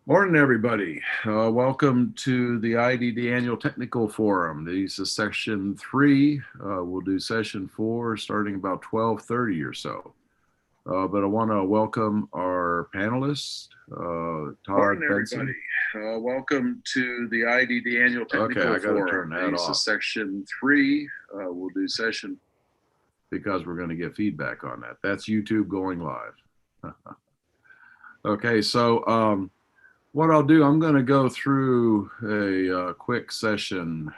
Morning, everybody. Welcome to the IDD Annual Technical Forum. This is session three. We'll do session four starting about 12:30 or so. But I want to welcome our panelists, Todd Morning, Benson. everybody. Welcome to the IDD Annual Technical Okay, I got to Forum. turn that This off. is section three. We'll do session because we're going to get feedback on that. That's YouTube going live. Okay, so what I'll do, I'm going to go through a quick session,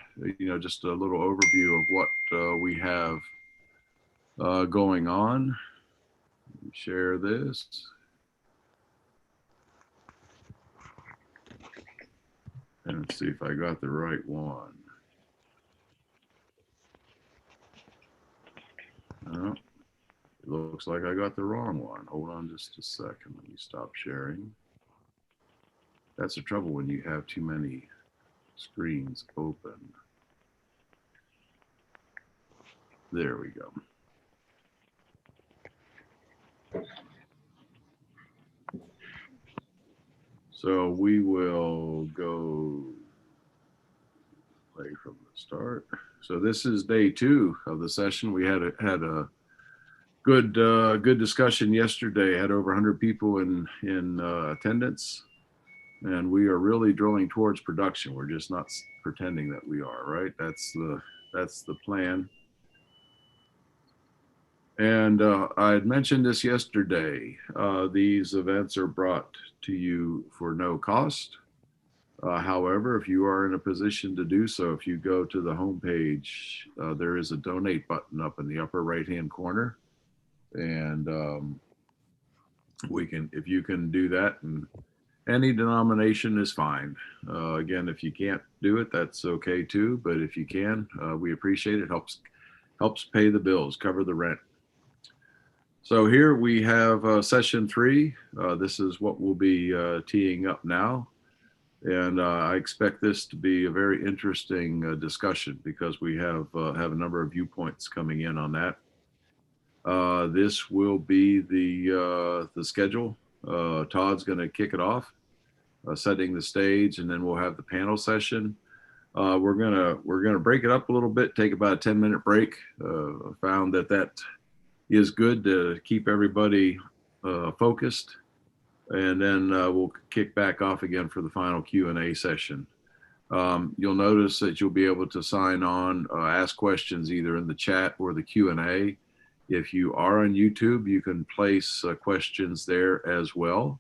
just a little overview of what we have going on. Share this. And let's see if I got the right one. No, it looks like I got the wrong one. Hold on just a second. Let me stop sharing. That's the trouble when you have too many screens open. There we go. So we will go play from the start. So this is day two of the session. We had a good discussion yesterday. Had over 100 people in attendance, and we are really drilling towards production. We're just not pretending that we are, right? That's the plan. And I had mentioned this yesterday. These events are brought to you for no cost. However, if you are in a position to do so, if you go to the homepage, there is a donate button up in the upper right-hand corner, and if you can do that, and any denomination is fine. Again, if you can't do it, that's okay too. But if you can, we appreciate it. Helps pay the bills, cover the rent. So here we have session three. This is what we'll be teeing up now. And I expect this to be a very interesting discussion because we have a number of viewpoints coming in on that. This will be the schedule. Todd's going to kick it off, setting the stage, and then we'll have the panel session. We're gonna break it up a little bit, take about a 10-minute break. Found that is good to keep everybody focused, and then we'll kick back off again for the final Q&A session. You'll notice that you'll be able to sign on, ask questions either in the chat or the Q&A. If you are on YouTube, you can place questions there as well,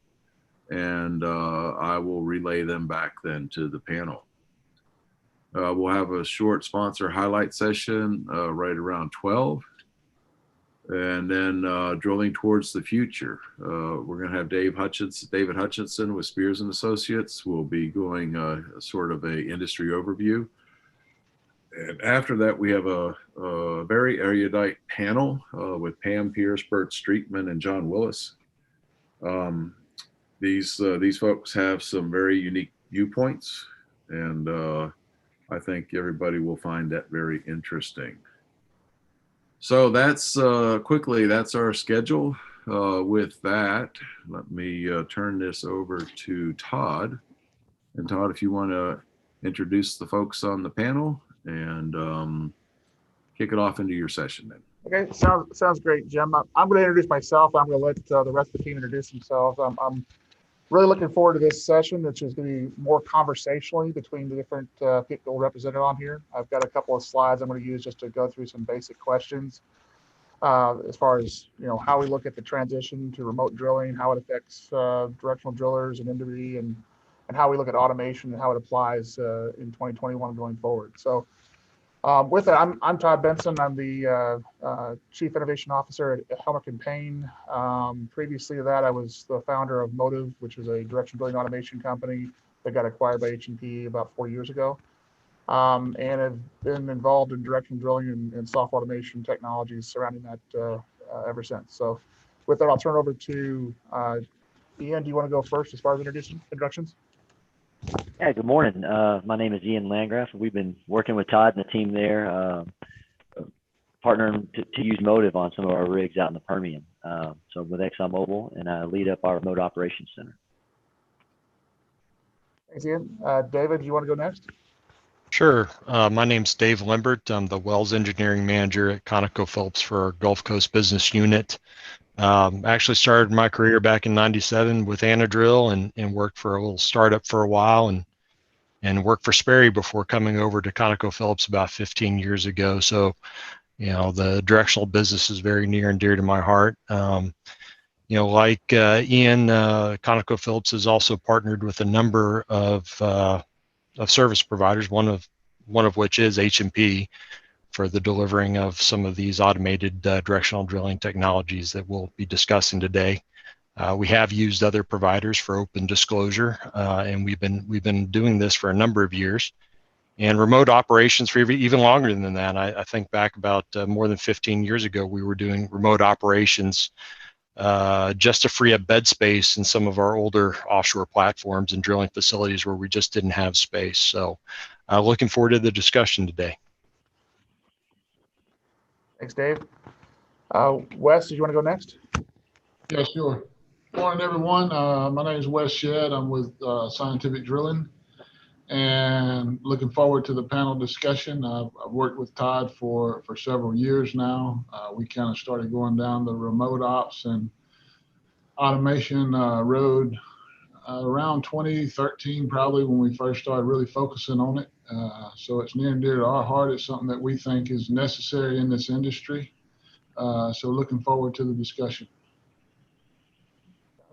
and I will relay them back then to the panel. We'll have a short sponsor highlight session right around 12. And then drilling towards the future. We're going to have David Hutchinson with Spears and Associates. We'll be going sort of a industry overview. And after that, we have a very erudite panel with Pam Pierce, Bert Streetman, and John Willis. These folks have some very unique viewpoints, and I think everybody will find that very interesting. So that's quickly, that's our schedule. With that, let me turn this over to Todd. And Todd, if you want to introduce the folks on the panel and kick it off into your session then. Okay, sounds great, Jim. I'm going to introduce myself. I'm going to let the rest of the team introduce themselves. I'm really looking forward to this session, which is going to be more conversationally between the different people represented on here. I've got a couple of slides I'm going to use just to go through some basic questions as far as how we look at the transition to remote drilling, how it affects directional drillers and industry, and how we look at automation and how it applies in 2021 going forward. So with that, I'm Todd Benson. I'm the Chief Innovation Officer at Helmerich & Payne. Previously to that, I was the founder of Motive, which is a direction drilling automation company that got acquired by H&P about 4 years ago. And have been involved in direction drilling and software automation technologies surrounding that ever since. So with that, I'll turn it over to Ian. Do you want to go first as far as introductions? Yeah, good morning. My name is Ian Landgraf. We've been working with Todd and the team there, partnering to use Motive on some of our rigs out in the Permian. So with ExxonMobil, and I lead up our remote operations center. Thanks, Ian. David, do you want to go next? Sure. My name's Dave Limbert. I'm the Wells Engineering Manager at ConocoPhillips for our Gulf Coast Business Unit. Actually started my career back in '97 with Anadrill and worked for a little startup for a while and worked for Sperry before coming over to ConocoPhillips about 15 years ago. So, the directional business is very near and dear to my heart. Like Ian, ConocoPhillips has also partnered with a number of service providers, one of which is H&P, for the delivering of some of these automated directional drilling technologies that we'll be discussing today. We have used other providers for open disclosure, and we've been doing this for a number of years, and remote operations for even longer than that. I think back about more than 15 years ago, we were doing remote operations just to free up bed space in some of our older offshore platforms and drilling facilities where we just didn't have space. So looking forward to the discussion today. Thanks, Dave. Wes, did you want to go next? Yeah, sure. Morning, everyone. My name is Wes Shedd. I'm with Scientific Drilling, and looking forward to the panel discussion. I've worked with Todd for several years now. We kind of started going down the remote ops and automation road around 2013, probably, when we first started really focusing on it. So it's near and dear to our heart. It's something that we think is necessary in this industry. So looking forward to the discussion.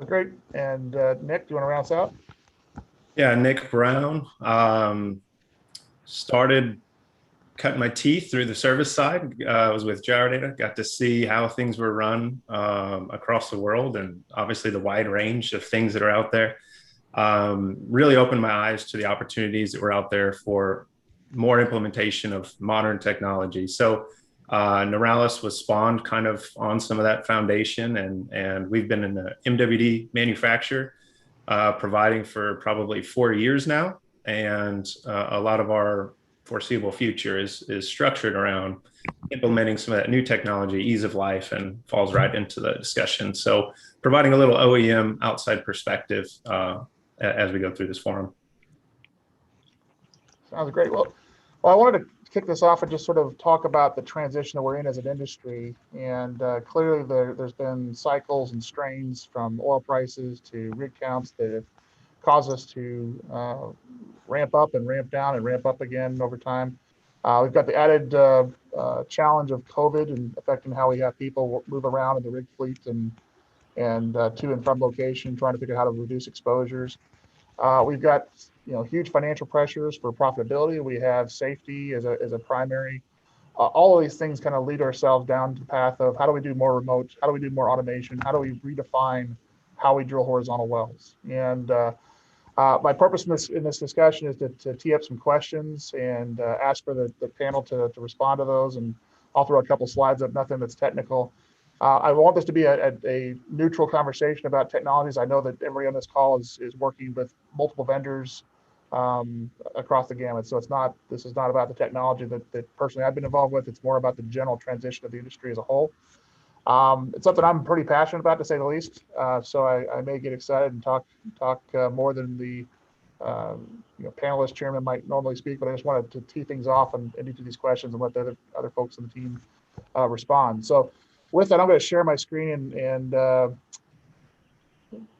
Great. And Nick, do you want to round us out? Yeah, Nick Brown. Started cutting my teeth through the service side. I was with Gyrodata, got to see how things were run across the world, and obviously the wide range of things that are out there. Really opened my eyes to the opportunities that were out there for more implementation of modern technology. So Neuralis was spawned kind of on some of that foundation, and we've been in the MWD manufacture providing for probably 4 years now, and a lot of our foreseeable future is structured around implementing some of that new technology, ease of life, and falls right into the discussion. So providing a little OEM outside perspective as we go through this forum. Sounds great. Well, I wanted to kick this off and just sort of talk about the transition that we're in as an industry. And clearly there's been cycles and strains from oil prices to rig counts that have caused us to ramp up and ramp down and ramp up again over time. We've got the added challenge of COVID and affecting how we have people move around in the rig fleet and to and from location, trying to figure out how to reduce exposures. We've got huge financial pressures for profitability. We have safety as a primary. All of these things kind of lead ourselves down the path of how do we do more remote? How do we do more automation? How do we redefine how we drill horizontal wells? And my purpose in this discussion is to tee up some questions and ask for the panel to respond to those. And I'll throw a couple slides up, nothing that's technical. I want this to be a neutral conversation about technologies. I know that everybody on this call is working with multiple vendors across the gamut. So this is not about the technology that personally I've been involved with. It's more about the general transition of the industry as a whole. It's something I'm pretty passionate about, to say the least. So I may get excited and talk more than the panelist chairman might normally speak, but I just wanted to tee things off and each of these questions and let the other folks on the team respond. So with that, I'm going to share my screen and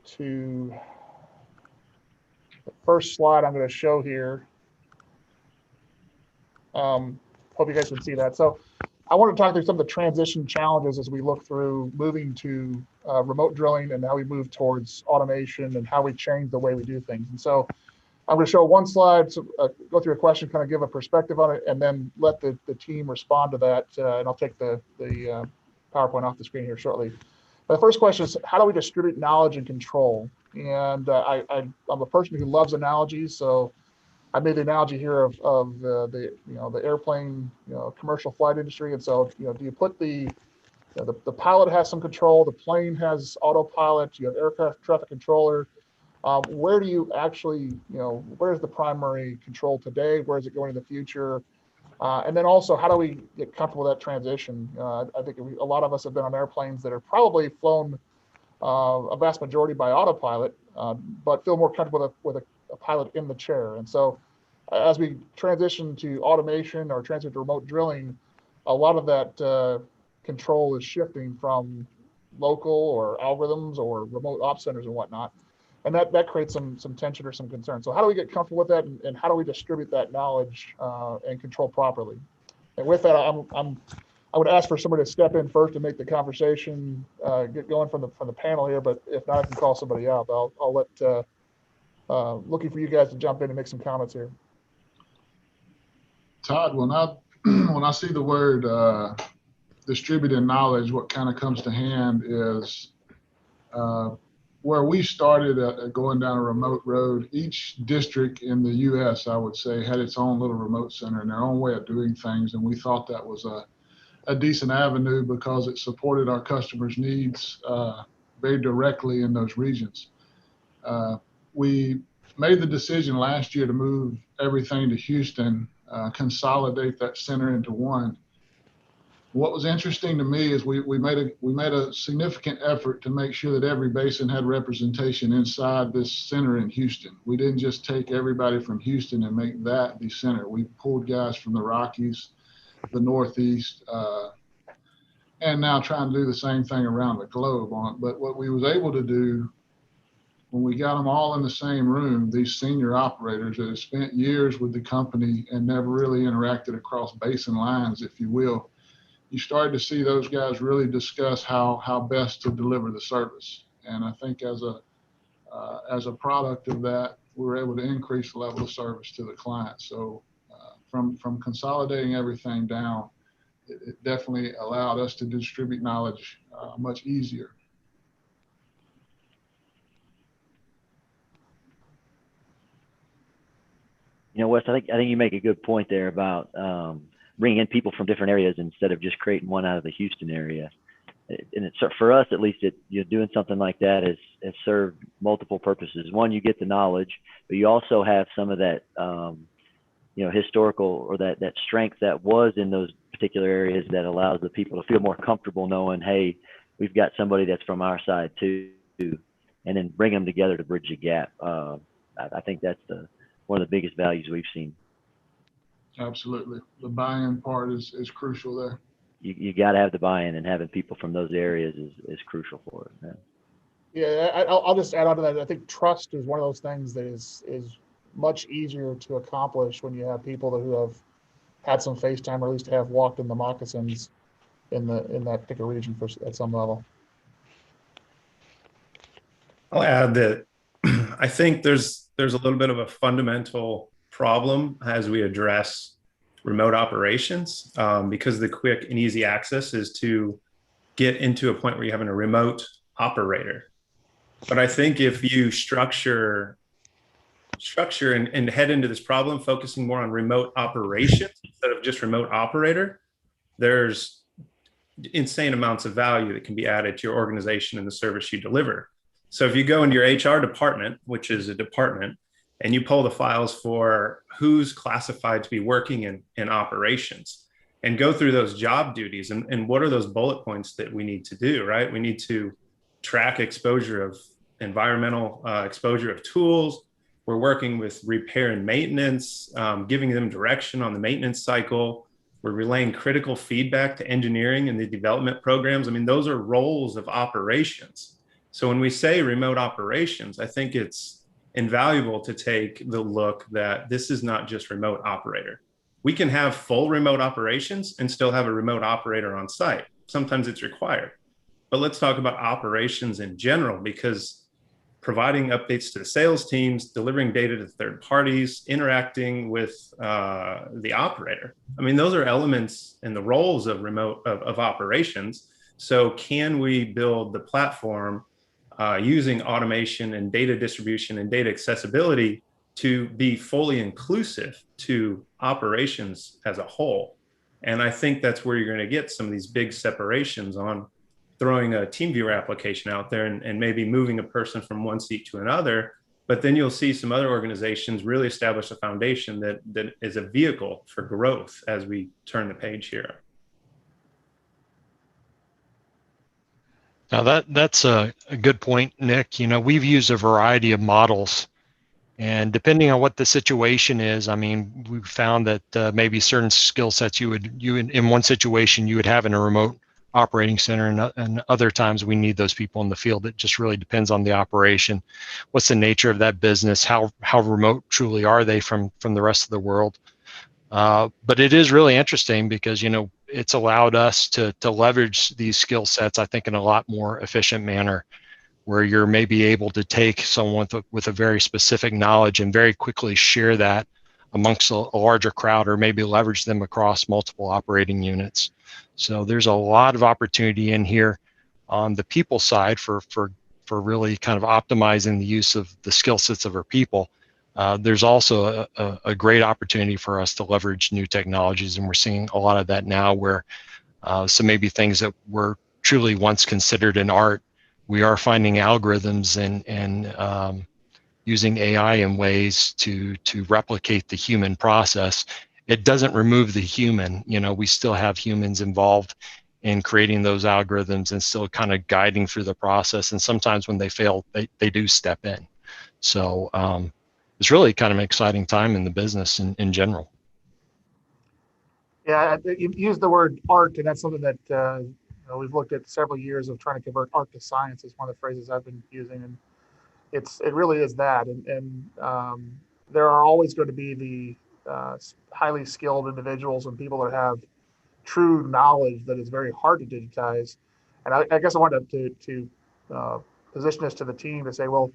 to the first slide I'm going to show here. Hope you guys can see that. So I want to talk through some of the transition challenges as we look through moving to remote drilling and how we move towards automation and how we change the way we do things. And so I'm going to show one slide, so, go through a question, kind of give a perspective on it, and then let the team respond to that. And I'll take the PowerPoint off the screen here shortly. But the first question is, how do we distribute knowledge and control? And I'm a person who loves analogies, so I made the analogy here of the airplane commercial flight industry. And so do you put the pilot has some control, the plane has autopilot, you have aircraft traffic controller. Where do you actually where's the primary control today? Where is it going in the future? And then also, how do we get comfortable with that transition? I think a lot of us have been on airplanes that are probably flown a vast majority by autopilot, but feel more comfortable with a pilot in the chair. And so as we transition to automation or transition to remote drilling, a lot of that control is shifting from local or algorithms or remote op centers and whatnot. And that creates some tension or some concern. So how do we get comfortable with that, and how do we distribute that knowledge and control properly? And with that, I would ask for somebody to step in first and make the conversation get going from the panel here. But if not, I can call somebody out. But I'll let looking for you guys to jump in and make some comments here. Todd, when I see the word distributed knowledge, what kind of comes to hand is where we started at going down a remote road. Each district in the U.S., I would say, had its own little remote center and their own way of doing things, and we thought that was a decent avenue because it supported our customers' needs very directly in those regions. We made the decision last year to move everything to Houston, consolidate that center into one. What was interesting to me is we made a significant effort to make sure that every basin had representation inside this center in Houston. We didn't just take everybody from Houston and make that the center. We pulled guys from the Rockies, the Northeast, and now trying to do the same thing around the globe on it. But what we was able to do when we got them all in the same room, these senior operators that have spent years with the company and never really interacted across basin lines, if you will, you started to see those guys really discuss how best to deliver the service. And I think as a product of that, we were able to increase the level of service to the client. So from consolidating everything down, it definitely allowed us to distribute knowledge much easier. You know, Wes, I think you make a good point there about bringing in people from different areas instead of just creating one out of the Houston area. And it's, for us, at least, doing something like that has served multiple purposes. One, you get the knowledge, but you also have some of that, historical or that strength that was in those particular areas that allows the people to feel more comfortable knowing, hey, we've got somebody that's from our side too, and then bring them together to bridge the gap. I think that's one of the biggest values we've seen. Absolutely. The buy-in part is crucial there. You got to have the buy-in, and having people from those areas is crucial for it. Man. Yeah, I'll just add on to that. I think trust is one of those things that is much easier to accomplish when you have people who have had some face time, or at least have walked in the moccasins in that particular region at some level. I'll add that I think there's a little bit of a fundamental problem as we address remote operations, because the quick and easy access is to get into a point where you're having a remote operator. But I think if you structure and head into this problem focusing more on remote operations instead of just remote operator, there's insane amounts of value that can be added to your organization and the service you deliver. So if you go into your HR department, which is a department, and you pull the files for who's classified to be working in operations, and go through those job duties and what are those bullet points that we need to do, right? We need to track exposure of environmental exposure of tools. We're working with repair and maintenance, giving them direction on the maintenance cycle. We're relaying critical feedback to engineering and the development programs. I mean, those are roles of operations. So when we say remote operations, I think it's invaluable to take the look that this is not just remote operator. We can have full remote operations and still have a remote operator on site. Sometimes it's required. But let's talk about operations in general, because providing updates to the sales teams, delivering data to third parties, interacting with the operator. I mean, those are elements in the roles of remote of operations. So can we build the platform using automation and data distribution and data accessibility to be fully inclusive to operations as a whole? And I think that's where you're going to get some of these big separations on throwing a TeamViewer application out there and maybe moving a person from one seat to another. But then you'll see some other organizations really establish a foundation that is a vehicle for growth as we turn the page here. Now that's a good point, Nick. You know, we've used a variety of models And depending on what the situation is, I mean, we found that maybe certain skill sets you would in one situation you would have in a remote operating center, and other times we need those people in the field. It just really depends on the operation. What's the nature of that business? How remote truly are they from the rest of the world? But it is really interesting because, you know, it's allowed us to leverage these skill sets, I think, in a lot more efficient manner, where you're maybe able to take someone with a very specific knowledge and very quickly share that amongst a larger crowd, or maybe leverage them across multiple operating units. So there's a lot of opportunity in here on the people side for really kind of optimizing the use of the skill sets of our people. There's also a great opportunity for us to leverage new technologies, and we're seeing a lot of that now, where so maybe things that were truly once considered an art, we are finding algorithms and using AI in ways to replicate the human process. It doesn't remove the human. You know, we still have humans involved in creating those algorithms and still kind of guiding through the process. And sometimes when they fail, they do step in. So it's really kind of an exciting time in the business in general. Yeah, you used the word art, and that's something that we've looked at several years of trying to convert art to science. Is one of the phrases I've been using, and it really is that. And there are always going to be the highly skilled individuals and people that have true knowledge that is very hard to digitize. And I guess I wanted to position this to the team to say, well,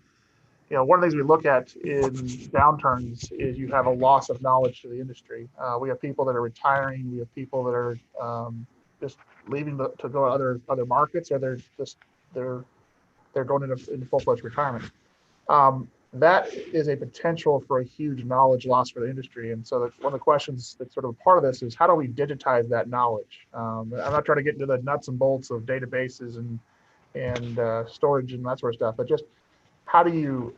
you know, one of the things we look at in downturns is you have a loss of knowledge to the industry. We have people that are retiring. We have people that are just leaving to go to other markets, or they're going into full-fledged retirement. That is a potential for a huge knowledge loss for the industry. And so one of the questions that's sort of a part of this is, how do we digitize that knowledge? I'm not trying to get into the nuts and bolts of databases and storage and that sort of stuff, but just how do you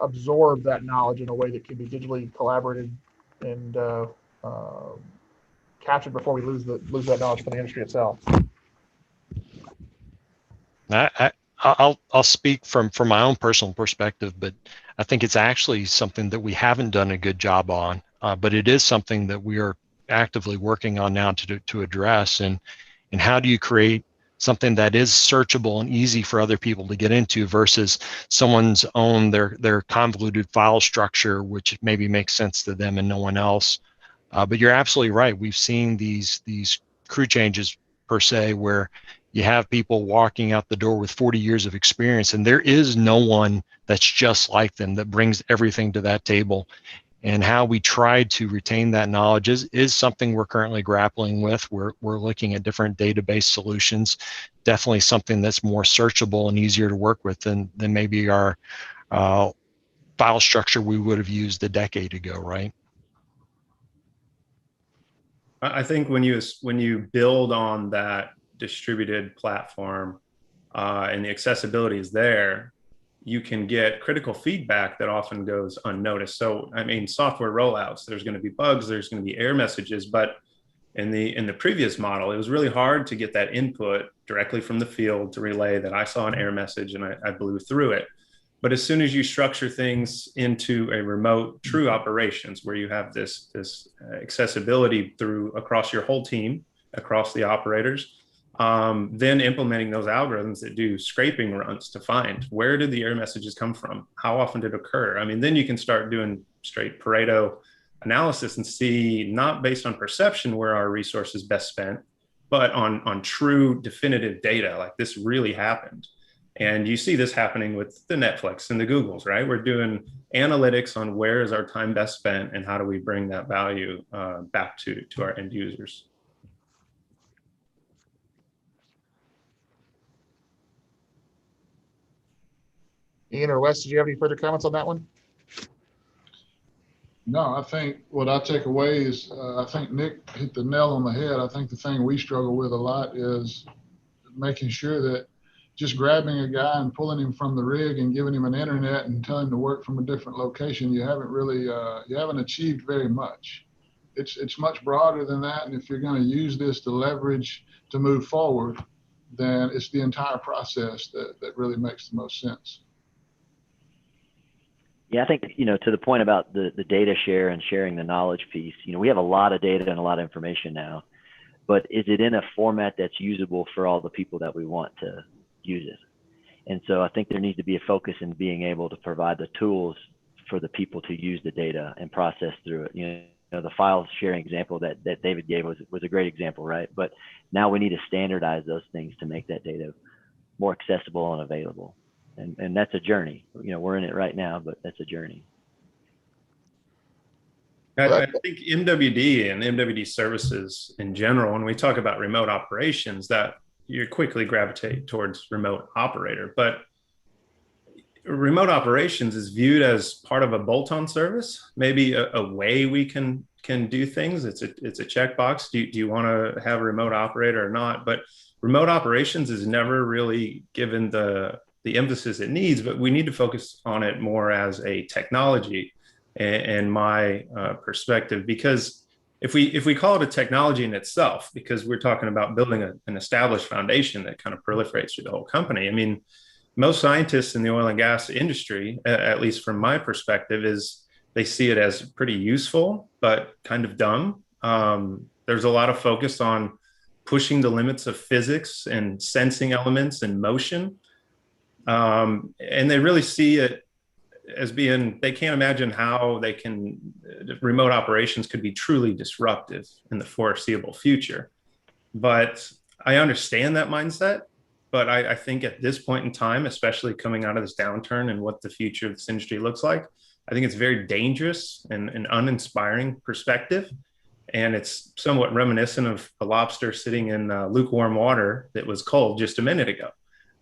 absorb that knowledge in a way that can be digitally collaborated and captured before we lose that knowledge for the industry itself? I'll speak from my own personal perspective, but I think it's actually something that we haven't done a good job on, but it is something that we are actively working on now to address. And how do you create something that is searchable and easy for other people to get into versus someone's own their convoluted file structure, which maybe makes sense to them and no one else. But you're absolutely right. We've seen these crew changes per se, where you have people walking out the door with 40 years of experience, and there is no one that's just like them that brings everything to that table. And how we try to retain that knowledge is something we're currently grappling with. We're looking at different database solutions, definitely something that's more searchable and easier to work with than maybe our file structure we would have used a decade ago, right? I think when you build on that distributed platform and the accessibility is there, you can get critical feedback that often goes unnoticed. So, I mean, software rollouts, there's going to be bugs, there's going to be error messages, but in the previous model, it was really hard to get that input directly from the field to relay that I saw an error message and I blew through it. But as soon as you structure things into a remote true operations, where you have this accessibility across your whole team, across the operators, then implementing those algorithms that do scraping runs to find where did the error messages come from, how often did it occur. I mean, then you can start doing straight Pareto analysis and see, not based on perception where our resources best spent, but on true definitive data, like this really happened. And you see this happening with the Netflix and the Googles, right? We're doing analytics on where is our time best spent and how do we bring that value back to our end users. Ian or Wes, did you have any further comments on that one? No, I think what I take away is I think Nick hit the nail on the head. I think the thing we struggle with a lot is making sure that just grabbing a guy and pulling him from the rig and giving him an internet and telling him to work from a different location, you haven't achieved very much. It's much broader than that. And if you're going to use this to leverage to move forward, then it's the entire process that really makes the most sense. Yeah, I think, to the point about the data share and sharing the knowledge piece, we have a lot of data and a lot of information now, but is it in a format that's usable for all the people that we want to use it? And so I think there needs to be a focus in being able to provide the tools for the people to use the data and process through it. The file sharing example that David gave was a great example, right? But now we need to standardize those things to make that data more accessible and available. And that's a journey. We're in it right now, but that's a journey. I think MWD and MWD services in general, when we talk about remote operations, that you quickly gravitate towards remote operator. But remote operations is viewed as part of a bolt-on service, maybe a way we can do things. It's a checkbox. Do you want to have a remote operator or not? But remote operations is never really given the emphasis it needs, but we need to focus on it more as a technology in my perspective, because if we call it a technology in itself, because we're talking about building an established foundation that kind of proliferates through the whole company. I mean, most scientists in the oil and gas industry, at least from my perspective, is they see it as pretty useful, but kind of dumb. There's a lot of focus on pushing the limits of physics and sensing elements and motion. And they really see it as being, they can't imagine how remote operations could be truly disruptive in the foreseeable future. But I understand that mindset. But I think at this point in time, especially coming out of this downturn and what the future of this industry looks like, I think it's very dangerous and an uninspiring perspective. And it's somewhat reminiscent of a lobster sitting in lukewarm water that was cold just a minute ago.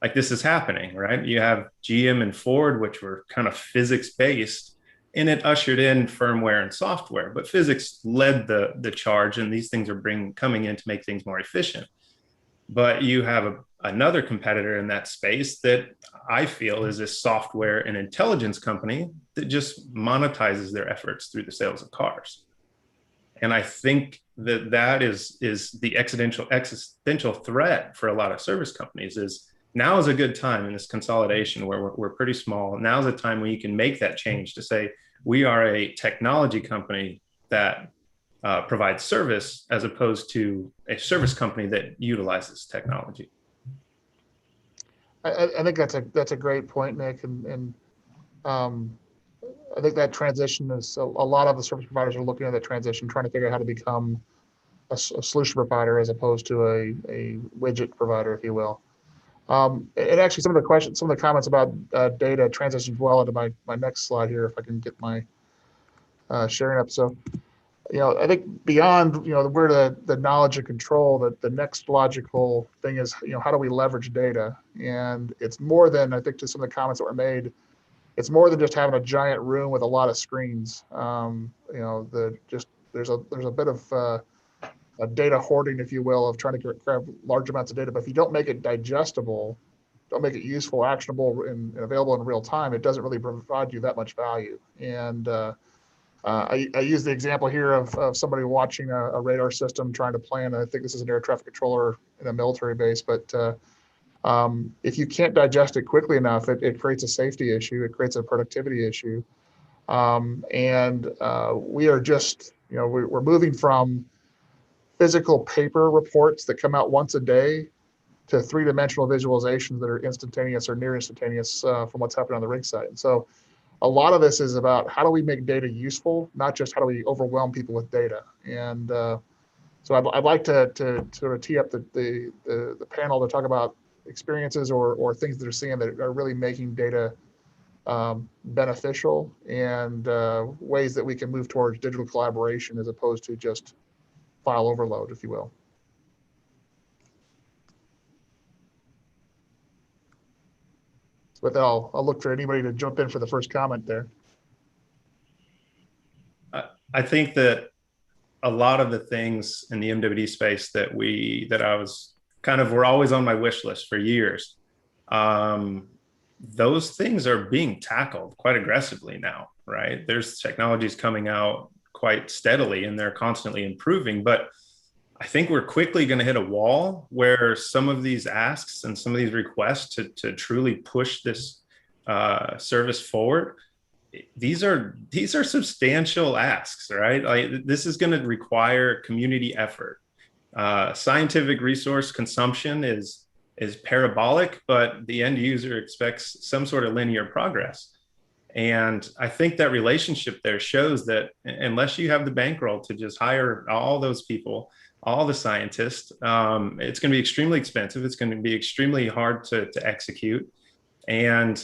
Like, this is happening, right? You have GM and Ford, which were kind of physics based, and it ushered in firmware and software. But physics led the charge, and these things are coming in to make things more efficient. But you have another competitor in that space that I feel is a software and intelligence company that just monetizes their efforts through the sales of cars. And I think that is the existential threat for a lot of service companies. Is now is a good time in this consolidation where we're pretty small. Now is a time when you can make that change to say, we are a technology company that provides service, as opposed to a service company that utilizes technology. I think that's a great point, Nick, and I think that transition is a lot of the service providers are looking at that transition, trying to figure out how to become a solution provider as opposed to a widget provider, if you will. And actually, some of the comments about data transitions well into my next slide here, if I can get my sharing up. So, I think beyond, where the knowledge and control, that the next logical thing is, how do we leverage data? And it's more than, I think, to some of the comments that were made, it's more than just having a giant room with a lot of screens. There's a bit of a data hoarding, if you will, of trying to grab large amounts of data. But if you don't make it digestible, don't make it useful, actionable, and available in real time, it doesn't really provide you that much value. And I use the example here of somebody watching a radar system trying to plan. I think this is an air traffic controller in a military base, but if you can't digest it quickly enough, it creates a safety issue. It creates a productivity issue. And we are just, we're moving from physical paper reports that come out once a day to three-dimensional visualizations that are instantaneous or near instantaneous from what's happening on the rig site. And so a lot of this is about how do we make data useful, not just how do we overwhelm people with data. And so I'd like to sort of tee up the panel to talk about experiences or things that are seeing that are really making data beneficial, and ways that we can move towards digital collaboration as opposed to just file overload, if you will. With that, I'll look for anybody to jump in for the first comment there. I think that a lot of the things in the MWD space that I was were always on my wish list for years. Those things are being tackled quite aggressively now, right? There's technologies coming out quite steadily and they're constantly improving, but I think we're quickly going to hit a wall where some of these asks and some of these requests to truly push this service forward these are substantial asks, right? Like this is going to require community effort. Scientific resource consumption is parabolic, but the end user expects some sort of linear progress. And I think that relationship there shows that unless you have the bankroll to just hire all those people, all the scientists, it's going to be extremely expensive. It's going to be extremely hard to execute. And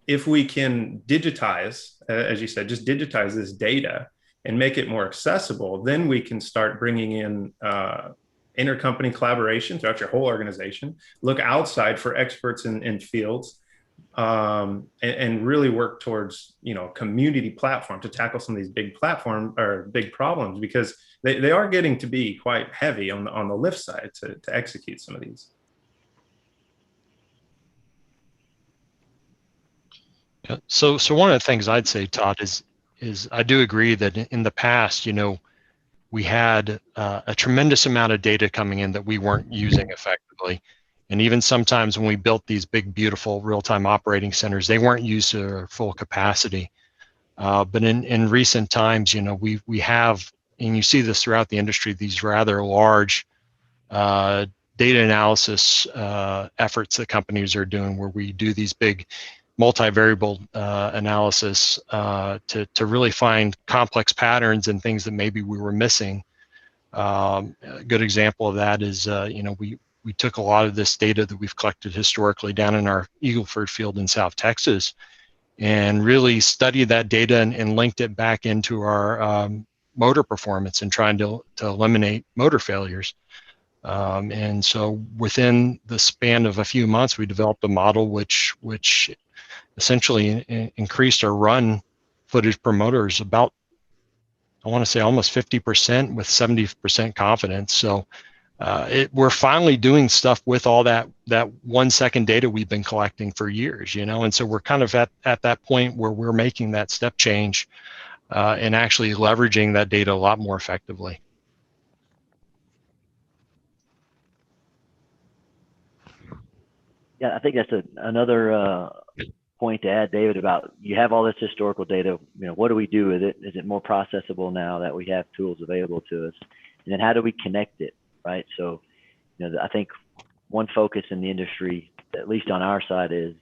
if we can digitize, as you said, just digitize this data and make it more accessible, then we can start bringing in intercompany collaboration throughout your whole organization, look outside for experts in fields, and really work towards, community platform to tackle some of these big big problems, because they are getting to be quite heavy on the lift side to execute some of these. Yeah. So one of the things I'd say, Todd, is I do agree that in the past, we had a tremendous amount of data coming in that we weren't using effectively. And even sometimes when we built these big, beautiful real-time operating centers, they weren't used to their full capacity. But in recent times, we have, and you see this throughout the industry, these rather large data analysis efforts that companies are doing, where we do these big multivariable analysis to really find complex patterns and things that maybe we were missing. A good example of that is, we took a lot of this data that we've collected historically down in our Eagle Ford field in South Texas and really studied that data and linked it back into our motor performance and trying to eliminate motor failures. And so within the span of a few months, we developed a model which essentially increased our run footage per motors about, I want to say, almost 50% with 70% confidence. So we're finally doing stuff with all that 1 second data we've been collecting for years, and so we're kind of at that point where we're making that step change and actually leveraging that data a lot more effectively. Yeah, I think that's another point to add, David, about you have all this historical data. What do we do with it? Is it more processable now that we have tools available to us? And then how do we connect it, right? So, I think one focus in the industry, at least on our side, is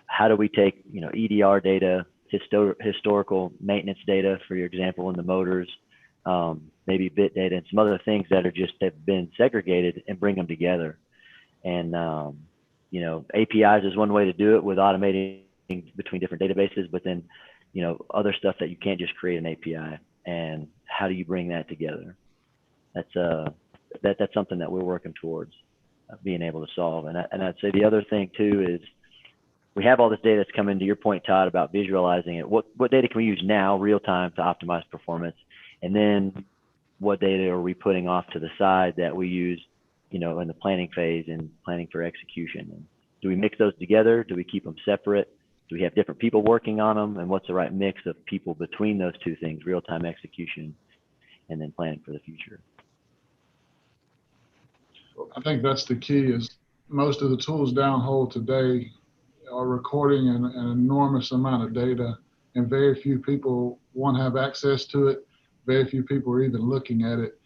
how do we take, EDR data, historical maintenance data, for your example, in the motors, maybe bit data and some other things that have been segregated, and bring them together. And APIs is one way to do it, with automating between different databases, but then, other stuff that you can't just create an API, and how do you bring that together? That's something that we're working towards being able to solve. And I'd say the other thing too is we have all this data that's coming, to your point, Todd, about visualizing it. What data can we use now, real time, to optimize performance? And then what data are we putting off to the side that we use, in the planning phase and planning for execution? And do we mix those together? Do we keep them separate? Do we have different people working on them? And what's the right mix of people between those two things, real-time execution and then planning for the future? I think that's the key. Is most of the tools downhole today are recording an enormous amount of data, and very few people, have access to it. Very few people are even looking at it.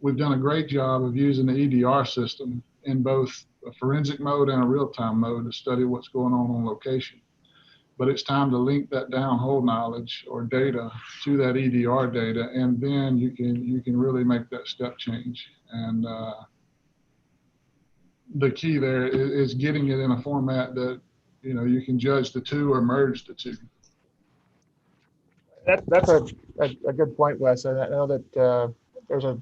We've done a great job of using the EDR system in both a forensic mode and a real-time mode to study what's going on location. But it's time to link that downhole knowledge or data to that EDR data, and then you can really make that step change. And the key there is getting it in a format that you can judge the two or merge the two. That's a good point, Wes. I know that there's a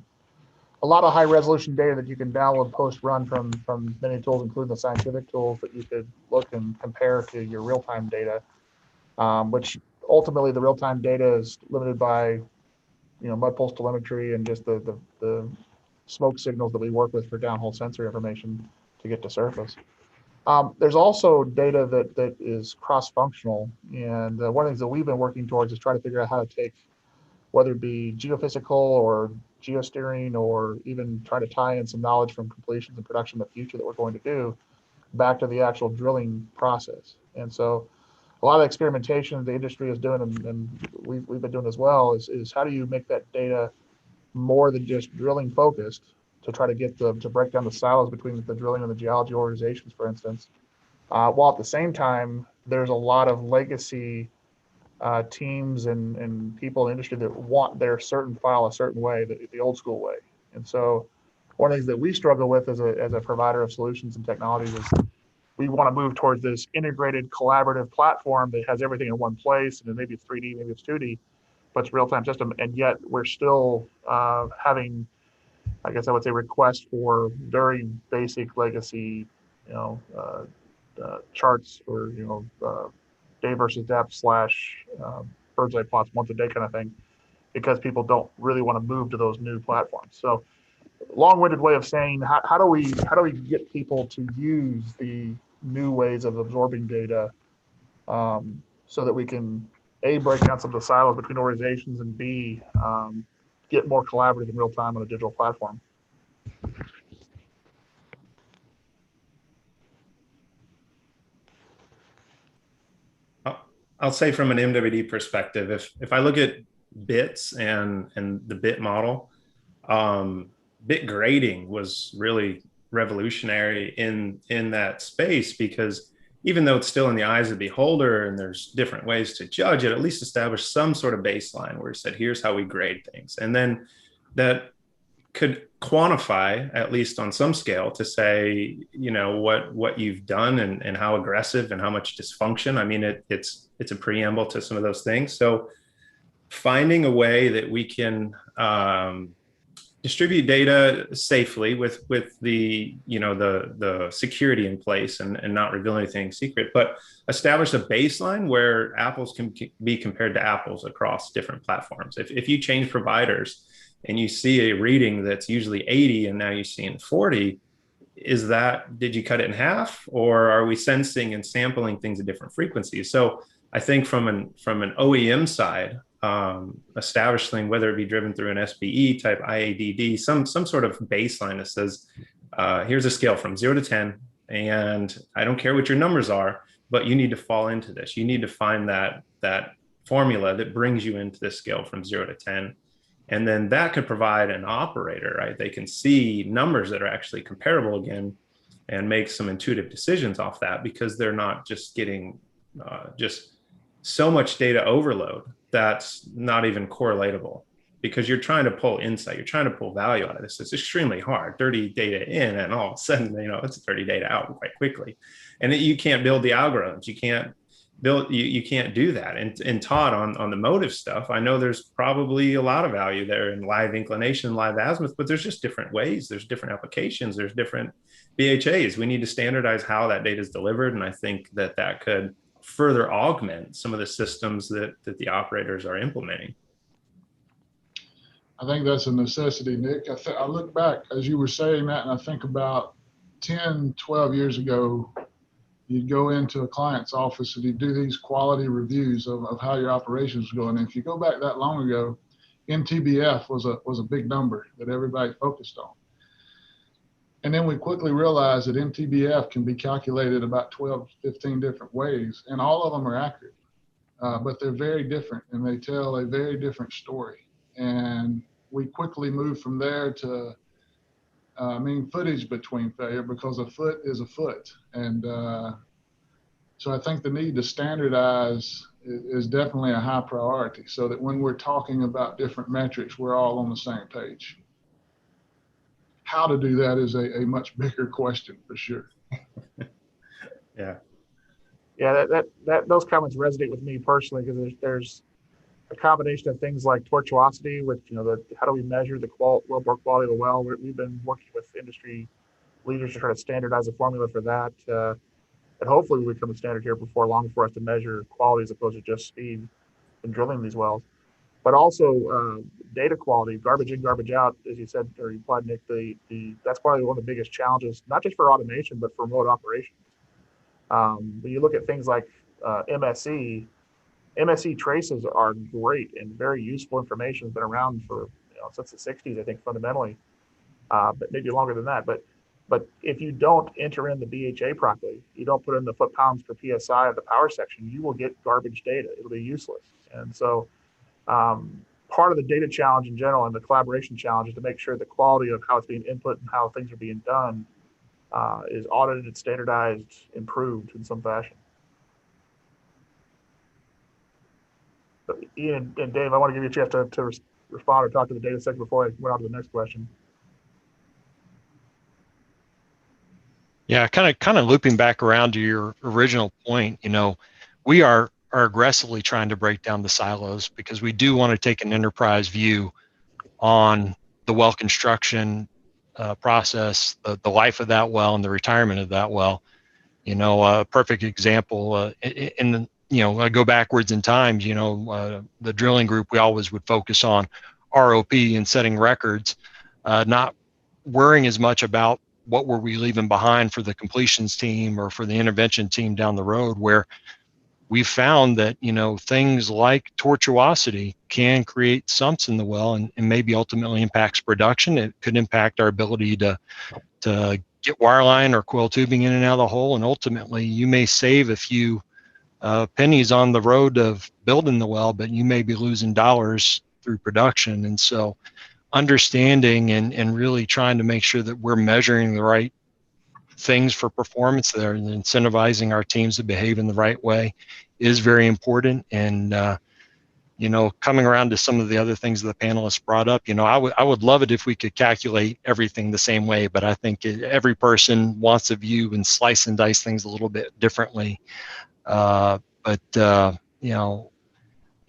lot of high resolution data that you can download post run from many tools, including the scientific tools, that you could look and compare to your real-time data, which ultimately the real-time data is limited by, mud pulse telemetry and just the smoke signals that we work with for downhole sensor information to get to surface. There's also data that is cross-functional, and one of the things that we've been working towards is trying to figure out how to take, whether it be geophysical or geosteering, or even try to tie in some knowledge from completions and production in the future that we're going to do back to the actual drilling process. And so a lot of experimentation the industry is doing, and we've been doing as well, is how do you make that data more than just drilling focused to try to get to break down the silos between the drilling and the geology organizations, for instance, while at the same time, there's a lot of legacy teams and people in the industry that want their certain file a certain way, the old school way. And so one of the things that we struggle with as a provider of solutions and technologies is we want to move towards this integrated collaborative platform that has everything in one place, and then maybe it's 3D, maybe it's 2D, but it's real-time system. And yet we're still having, I guess I would say, requests for very basic legacy, charts or, day versus depth slash bird's eye plots once a day kind of thing, because people don't really want to move to those new platforms. So long-winded way of saying, how do we get people to use the new ways of absorbing data, so that we can A, break down some of the silos between organizations, and B, get more collaborative in real time on a digital platform. I'll say from an MWD perspective, if I look at bits and the bit model, bit grading was really revolutionary in that space, because even though it's still in the eyes of the beholder and there's different ways to judge it, at least established some sort of baseline where it said, here's how we grade things. And then that could quantify, at least on some scale, to say, what you've done and how aggressive and how much dysfunction. I mean, it's a preamble to some of those things. So finding a way that we can distribute data safely with the the security in place and not reveal anything secret, but establish a baseline where apples can be compared to apples across different platforms. If you change providers and you see a reading that's usually 80 and now you're seeing 40, did you cut it in half, or are we sensing and sampling things at different frequencies? So I think from an OEM side, establishing, whether it be driven through an SPE type IADD, some sort of baseline that says, here's a scale from 0 to 10, and I don't care what your numbers are, but you need to fall into this. You need to find that formula that brings you into this scale from 0 to 10. And then that could provide an operator, right? They can see numbers that are actually comparable again and make some intuitive decisions off that, because they're not just getting just so much data overload that's not even correlatable, because you're trying to pull insight, you're trying to pull value out of this. It's extremely hard. Dirty data in, and all of a sudden, it's dirty data out quite quickly. And you can't build the algorithms. You can't do that. And Todd, on the motive stuff, I know there's probably a lot of value there in live inclination, live azimuth, but there's just different ways. There's different applications. There's different BHAs. We need to standardize how that data is delivered. And I think that could further augment some of the systems that the operators are implementing. I think that's a necessity, Nick. I look back as you were saying that, and I think about 10, 12 years ago, you'd go into a client's office and you'd do these quality reviews of how your operations were going. And if you go back that long ago, MTBF was a big number that everybody focused on. And then we quickly realized that MTBF can be calculated about 12, 15 different ways, and all of them are accurate, but they're very different and they tell a very different story. And we quickly moved from there to footage between failure, because a foot is a foot. And so I think the need to standardize is definitely a high priority, so that when we're talking about different metrics, we're all on the same page. How to do that is a much bigger question for sure. Yeah, those comments resonate with me personally, because there's a combination of things like tortuosity, which, how do we measure the wellbore quality of the well? We've been working with industry leaders to try to standardize a formula for that. And hopefully will become a standard here before long for us to measure quality as opposed to just speed in drilling these wells. But also data quality, garbage in, garbage out, as you said, or you implied, Nick, that's probably one of the biggest challenges, not just for automation, but for remote operations. When you look at things like MSE traces are great and very useful information. Has been around for since the 60s, I think, fundamentally, but maybe longer than that. But But if you don't enter in the BHA properly, you don't put in the foot pounds per PSI of the power section, you will get garbage data. It'll be useless. And so part of the data challenge in general and the collaboration challenge is to make sure the quality of how it's being input and how things are being done is audited, standardized, improved in some fashion. So Ian and Dave, I want to give you a chance to respond or talk to the data section before I went on to the next question. Yeah, kind of looping back around to your original point, we are aggressively trying to break down the silos because we do want to take an enterprise view on the well construction process, the life of that well and the retirement of that well. A perfect example I go backwards in times, the drilling group, we always would focus on ROP and setting records, not worrying as much about what were we leaving behind for the completions team or for the intervention team down the road, where we found that, things like tortuosity can create sumps in the well and maybe ultimately impacts production. It could impact our ability to get wireline or coil tubing in and out of the hole. And ultimately you may save a few pennies on the road of building the well, but you may be losing dollars through production. And so understanding and really trying to make sure that we're measuring the right things for performance there and incentivizing our teams to behave in the right way is very important. And coming around to some of the other things the panelists brought up, I would love it if we could calculate everything the same way, but I think every person wants to view and slice and dice things a little bit differently.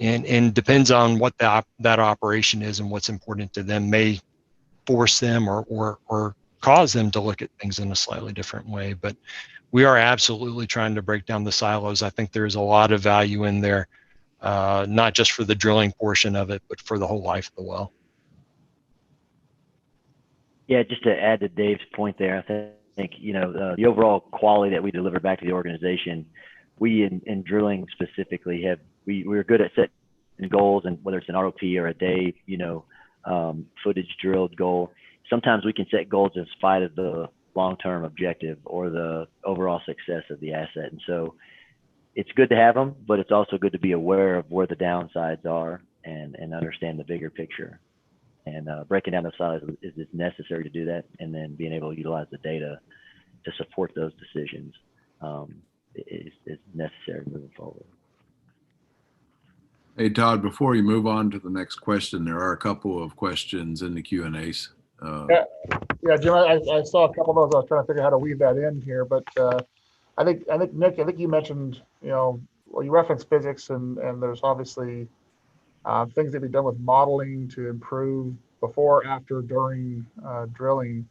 And depends on what that operation is and what's important to them, may force them or cause them to look at things in a slightly different way. But we are absolutely trying to break down the silos. I think there's a lot of value in there, not just for the drilling portion of it, but for the whole life of the well. Yeah, just to add to Dave's point there, I think the overall quality that we deliver back to the organization, we in drilling specifically we're good at setting goals, and whether it's an ROP or a day, footage drilled goal. Sometimes we can set goals in spite of the long-term objective or the overall success of the asset. And so it's good to have them, but it's also good to be aware of where the downsides are and understand the bigger picture. And breaking down the silos is necessary to do that, and then being able to utilize the data to support those decisions is necessary moving forward. Hey, Todd, before you move on to the next question, there are a couple of questions in the Q&As. Yeah, Jim, I saw a couple of those. I was trying to figure out how to weave that in here, but I think Nick, you mentioned, you referenced physics, and there's obviously things that be done with modeling to improve before, after, during drilling.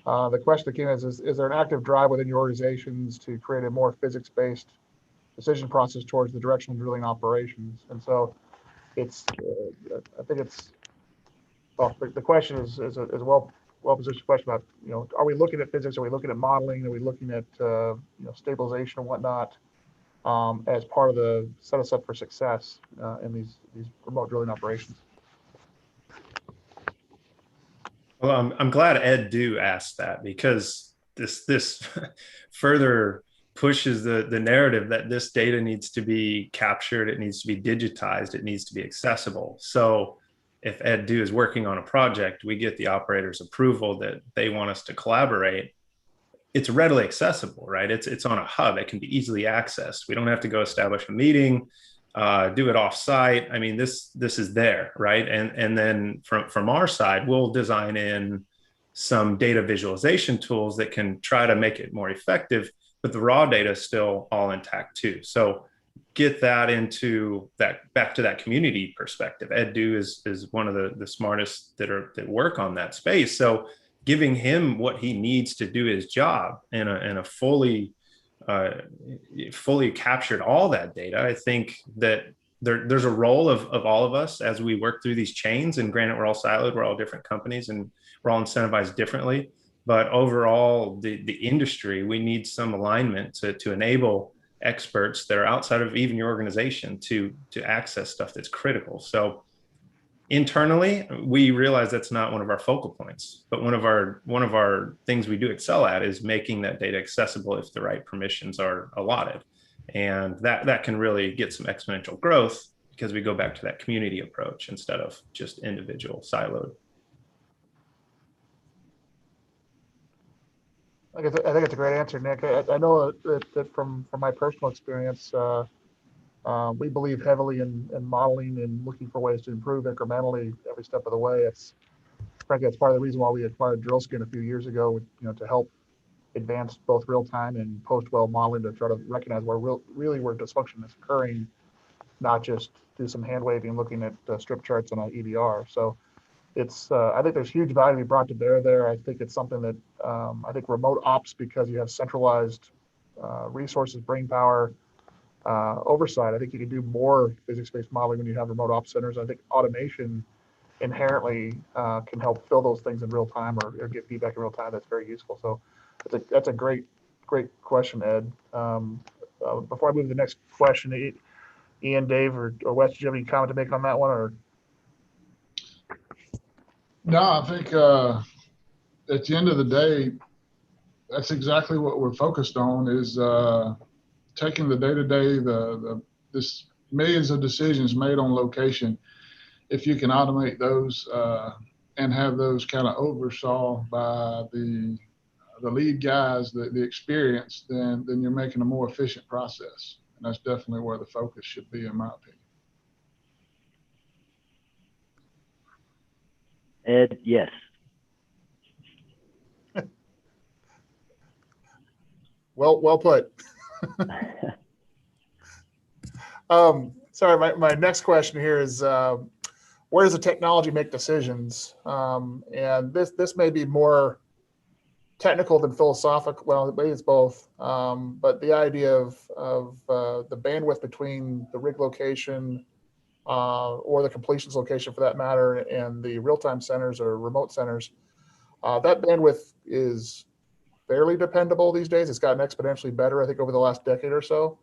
The question that came is there an active drive within your organizations to create a more physics-based decision process towards the directional drilling operations? And so it's, I think it's, well, the question is a well-positioned question about, are we looking at physics? Are we looking at modeling? Are we looking at, stabilization and whatnot as part of the set us up for success in these remote drilling operations? Well, I'm glad Ed Do asked that, because this further pushes the narrative that this data needs to be captured, it needs to be digitized, it needs to be accessible. So if Ed Do is working on a project, we get the operator's approval that they want us to collaborate, it's readily accessible, right? It's on a hub. It can be easily accessed. We don't have to go establish a meeting, do it off-site. I mean, this is there, right? And then from our side, we'll design in some data visualization tools that can try to make it more effective, but the raw data is still all intact too. So get that into that, back to that community perspective. Ed Do is one of the smartest that work on that space. So giving him what he needs to do his job in a fully captured all that data. I think that there's a role of all of us as we work through these chains, and granted, we're all siloed, we're all different companies, and we're all incentivized differently. But overall, the industry, we need some alignment to enable experts that are outside of even your organization to access stuff that's critical. So internally, we realize that's not one of our focal points, but one of our things we do excel at is making that data accessible if the right permissions are allotted. And that can really get some exponential growth because we go back to that community approach instead of just individual siloed. I think it's a great answer, Nick. I know that from my personal experience, we believe heavily in modeling and looking for ways to improve incrementally every step of the way. Frankly, that's part of the reason why we acquired DrillSkin a few years ago, to help advance both real-time and post-well modeling to try to recognize where dysfunction is occurring, not just do some hand waving looking at strip charts on an EDR. So I think there's huge value to be brought to bear there. I think it's something that I think remote ops, because you have centralized resources, brain power, oversight. I think you can do more physics-based modeling when you have remote ops centers. I think automation inherently can help fill those things in real time or get feedback in real time. That's very useful. So that's a great question, Ed. Before I move to the next question, Ian, Dave, or Wes, do you have any comment to make on that one? Or No, I think at the end of the day, that's exactly what we're focused on, is taking the day-to-day, this millions of decisions made on location. If you can automate those and have those kind of oversaw by the lead guys, the experience, then you're making a more efficient process. And that's definitely where the focus should be, in my opinion. Ed, yes. well put. Sorry, my next question here is, where does the technology make decisions? And this may be more technical than philosophical. Well, maybe it's both. But the idea of the bandwidth between the rig location or the completions location, for that matter, and the real-time centers or remote centers, that bandwidth is fairly dependable these days. It's gotten exponentially better, I think, over the last decade or so,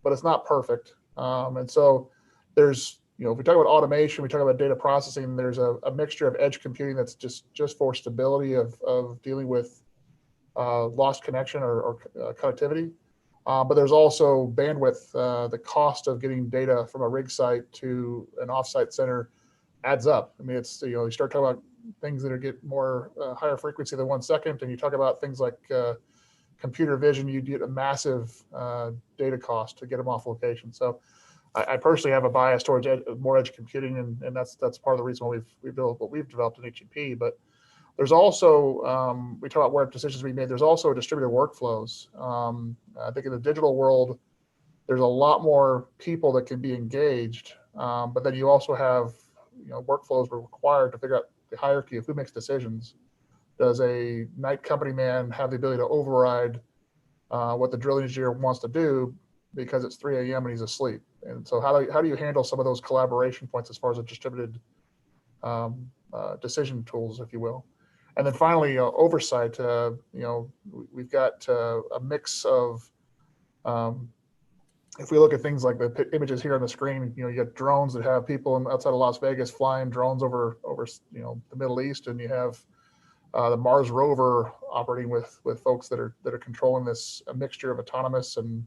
but it's not perfect. And so there's, if we talk about automation, we talk about data processing, there's a mixture of edge computing that's just for stability of dealing with lost connection or connectivity. But there's also bandwidth. The cost of getting data from a rig site to an offsite center adds up. I mean, it's, you start talking about things that get more higher frequency than 1 second, and you talk about things like computer vision, you get a massive data cost to get them off location. So I personally have a bias towards more edge computing, and that's part of the reason why we've built what we've developed in HEP. But there's also, we talk about where decisions we made, there's also distributed workflows. I think in the digital world, there's a lot more people that can be engaged, but then you also have workflows required to figure out the hierarchy of who makes decisions. Does a night company man have the ability to override what the drilling engineer wants to do because it's 3 a.m. and he's asleep? And so how do you handle some of those collaboration points as far as a distributed decision tools, if you will? And then finally, oversight. We've got a mix of, if we look at things like the images here on the screen, you got drones that have people outside of Las Vegas flying drones over the Middle East, and you have the Mars rover operating with folks that are controlling this, a mixture of autonomous and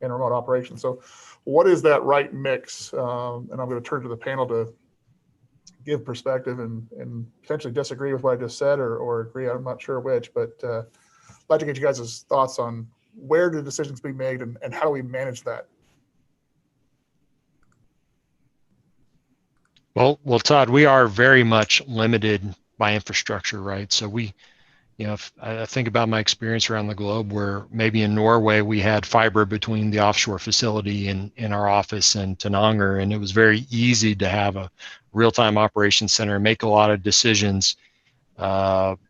remote operations. So what is that right mix? And I'm going to turn to the panel to give perspective and potentially disagree with what I just said or agree. I'm not sure which, but I'd like to get you guys' thoughts on where do decisions be made and how do we manage that? Well, Todd, we are very much limited by infrastructure, right? So if I think about my experience around the globe, where maybe in Norway we had fiber between the offshore facility and our office in Tananger, and it was very easy to have a real-time operations center and make a lot of decisions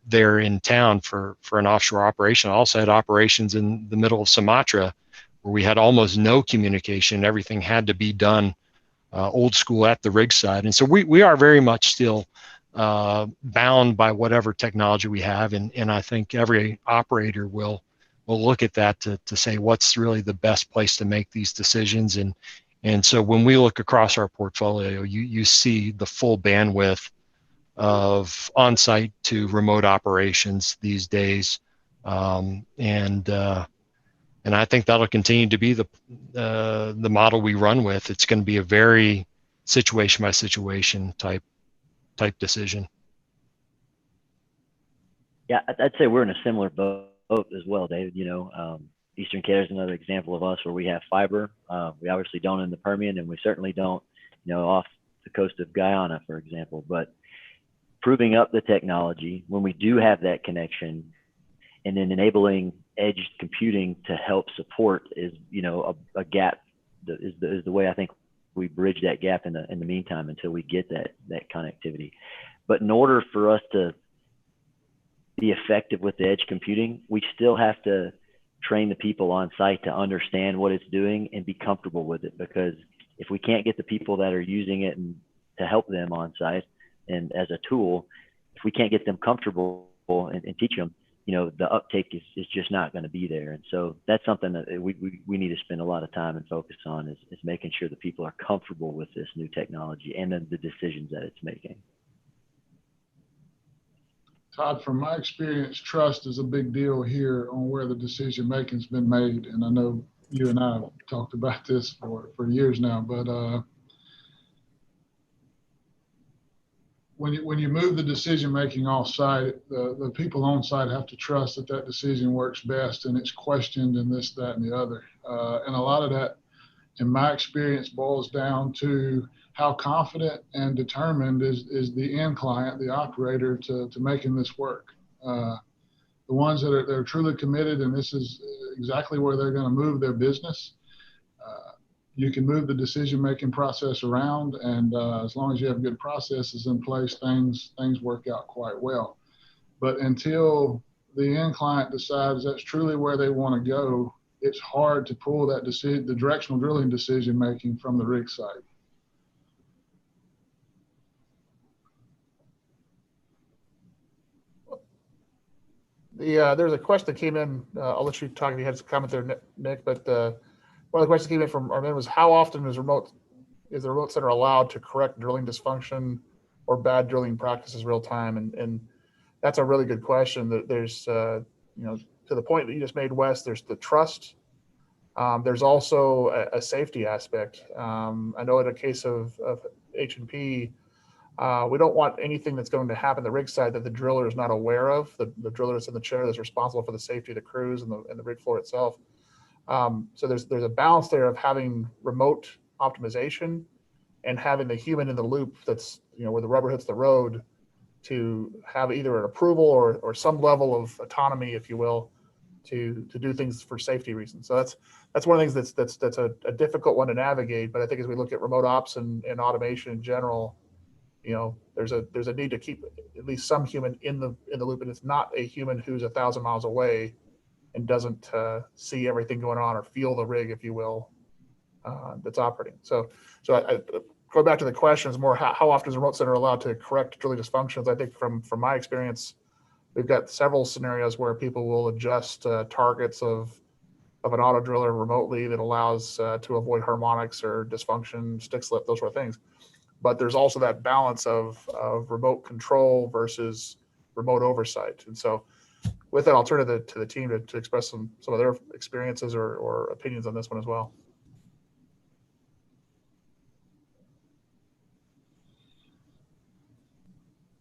there in town for an offshore operation. I also had operations in the middle of Sumatra where we had almost no communication. Everything had to be done old school at the rig side. And so we are very much still bound by whatever technology we have. And I think every operator will look at that to say what's really the best place to make these decisions. And And so when we look across our portfolio, you see the full bandwidth of on-site to remote operations these days. And I think that'll continue to be the model we run with. It's going to be a very situation by situation type decision. Yeah, I'd say we're in a similar boat as well, David. Eastern Canada is another example of us where we have fiber. We obviously don't in the Permian, and we certainly don't, off the coast of Guyana, for example. But proving up the technology when we do have that connection, and then enabling edge computing to help support is, a gap that is the way I think we bridge that gap in the meantime until we get that connectivity. But in order for us to be effective with the edge computing, we still have to train the people on site to understand what it's doing and be comfortable with it. Because if we can't get the people that are using it and to help them on site and as a tool, if we can't get them comfortable and teach them, the uptake is just not going to be there. And so that's something that we need to spend a lot of time and focus on is making sure that people are comfortable with this new technology and then the decisions that it's making. Todd, from my experience, trust is a big deal here on where the decision making's been made. And I know you and I have talked about this for years now, but when you move the decision making off site, the people on site have to trust that decision works best and it's questioned and this, that, and the other. And a lot of that, in my experience, boils down to how confident and determined is the end client, the operator, to making this work. The ones that are truly committed, and this is exactly where they're going to move their business. You can move the decision-making process around, and as long as you have good processes in place, things work out quite well. But until the end client decides that's truly where they want to go, it's hard to pull that the directional drilling decision-making from the rig site. There's a question that came in. I'll let you talk if you had some comment there, Nick. But one of the questions that came in from Armin was, how often is the remote center allowed to correct drilling dysfunction or bad drilling practices real time? And that's a really good question. That there's to the point that you just made, Wes. There's the trust. There's also a safety aspect. I know in a case of H&P. We don't want anything that's going to happen the rig side that the driller is not aware of. The driller that's in the chair that's responsible for the safety of the crews and the rig floor itself. So there's a balance there of having remote optimization and having the human in the loop that's, where the rubber hits the road, to have either an approval or some level of autonomy, if you will, to do things for safety reasons. So that's one of the things that's a difficult one to navigate. But I think as we look at remote ops and automation in general, there's a need to keep at least some human in the loop, and it's not a human who's 1,000 miles away and doesn't see everything going on or feel the rig, if you will, that's operating. So I go back to the questions more. How often is the remote center allowed to correct drilling dysfunctions? I think from my experience, we've got several scenarios where people will adjust targets of an auto driller remotely that allows to avoid harmonics or dysfunction, stick slip, those sort of things. But there's also that balance of remote control versus remote oversight. And so with that, I'll turn to the team to express some of their experiences or opinions on this one as well.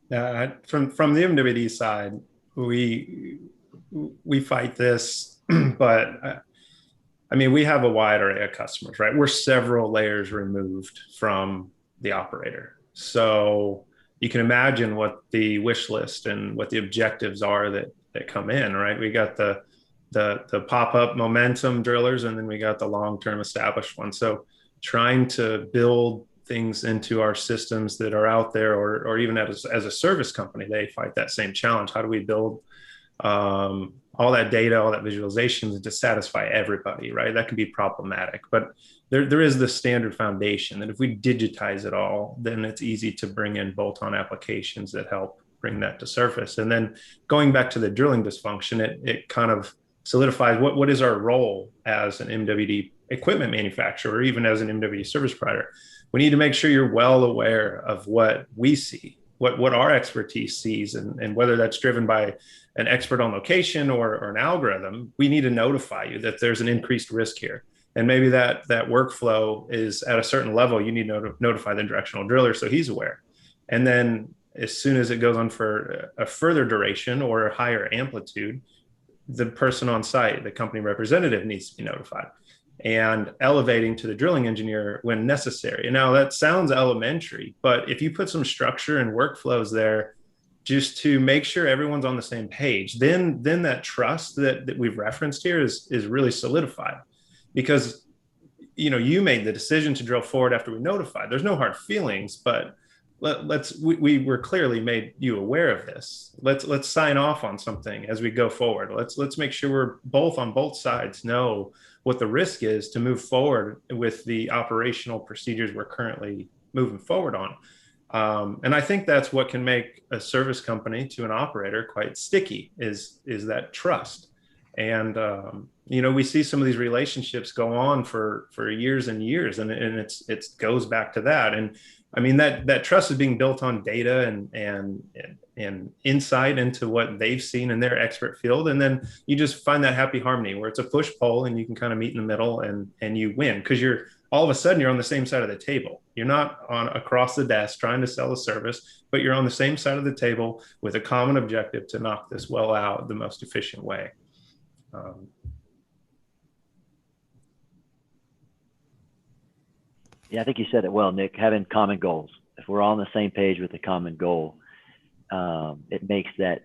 From the MWD side, we fight this, but we have a wide array of customers, right? We're several layers removed from the operator. So you can imagine what the wish list and what the objectives are that come in, right? We got the pop-up momentum drillers, and then we got the long-term established ones. So trying to build things into our systems that are out there, or even as a service company, they fight that same challenge. How do we build all that data, all that visualization to satisfy everybody, right? That can be problematic, but there is the standard foundation that if we digitize it all, then it's easy to bring in bolt-on applications that help bring that to surface. And then going back to the drilling dysfunction, it kind of solidifies what is our role as an MWD equipment manufacturer, or even as an MW service provider, we need to make sure you're well aware of what we see, what our expertise sees, and whether that's driven by an expert on location or an algorithm. We need to notify you that there's an increased risk here. And maybe that workflow is at a certain level. You need to notify the directional driller so he's aware. And then as soon as it goes on for a further duration or a higher amplitude, the person on site, the company representative, needs to be notified, and elevating to the drilling engineer when necessary. And now that sounds elementary, but if you put some structure and workflows there just to make sure everyone's on the same page, then that trust that we've referenced here is really solidified. Because you made the decision to drill forward after we notified. There's no hard feelings, but we were clearly made you aware of this. Let's sign off on something as we go forward. Let's make sure we're both on both sides know what the risk is to move forward with the operational procedures we're currently moving forward on. And I think that's what can make a service company to an operator quite sticky is that trust. And we see some of these relationships go on for years and years, and it goes back to that. And I mean, that trust is being built on data and insight into what they've seen in their expert field. And then you just find that happy harmony where it's a push pull and you can kind of meet in the middle and you win, because all of a sudden you're on the same side of the table. You're not across the desk trying to sell a service, but you're on the same side of the table with a common objective to knock this well out the most efficient way. Yeah, I think you said it well, Nick, having common goals. If we're all on the same page with a common goal, it makes that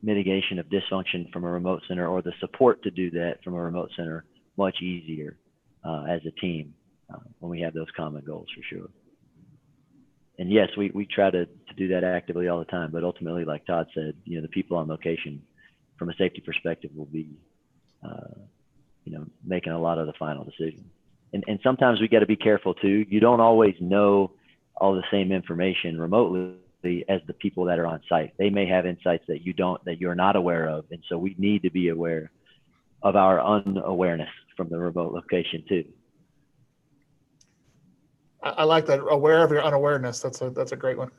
mitigation of dysfunction from a remote center, or the support to do that from a remote center, much easier as a team when we have those common goals, for sure. And yes, we try to do that actively all the time, but ultimately, like Todd said, the people on location from a safety perspective will be, making a lot of the final decisions. And sometimes we got to be careful too. You don't always know all the same information remotely as the people that are on site. They may have insights that you're not aware of. And so we need to be aware of our unawareness from the remote location too. I like that. Aware of your unawareness. That's a great one.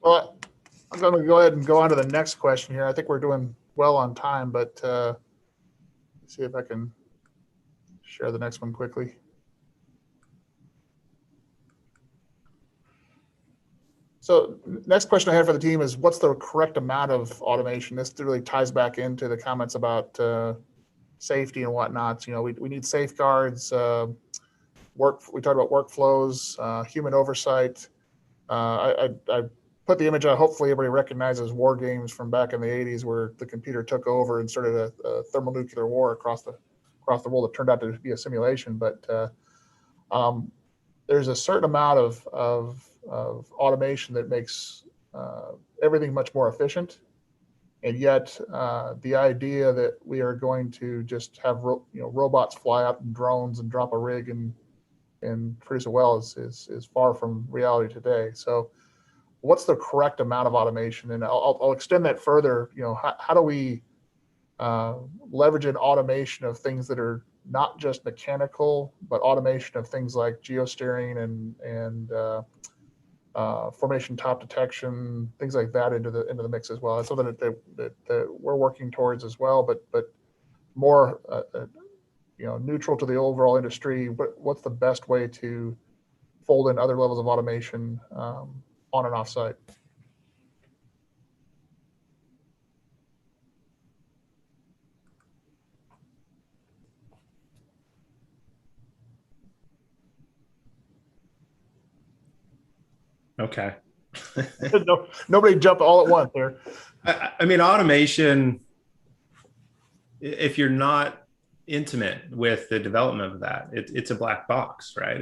Well, I'm going to go ahead and go on to the next question here. I think we're doing well on time, but let's see if I can share the next one quickly. So next question I have for the team is, what's the correct amount of automation? This really ties back into the comments about safety and whatnot. We need safeguards, we talked about workflows, human oversight. I put the image on, hopefully everybody recognizes war games from back in the 80s where the computer took over and started a thermonuclear war across the world. It turned out to be a simulation, but there's a certain amount of automation that makes everything much more efficient. And yet the idea that we are going to just have robots fly out in drones and drop a rig and produce a well is far from reality today. So what's the correct amount of automation? And I'll extend that further. How do we leverage an automation of things that are not just mechanical, but automation of things like geosteering and formation top detection, things like that into the mix as well. That's something that we're working towards as well, but more neutral to the overall industry. What's the best way to fold in other levels of automation on and off site? Okay. Nobody jump all at once there. I mean, automation, if you're not intimate with the development of that, it's a black box, right?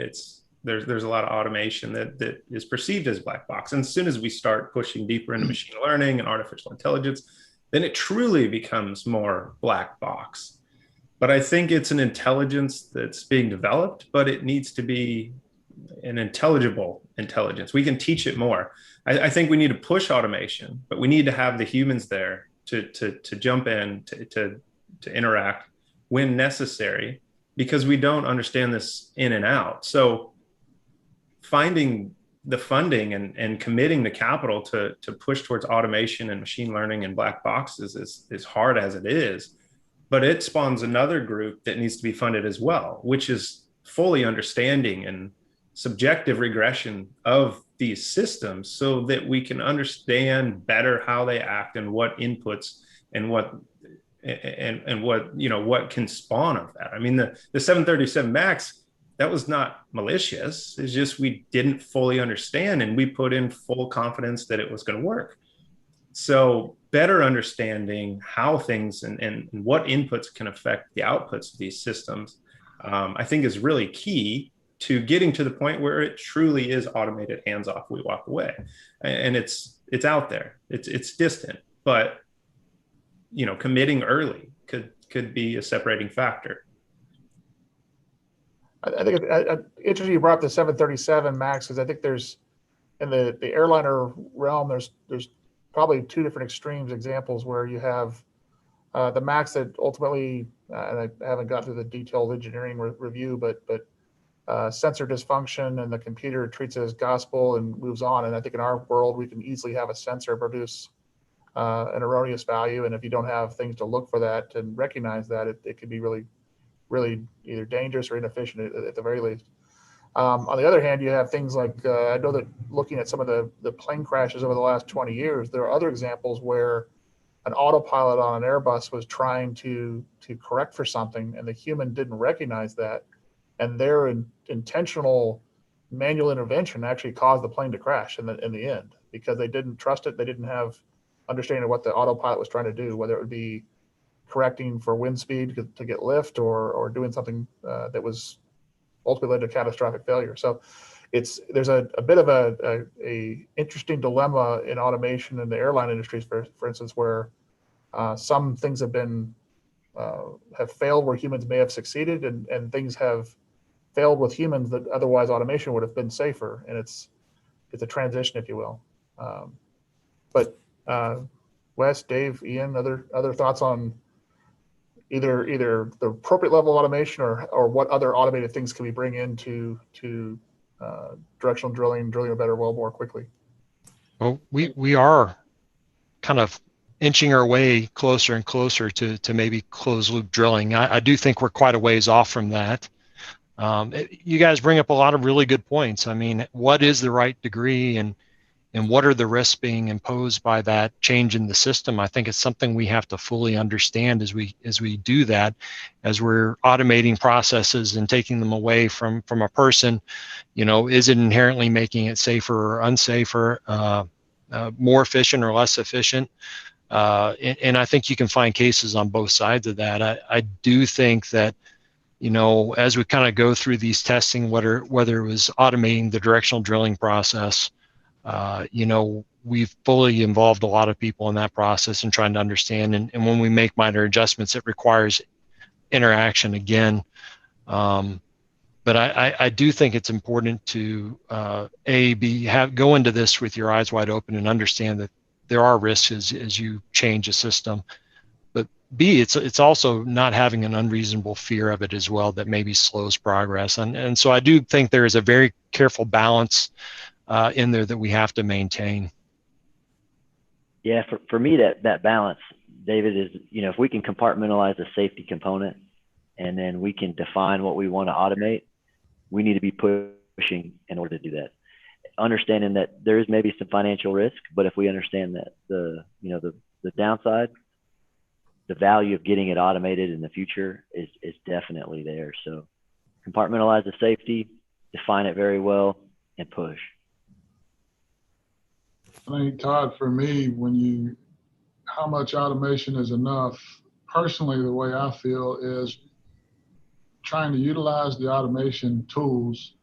There's a lot of automation that is perceived as black box. And as soon as we start pushing deeper into machine learning and artificial intelligence, then it truly becomes more black box. But I think it's an intelligence that's being developed, but it needs to be an intelligible intelligence. We can teach it more. I think we need to push automation, but we need to have the humans there to jump in, to interact when necessary, because we don't understand this in and out. So finding the funding and committing the capital to push towards automation and machine learning and black boxes is hard as it is, but it spawns another group that needs to be funded as well, which is fully understanding and subjective regression of these systems so that we can understand better how they act and what inputs and what what can spawn of that. I mean, the 737 MAX, that was not malicious. It's just we didn't fully understand, and we put in full confidence that it was going to work. So better understanding how things and what inputs can affect the outputs of these systems, I think is really key to getting to the point where it truly is automated, hands off, we walk away. And it's out there, it's distant, but committing early could be a separating factor. I think it's interesting you brought up the 737 MAX, because I think there's, in the airliner realm, there's probably two different extremes examples where you have the MAX that ultimately, and I haven't got through the detailed engineering review, but sensor dysfunction and the computer treats it as gospel and moves on. And I think in our world, we can easily have a sensor produce an erroneous value. And if you don't have things to look for that and recognize that, it could be really, really either dangerous or inefficient at the very least. On the other hand, you have things like, I know that looking at some of the plane crashes over the last 20 years, there are other examples where an autopilot on an Airbus was trying to correct for something, and the human didn't recognize that. And their intentional manual intervention actually caused the plane to crash in the end, because they didn't trust it. They didn't have understanding of what the autopilot was trying to do, whether it would be correcting for wind speed to get lift or doing something that was ultimately led to catastrophic failure. So there's a bit of a interesting dilemma in automation in the airline industries, for instance, where some things have failed where humans may have succeeded, and things have failed with humans that otherwise automation would have been safer. And it's a transition, if you will. But Wes, Dave, Ian, other thoughts on either the appropriate level of automation or what other automated things can we bring into directional drilling a better well more quickly? Well, we are kind of inching our way closer and closer to maybe closed loop drilling. I do think we're quite a ways off from that. You guys bring up a lot of really good points. I mean, what is the right degree and what are the risks being imposed by that change in the system? I think it's something we have to fully understand as we do that, as we're automating processes and taking them away from a person. Is it inherently making it safer or unsafer, more efficient or less efficient? And I think you can find cases on both sides of that. I do think that, as we kind of go through these testing, whether it was automating the directional drilling process, we've fully involved a lot of people in that process and trying to understand. And when we make minor adjustments, it requires interaction again. But I do think it's important to go into this with your eyes wide open and understand that there are risks as you change a system. But B, it's also not having an unreasonable fear of it as well that maybe slows progress. And so I do think there is a very careful balance in there that we have to maintain. Yeah, for me, that balance, David, is, if we can compartmentalize the safety component and then we can define what we want to automate, we need to be pushing in order to do that. Understanding that there is maybe some financial risk, but if we understand that the downside, the value of getting it automated in the future is definitely there. So compartmentalize the safety, define it very well, and push. I think, Todd, for me, how much automation is enough, personally, the way I feel is trying to utilize the automation tools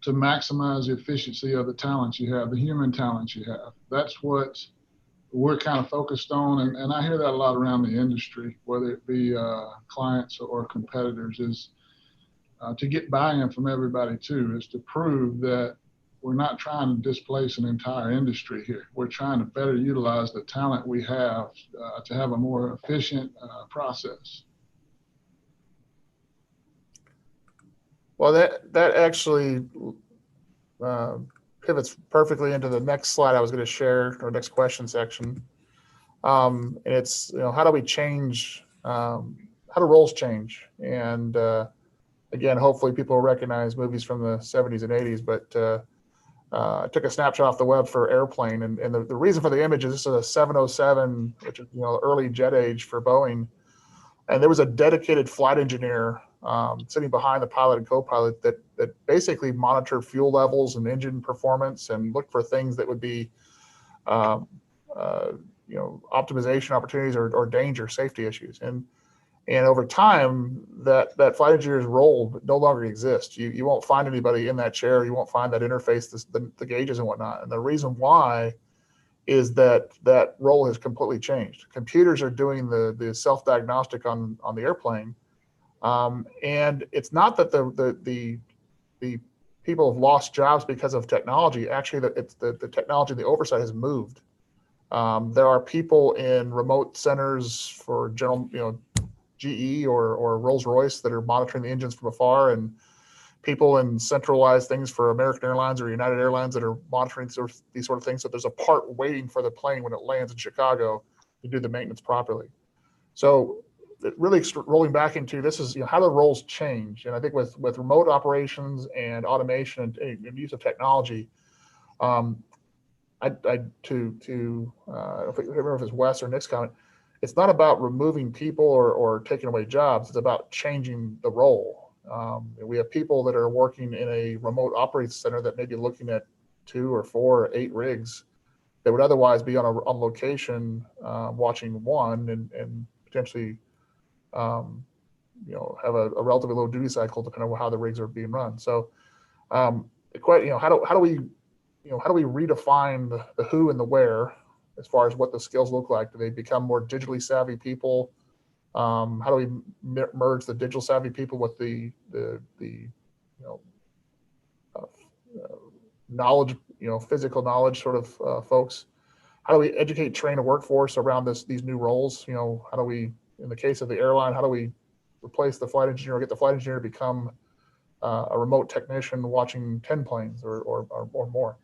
to maximize the efficiency of the talents you have, the human talents you have. That's what we're kind of focused on. And I hear that a lot around the industry, whether it be clients or competitors, is to get buy-in from everybody too, is to prove that we're not trying to displace an entire industry here. We're trying to better utilize the talent we have to have a more efficient process. Well, that actually pivots perfectly into the next slide I was going to share, or next question section. And it's, how do we change, how do roles change? And again, hopefully people will recognize movies from the 70s and 80s, but I took a snapshot off the web for Airplane. And the reason for the image is this is a 707, which is, early jet age for Boeing. And there was a dedicated flight engineer sitting behind the pilot and co-pilot that basically monitored fuel levels and engine performance and looked for things that would be, optimization opportunities or danger, safety issues. And over time, that flight engineer's role no longer exists. You won't find anybody in that chair. You won't find that interface, the gauges and whatnot. And the reason why is that role has completely changed. Computers are doing the self-diagnostic on the airplane. And it's not that the people have lost jobs because of technology. Actually, it's the technology, the oversight has moved. There are people in remote centers for General, GE or Rolls-Royce that are monitoring the engines from afar, and people in centralized things for American Airlines or United Airlines that are monitoring these sort of things. So there's a part waiting for the plane when it lands in Chicago to do the maintenance properly. So it really rolling back into this is, how the roles change. And I think with remote operations and automation and use of technology, I don't remember if it's Wes or Nick's comment, it's not about removing people or taking away jobs. It's about changing the role. We have people that are working in a remote operating center that may be looking at 2 or 4 or 8 rigs that would otherwise be on location watching one and potentially have a relatively low duty cycle depending on how the rigs are being run. So how do we redefine the who and the where as far as what the skills look like? Do they become more digitally savvy people? How do we merge the digital savvy people with the knowledge, physical knowledge sort of folks? How do we educate, train a workforce around these new roles? How do we, in the case of the airline, how do we replace the flight engineer or get the flight engineer to become a remote technician watching 10 planes or more?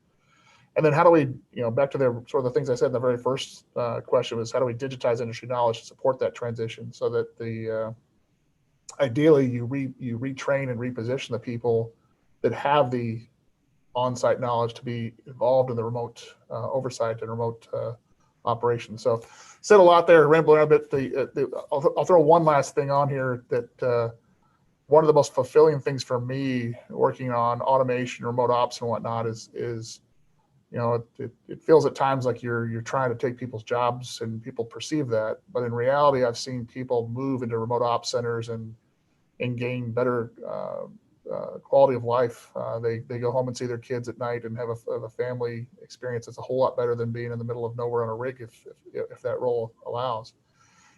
And then how do we, back to the sort of the things I said in the very first question was, how do we digitize industry knowledge to support that transition so that ideally you retrain and reposition the people that have the on-site knowledge to be involved in the remote oversight and remote operations. So said a lot there, rambling a bit. I'll throw one last thing on here that one of the most fulfilling things for me working on automation, remote ops and whatnot is it feels at times like you're trying to take people's jobs and people perceive that. But in reality, I've seen people move into remote ops centers and gain better quality of life. They go home and see their kids at night and have a family experience that's a whole lot better than being in the middle of nowhere on a rig if that role allows.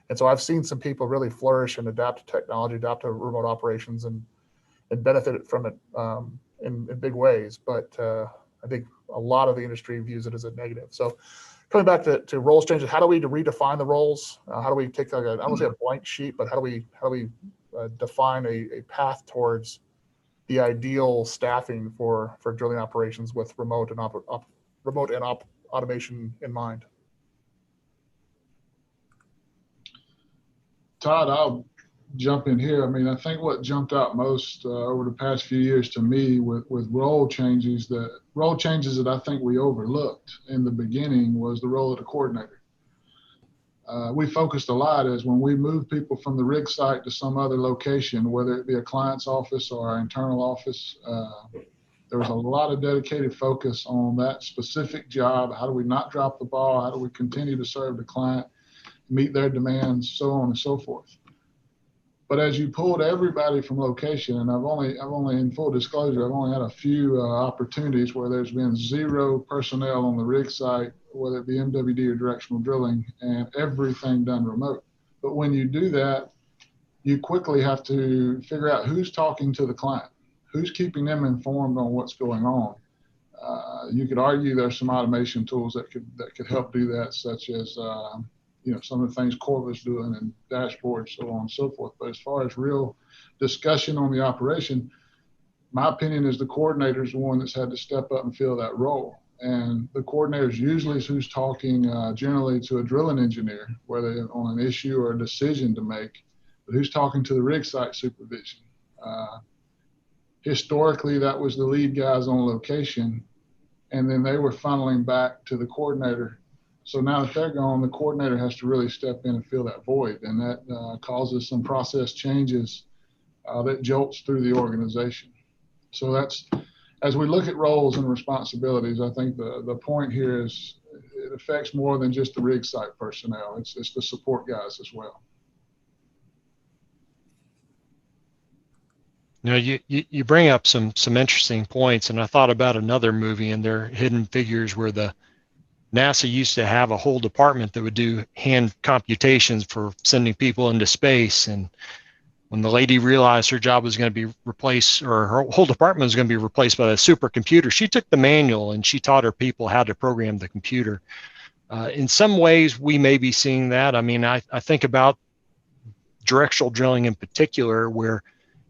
And so I've seen some people really flourish and adapt to technology, adapt to remote operations and benefit from it in big ways. But I think a lot of the industry views it as a negative. So coming back to roles changes, how do we redefine the roles? How do we take I don't want to say a blank sheet, but how do we define a path towards the ideal staffing for drilling operations with remote and automation in mind? Todd, I'll jump in here. I mean, I think what jumped out most over the past few years to me with role changes that I think we overlooked in the beginning was the role of the coordinator. We focused a lot as when we moved people from the rig site to some other location, whether it be a client's office or our internal office, there was a lot of dedicated focus on that specific job. How do we not drop the ball? How do we continue to serve the client, meet their demands, so on and so forth. But as you pulled everybody from location, and I've only in full disclosure, I've only had a few opportunities where there's been 0 personnel on the rig site, whether it be MWD or directional drilling, and everything done remote. But when you do that, you quickly have to figure out who's talking to the client, who's keeping them informed on what's going on. You could argue there's some automation tools that could help do that, such as some of the things Corva's doing and dashboards, so on and so forth. But as far as real discussion on the operation, my opinion is the coordinator is the one that's had to step up and fill that role. And the coordinator is usually who's talking generally to a drilling engineer, whether on an issue or a decision to make, but who's talking to the rig site supervision. Historically, that was the lead guys on location, and then they were funneling back to the coordinator. So now that they're gone, the coordinator has to really step in and fill that void, and that causes some process changes that jolts through the organization. So that's, as we look at roles and responsibilities, I think the point here is it affects more than just the rig site personnel. It's the support guys as well. You bring up some interesting points, and I thought about another movie and their Hidden Figures, where the NASA used to have a whole department that would do hand computations for sending people into space. And when the lady realized her job was going to be replaced, or her whole department was going to be replaced by a supercomputer, she took the manual and she taught her people how to program the computer. In some ways, we may be seeing that. I mean, I think about directional drilling in particular, where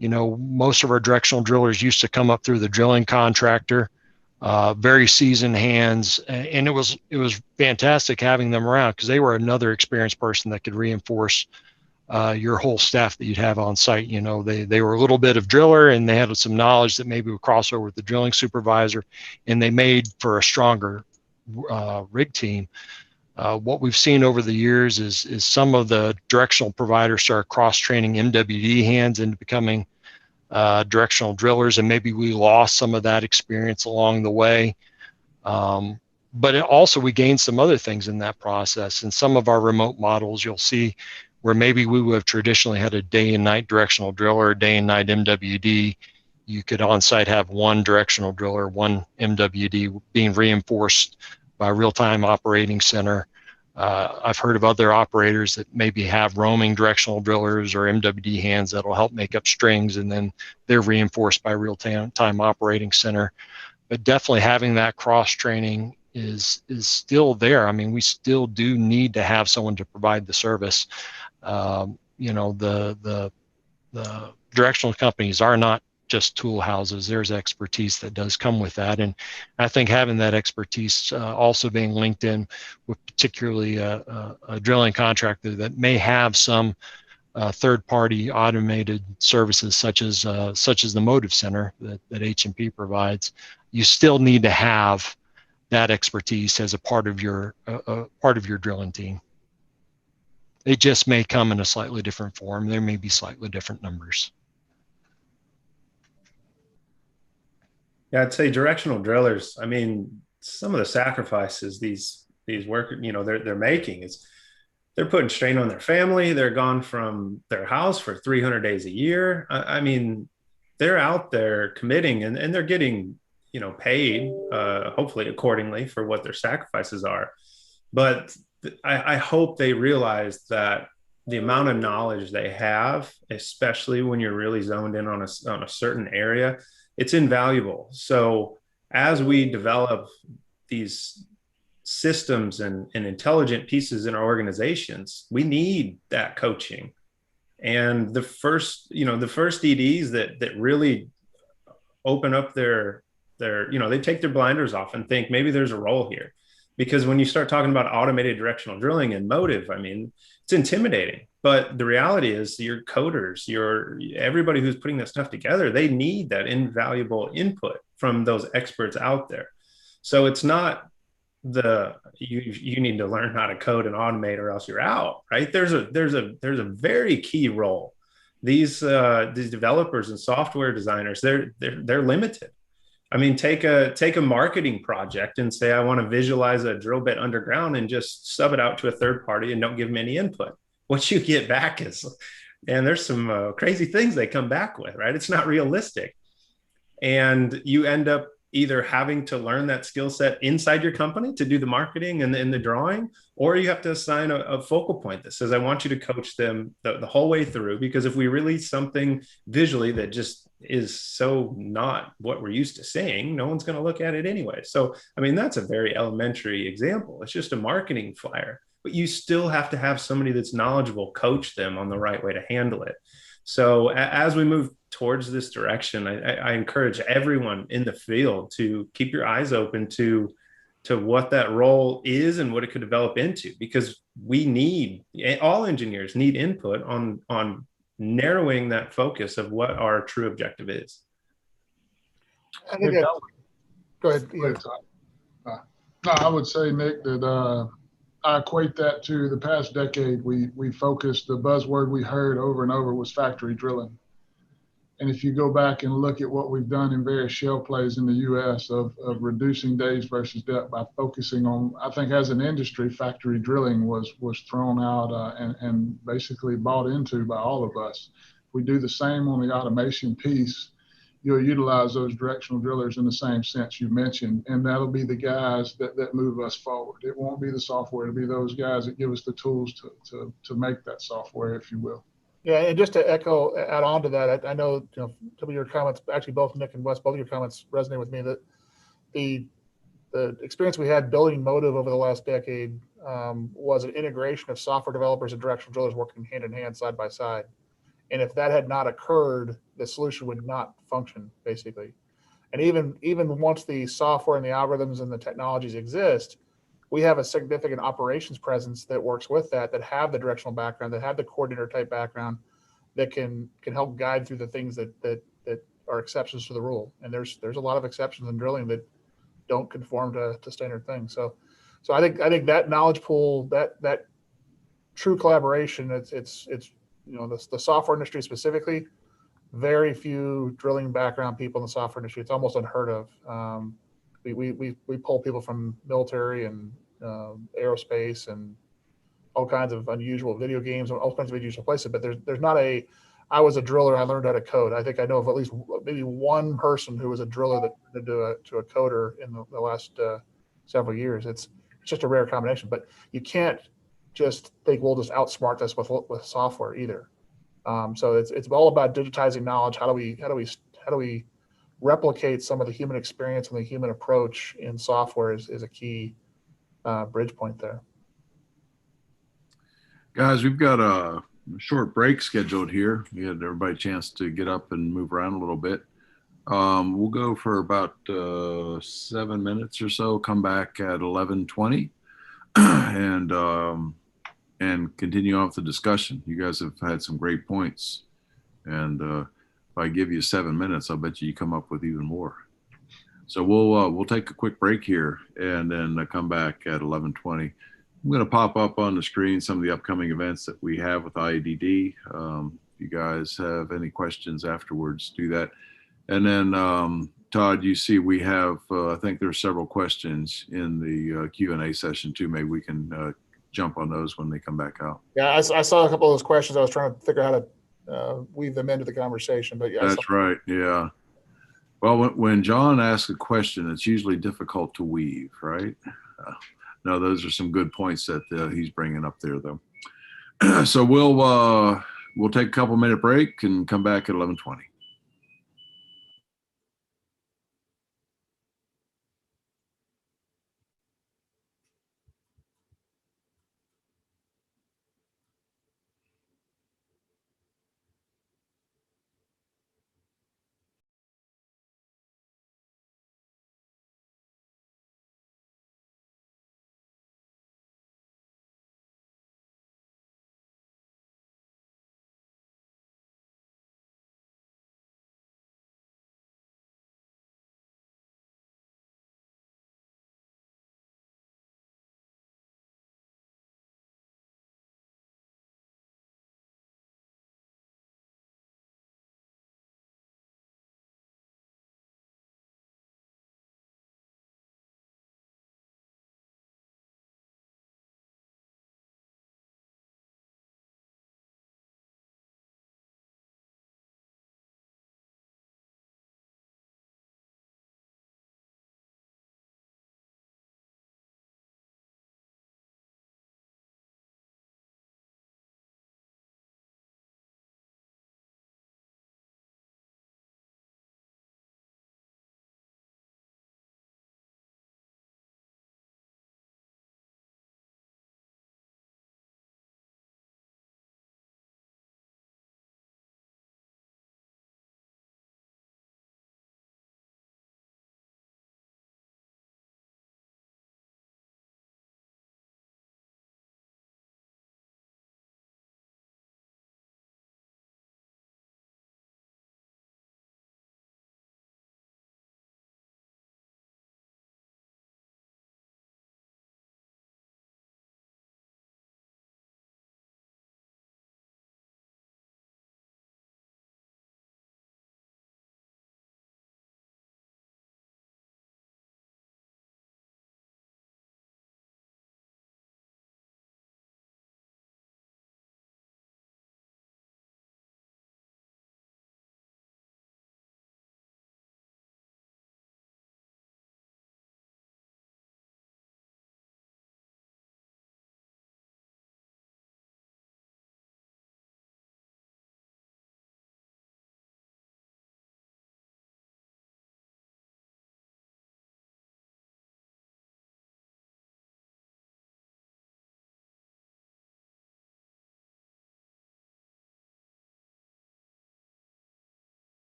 most of our directional drillers used to come up through the drilling contractor, very seasoned hands, and it was fantastic having them around, because they were another experienced person that could reinforce your whole staff that you'd have on site. They were a little bit of driller, and they had some knowledge that maybe would cross over with the drilling supervisor, and they made for a stronger rig team. What we've seen over the years is some of the directional providers start cross-training MWD hands into becoming directional drillers, and maybe we lost some of that experience along the way. But also we gained some other things in that process. In some of our remote models, you'll see where maybe we would have traditionally had a day and night directional driller, day and night MWD. You could on site have one directional driller, one MWD being reinforced by a real-time operating center. I've heard of other operators that maybe have roaming directional drillers or MWD hands that'll help make up strings, and then they're reinforced by real-time operating center. But definitely having that cross-training is still there. I mean, we still do need to have someone to provide the service. The directional companies are not just tool houses. There's expertise that does come with that, and I think having that expertise also being linked in with particularly a drilling contractor that may have some third-party automated services, such as the Motive Center that H&P provides. You still need to have that expertise as a part of your drilling team. It just may come in a slightly different form. There may be slightly different numbers. Yeah, I'd say directional drillers, I mean, some of the sacrifices these workers, they're making is they're putting strain on their family. They're gone from their house for 300 days a year. I mean, they're out there committing, and they're getting, paid, hopefully accordingly for what their sacrifices are. But I hope they realize that the amount of knowledge they have, especially when you're really zoned in on a certain area, it's invaluable. So as we develop these systems and intelligent pieces in our organizations, we need that coaching. And the first EDs that really open up their they take their blinders off and think maybe there's a role here. Because when you start talking about automated directional drilling and motive, I mean, it's intimidating. But the reality is your coders, everybody who's putting that stuff together, they need that invaluable input from those experts out there. So it's not you need to learn how to code and automate or else you're out, right? There's a very key role. These developers and software designers, they're limited. I mean, take a marketing project and say, I want to visualize a drill bit underground, and just sub it out to a third party and don't give them any input. What you get back is, and there's some crazy things they come back with, right? It's not realistic. And you end up, either having to learn that skill set inside your company to do the marketing and the drawing, or you have to assign a focal point that says, I want you to coach them the whole way through. Because if we release something visually that just is so not what we're used to seeing, no one's going to look at it anyway. So, I mean, that's a very elementary example. It's just a marketing flyer, but you still have to have somebody that's knowledgeable coach them on the right way to handle it. So as we move towards this direction, I encourage everyone in the field to keep your eyes open to what that role is and what it could develop into, because all engineers need input on narrowing that focus of what our true objective is. I think Nick, go ahead. Go ahead, Todd. No, I would say, Nick, that I equate that to the past decade. We focused, the buzzword we heard over and over was factory drilling. And if you go back and look at what we've done in various shale plays in the U.S. of reducing days versus depth by focusing on, I think as an industry, factory drilling was thrown out and basically bought into by all of us. We do the same on the automation piece. You'll utilize those directional drillers in the same sense you mentioned, and that'll be the guys that move us forward. It won't be the software. It'll be those guys that give us the tools to make that software, if you will. Yeah, and just to add on to that, I know, some of your comments, actually both Nick and Wes, both of your comments resonate with me, that the experience we had building Motive over the last decade was an integration of software developers and directional drillers working hand in hand, side by side. And if that had not occurred, the solution would not function, basically. And even once the software and the algorithms and the technologies exist, we have a significant operations presence that works with that have the directional background, that have the coordinator type background, that can help guide through the things that are exceptions to the rule. And there's a lot of exceptions in drilling that don't conform to standard things. So I think that knowledge pool, that true collaboration, it's the software industry specifically, very few drilling background people in the software industry. It's almost unheard of. We pull people from military and aerospace and all kinds of unusual video games and all kinds of unusual places, but there's not I was a driller, I learned how to code. I think I know of at least maybe one person who was a driller that turned to a coder in the last several years. It's just a rare combination, but you can't just think we'll just outsmart this with software either. So it's all about digitizing knowledge. How do we replicate some of the human experience and the human approach in software is a key bridge point there. Guys, we've got a short break scheduled here. We had everybody a chance to get up and move around a little bit. We'll go for about 7 minutes or so, come back at 11:20 and continue on with the discussion. You guys have had some great points. And if I give you 7 minutes, I'll bet you come up with even more. So we'll take a quick break here and then come back at 11:20. I'm going to pop up on the screen some of the upcoming events that we have with IEDD. If you guys have any questions afterwards, do that. And then, Todd, you see we have, I think there's several questions in the Q&A session too. Maybe we can jump on those when they come back out. Yeah, I saw a couple of those questions. I was trying to figure out how to weave them into the conversation, but yeah. That's right, yeah. Well, when John asks a question, it's usually difficult to weave, right? No, those are some good points that he's bringing up there, though. So we'll take a couple minute break and come back at 11:20.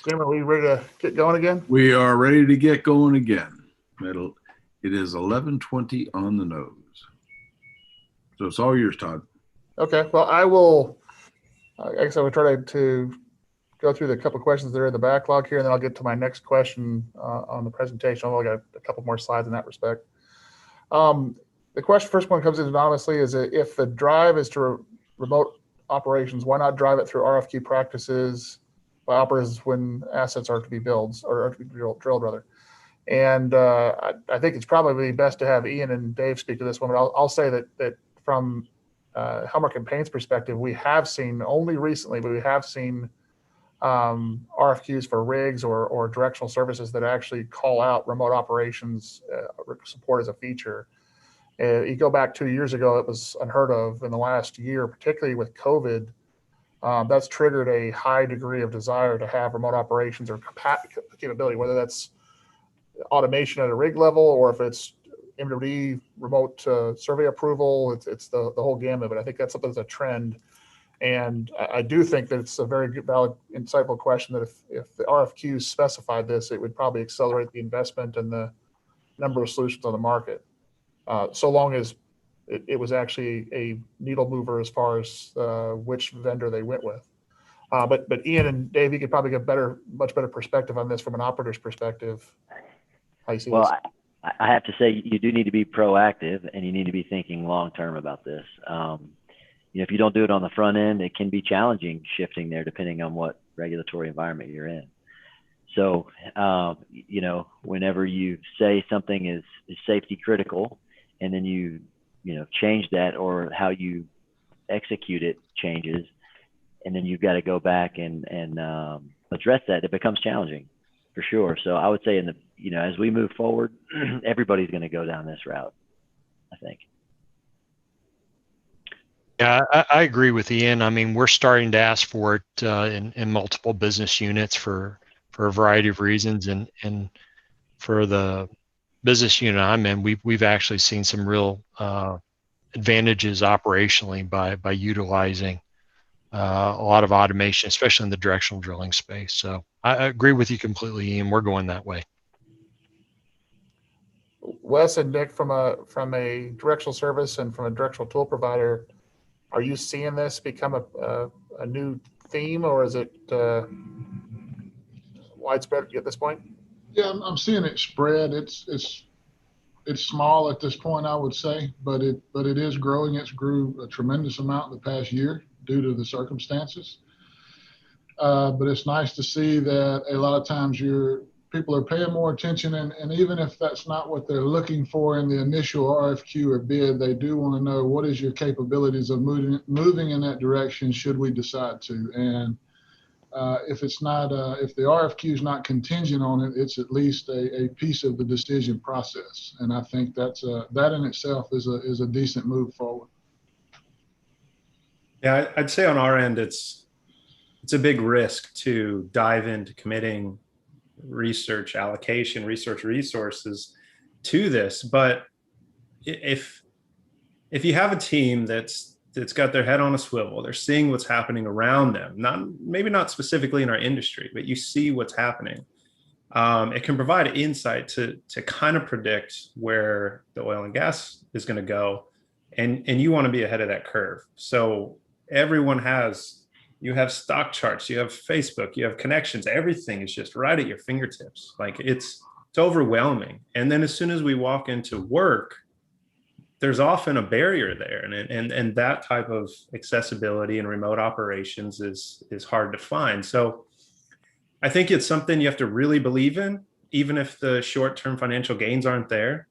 Jim, are we ready to get going again? We are ready to get going again. It is 11:20 on the nose. So it's all yours, Todd. Okay, well, I will, I guess I would try to go through the couple of questions that are in the backlog here, and then I'll get to my next question on the presentation. I've only got a couple more slides in that respect. The first one comes in anonymously, is if the drive is to remote operations, why not drive it through RFQ practices by operators when assets are to be built or are to be drilled rather? And I think it's probably best to have Ian and Dave speak to this one, but I'll say that from Helmerich and Payne's perspective, we have seen only recently, but we have seen RFQs for rigs or directional services that actually call out remote operations support as a feature. You go back 2 years ago, it was unheard of. In the last year, particularly with COVID, that's triggered a high degree of desire to have remote operations or capability, whether that's automation at a rig level or if it's MWD remote survey approval. It's the whole gamut, but I think that's something that's a trend. And I do think that it's a very good, valid, insightful question that if the RFQs specified this, it would probably accelerate the investment and the number of solutions on the market, so long as it was actually a needle mover as far as which vendor they went with. But Ian and Dave, you could probably get much better perspective on this from an operator's perspective. How you see this? I have to say you do need to be proactive and you need to be thinking long-term about this. If you don't do it on the front end, it can be challenging shifting there depending on what regulatory environment you're in. So, whenever you say something is safety critical and then you change that, or how you execute it changes, and then you've got to go back and address that, it becomes challenging for sure. So I would say as we move forward, everybody's going to go down this route, I think. Yeah, I agree with Ian. I mean, we're starting to ask for it in multiple business units for a variety of reasons, and for the business unit I'm in, we've actually seen some real advantages operationally by utilizing a lot of automation, especially in the directional drilling space. So I agree with you completely, Ian. We're going that way. Wes and Nick, from a directional service and from a directional tool provider, are you seeing this become a new theme, or is it widespread at this point? Yeah, I'm seeing it spread. It's small at this point, I would say, but it is growing. It's grew a tremendous amount in the past year due to the circumstances. But it's nice to see that a lot of times people are paying more attention, and even if that's not what they're looking for in the initial RFQ or bid, they do want to know what is your capabilities of moving in that direction should we decide to. And if the RFQ is not contingent on it, it's at least a piece of the decision process. And I think that in itself is a decent move forward. Yeah, I'd say on our end, it's a big risk to dive into committing research allocation, research resources to this. But if you have a team that's got their head on a swivel, they're seeing what's happening around them, maybe not specifically in our industry, but you see what's happening. It can provide insight to kind of predict where the oil and gas is going to go, and you want to be ahead of that curve. So you have stock charts, you have Facebook, you have connections, everything is just right at your fingertips. Like it's overwhelming. And then as soon as we walk into work, there's often a barrier there. And that type of accessibility in remote operations is hard to find. So I think it's something you have to really believe in, even if the short-term financial gains aren't there,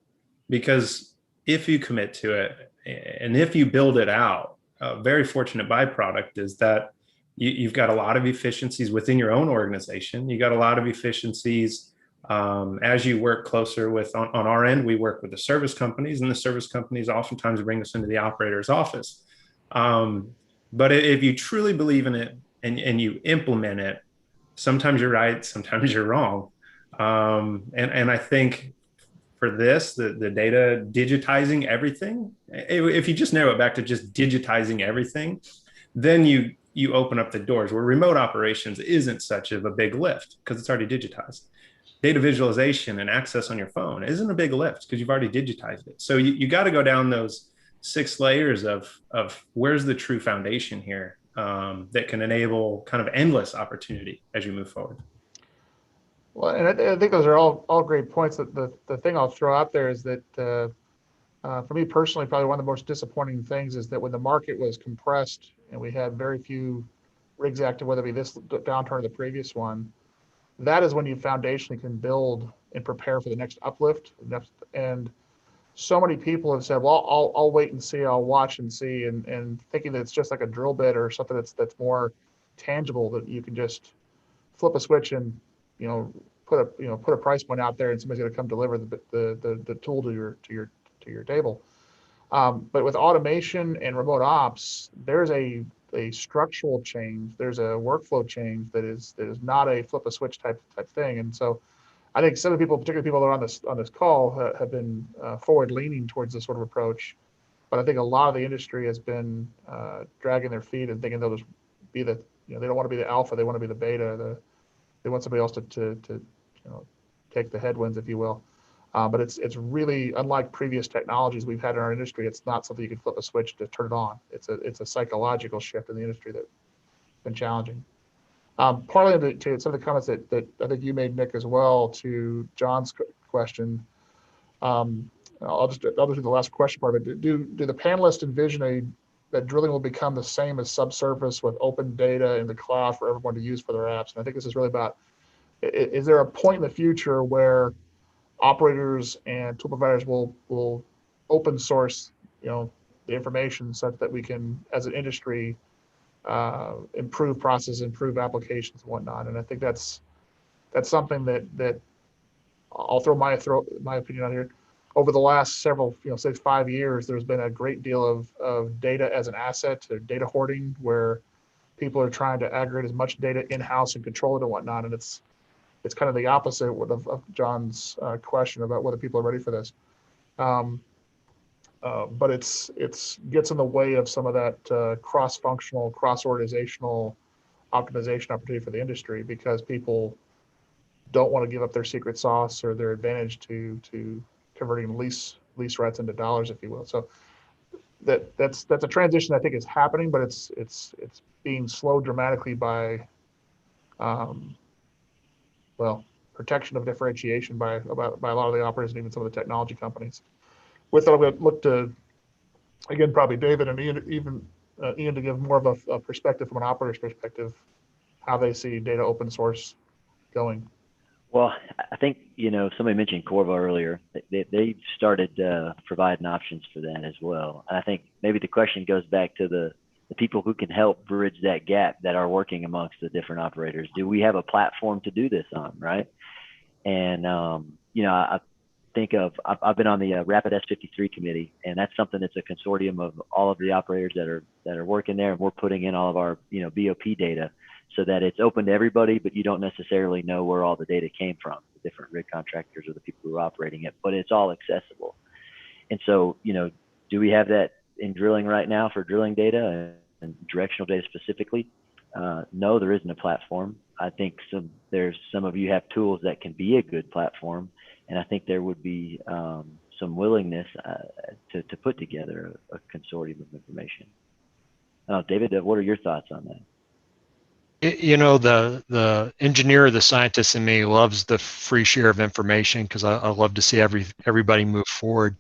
because if you commit to it and if you build it out, a very fortunate byproduct is that you've got a lot of efficiencies within your own organization. You got a lot of efficiencies As you work closer with on our end, we work with the service companies, and the service companies oftentimes bring us into the operator's office. But if you truly believe in it and you implement it, sometimes you're right, sometimes you're wrong. And I think for this, the data digitizing everything, if you just narrow it back to just digitizing everything, then you open up the doors where remote operations isn't such of a big lift because it's already digitized. Data visualization and access on your phone isn't a big lift because you've already digitized it. So you got to go down those 6 layers of where's the true foundation here that can enable kind of endless opportunity as you move forward. Well, and I think those are all great points. The thing I'll throw out there is that for me personally, probably one of the most disappointing things is that when the market was compressed and we had very few rigs active, whether it be this downturn or the previous one, that is when you foundationally can build and prepare for the next uplift. And so many people have said, well, I'll wait and see, I'll watch and see, and thinking that it's just like a drill bit or something that's more tangible, that you can just flip a switch and put a price point out there and somebody's going to come deliver the tool to your table. But with automation and remote ops, there's a structural change, there's a workflow change that is not a flip a switch type thing. And so I think some of the people, particularly people that are on this call, have been forward leaning towards this sort of approach. But I think a lot of the industry has been dragging their feet and thinking they'll just be they don't want to be the alpha, they want to be the beta. They want somebody else to take the headwinds, if you will. But it's really unlike previous technologies we've had in our industry. It's not something you can flip a switch to turn it on. It's a psychological shift in the industry that's been challenging. Partly to some of the comments that I think you made, Nick, as well, to John's question. I'll just do the last question part of it. Do the panelists envision that drilling will become the same as subsurface with open data in the cloud for everyone to use for their apps? And I think this is really about, is there a point in the future where operators and tool providers will open source, the information such that we can, as an industry, improve processes, improve applications and whatnot? And I think that's something that I'll throw my opinion out here. Over the last several, say 5 years, there's been a great deal of data as an asset, or data hoarding, where people are trying to aggregate as much data in-house and control it and whatnot. And it's kind of the opposite of John's question about whether people are ready for this. But it's gets in the way of some of that cross-functional, cross-organizational optimization opportunity for the industry, because people don't want to give up their secret sauce or their advantage to converting lease rights into dollars, if you will. So that's a transition I think is happening, but it's being slowed dramatically by protection of differentiation by a lot of the operators and even some of the technology companies. With that, I'm going to look to, again, probably David and Ian to give more of a perspective from an operator's perspective, how they see data open source going. Well, I think, somebody mentioned Corva earlier. They started providing options for that as well. And I think maybe the question goes back to the people who can help bridge that gap that are working amongst the different operators. Do we have a platform to do this on, right? And, I think I've been on the Rapid S53 committee, and that's something that's a consortium of all of the operators that are working there, and we're putting in all of our, BOP data so that it's open to everybody, but you don't necessarily know where all the data came from, the different rig contractors or the people who are operating it, but it's all accessible. And so, do we have that in drilling right now for drilling data and directional data specifically? No, there isn't a platform. I think some of you have tools that can be a good platform, and I think there would be some willingness to put together a consortium of information. David, what are your thoughts on that? The engineer, the scientist in me loves the free share of information, because I love to see everybody move forward.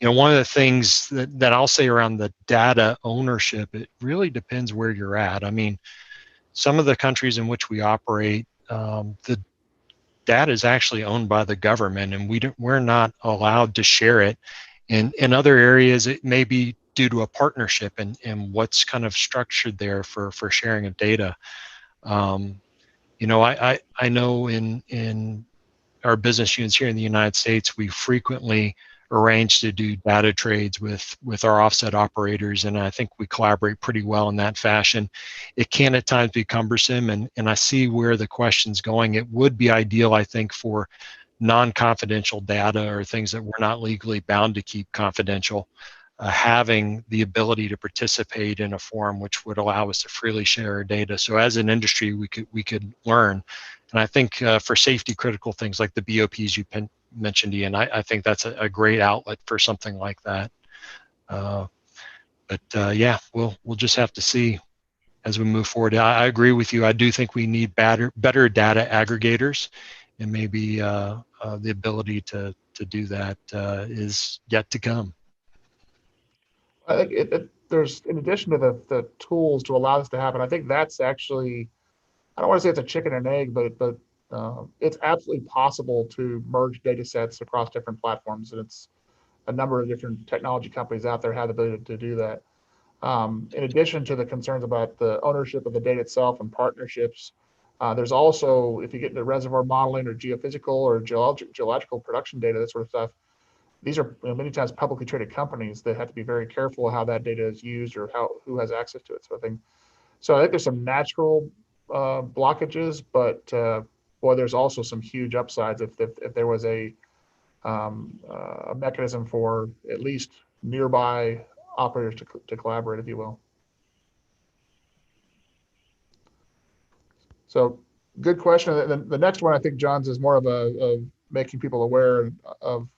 One of the things that I'll say around the data ownership, it really depends where you're at. I mean, some of the countries in which we operate, the data is actually owned by the government, and we're not allowed to share it. In other areas, it may be due to a partnership and what's kind of structured there for sharing of data. I know in our business units here in the United States, we frequently arrange to do data trades with our offset operators, and I think we collaborate pretty well in that fashion. It can at times be cumbersome, and I see where the question's going. It would be ideal, I think, for non-confidential data or things that we're not legally bound to keep confidential, having the ability to participate in a forum which would allow us to freely share our data. So as an industry, we could learn. And I think for safety critical things like the BOPs you mentioned, Ian, I think that's a great outlet for something like that. Yeah, we'll just have to see as we move forward. I agree with you. I do think we need better data aggregators, and maybe the ability to do that is yet to come. I think there's, in addition to the tools to allow this to happen, I think that's actually, I don't want to say it's a chicken and egg, but it's absolutely possible to merge data sets across different platforms. And it's a number of different technology companies out there have the ability to do that. In addition to the concerns about the ownership of the data itself and partnerships, there's also, if you get into reservoir modeling or geophysical or geological production data, that sort of stuff, these are many times publicly traded companies that have to be very careful how that data is used or who has access to it. So I think there's some natural blockages, but boy, there's also some huge upsides if there was a mechanism for at least nearby operators to collaborate, if you will. So good question. The next one, I think, John's, is more of making people aware of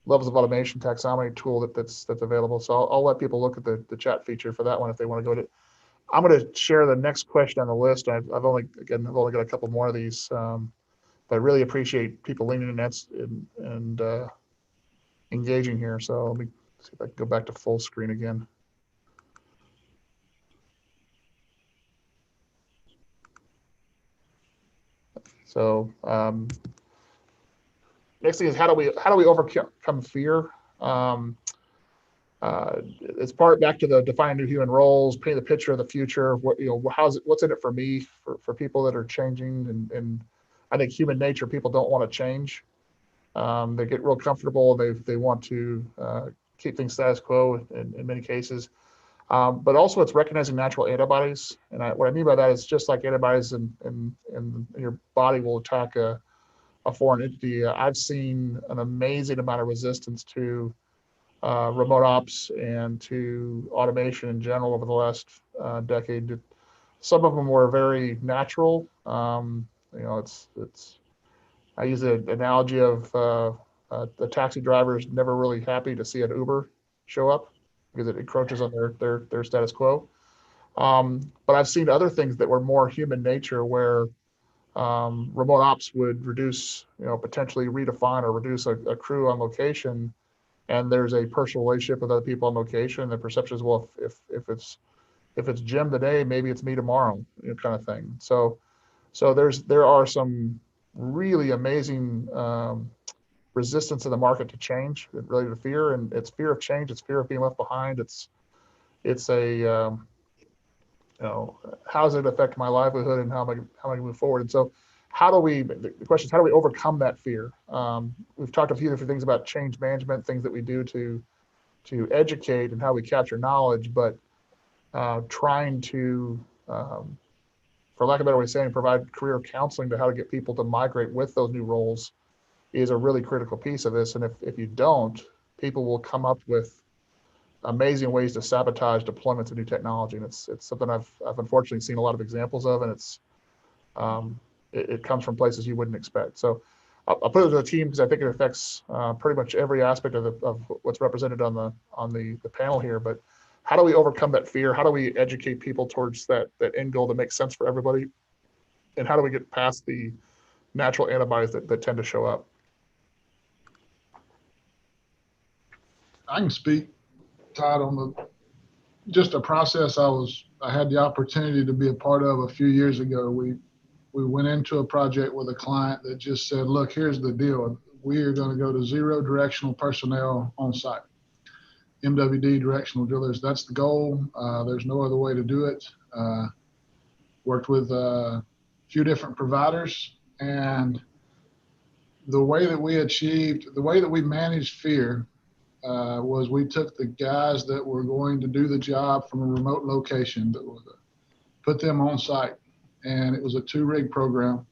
levels of automation taxonomy tool that's available. So I'll let people look at the chat feature for that one if they want to go to it. I'm going to share the next question on the list. I've only got a couple more of these, but I really appreciate people leaning in and engaging here. So let me see if I can go back to full screen again. So next thing is how do we overcome fear? It's part back to the defining new human roles, painting the picture of the future. What's in it for me, for people that are changing, and I think human nature, people don't want to change. They get real comfortable. They want to keep things status quo in many cases. But also it's recognizing natural antibodies. And what I mean by that is just like antibodies in your body will attack a foreign entity. I've seen an amazing amount of resistance to remote ops and to automation in general over the last decade. Some of them were very natural. It's I use the analogy of the taxi driver is never really happy to see an Uber show up because it encroaches on their status quo. But I've seen other things that were more human nature where remote ops would reduce, potentially redefine or reduce a crew on location, and there's a personal relationship with other people on location. The perception is, well, if it's Jim today, maybe it's me tomorrow, kind of thing. So there are some really amazing resistance in the market to change related to fear, and it's fear of change, it's fear of being left behind. It's a how does it affect my livelihood and how am I going to move forward? And so the question is, how do we overcome that fear? We've talked a few different things about change management, things that we do to educate and how we capture knowledge, but trying to, for lack of a better way of saying, provide career counseling to how to get people to migrate with those new roles is a really critical piece of this. And if you don't, people will come up with amazing ways to sabotage deployments of new technology. And it's something I've unfortunately seen a lot of examples of, and it comes from places you wouldn't expect. So I'll put it to the team because I think it affects pretty much every aspect of what's represented on the panel here. But how do we overcome that fear? How do we educate people towards that end goal that makes sense for everybody? And how do we get past the natural antibodies that tend to show up? I can speak, Todd, on just a process I had the opportunity to be a part of a few years ago. We went into a project with a client that just said, look, here's the deal. We are going to go to 0 directional personnel on site. MWD, directional drillers, that's the goal. There's no other way to do it. Worked with a few different providers And the way that we managed fear was we took the guys that were going to do the job from a remote location, put them on site, and it was a 2-rig program.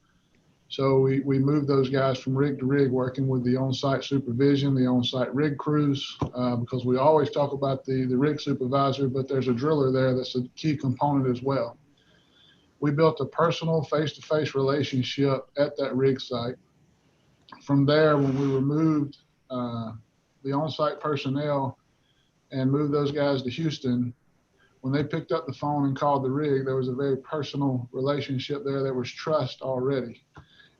So we moved those guys from rig to rig, working with the on-site supervision, the on-site rig crews, because we always talk about the rig supervisor, but there's a driller there that's a key component as well. We built a personal face-to-face relationship at that rig site. From there, when we removed the on-site personnel and moved those guys to Houston, when they picked up the phone and called the rig, there was a very personal relationship there. There was trust already.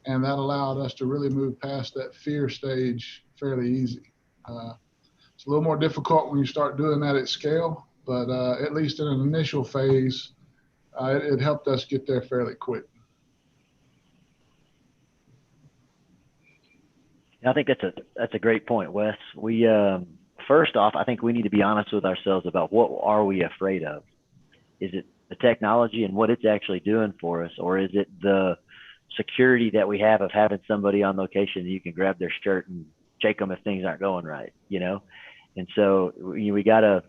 And that allowed us to really move past that fear stage fairly easy. It's a little more difficult when you start doing that at scale, but at least in an initial phase, it helped us get there fairly quick. I think that's a great point, Wes. We first off, I think we need to be honest with ourselves about what are we afraid of. Is it the technology and what it's actually doing for us, or is it the security that we have of having somebody on location that you can grab their shirt and shake them if things aren't going right, you know? And so we gotta,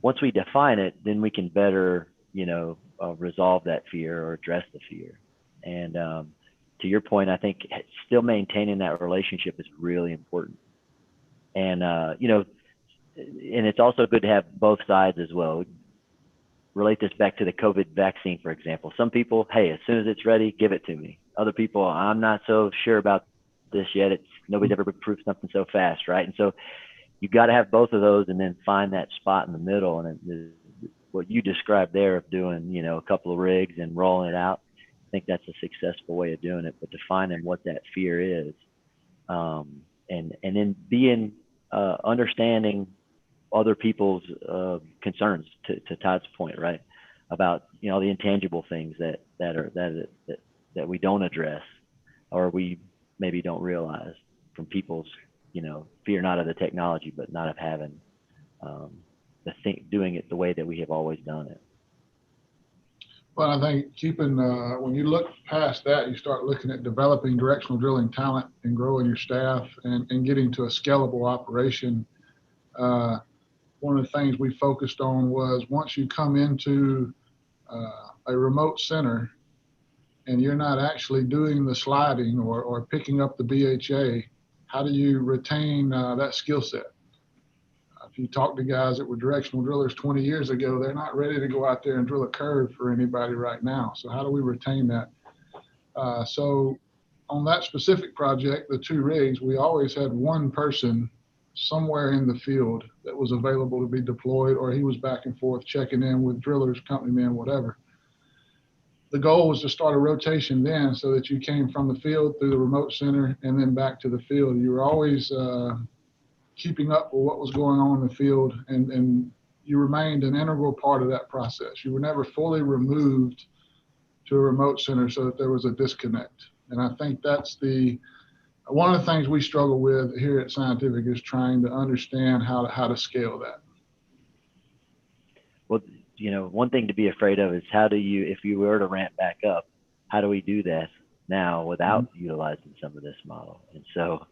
once we define it, then we can better, resolve that fear or address the fear. And to your point, I think still maintaining that relationship is really important. And, and it's also good to have both sides as well. Relate this back to the COVID vaccine, for example. Some people, hey, as soon as it's ready, give it to me. Other people, I'm not so sure about this yet. Nobody's ever proved something so fast, right? And so you got to have both of those and then find that spot in the middle. And what you described there of doing, a couple of rigs and rolling it out, I think that's a successful way of doing it. But defining what that fear is, and then being understanding other people's concerns, to Todd's point, right, about the intangible things that we don't address, or we maybe don't realize from people's fear, not of the technology, but not of having doing it the way that we have always done it. Well, I think when you look past that, you start looking at developing directional drilling talent and growing your staff and getting to a scalable operation. One of the things we focused on was once you come into a remote center and you're not actually doing the sliding or picking up the BHA, how do you retain that skill set? If you talk to guys that were directional drillers 20 years ago, they're not ready to go out there and drill a curve for anybody right now. So how do we retain that? So on that specific project, the 2 rigs, we always had one person somewhere in the field that was available to be deployed, or he was back and forth checking in with drillers, company men, whatever. The goal was to start a rotation then so that you came from the field through the remote center and then back to the field. You were always keeping up with what was going on in the field, and you remained an integral part of that process. You were never fully removed to a remote center so that there was a disconnect. And I think that's one of the things we struggle with here at Scientific is trying to understand how to scale that. Well, one thing to be afraid of is if you were to ramp back up, how do we do that now without utilizing some of this model? And so,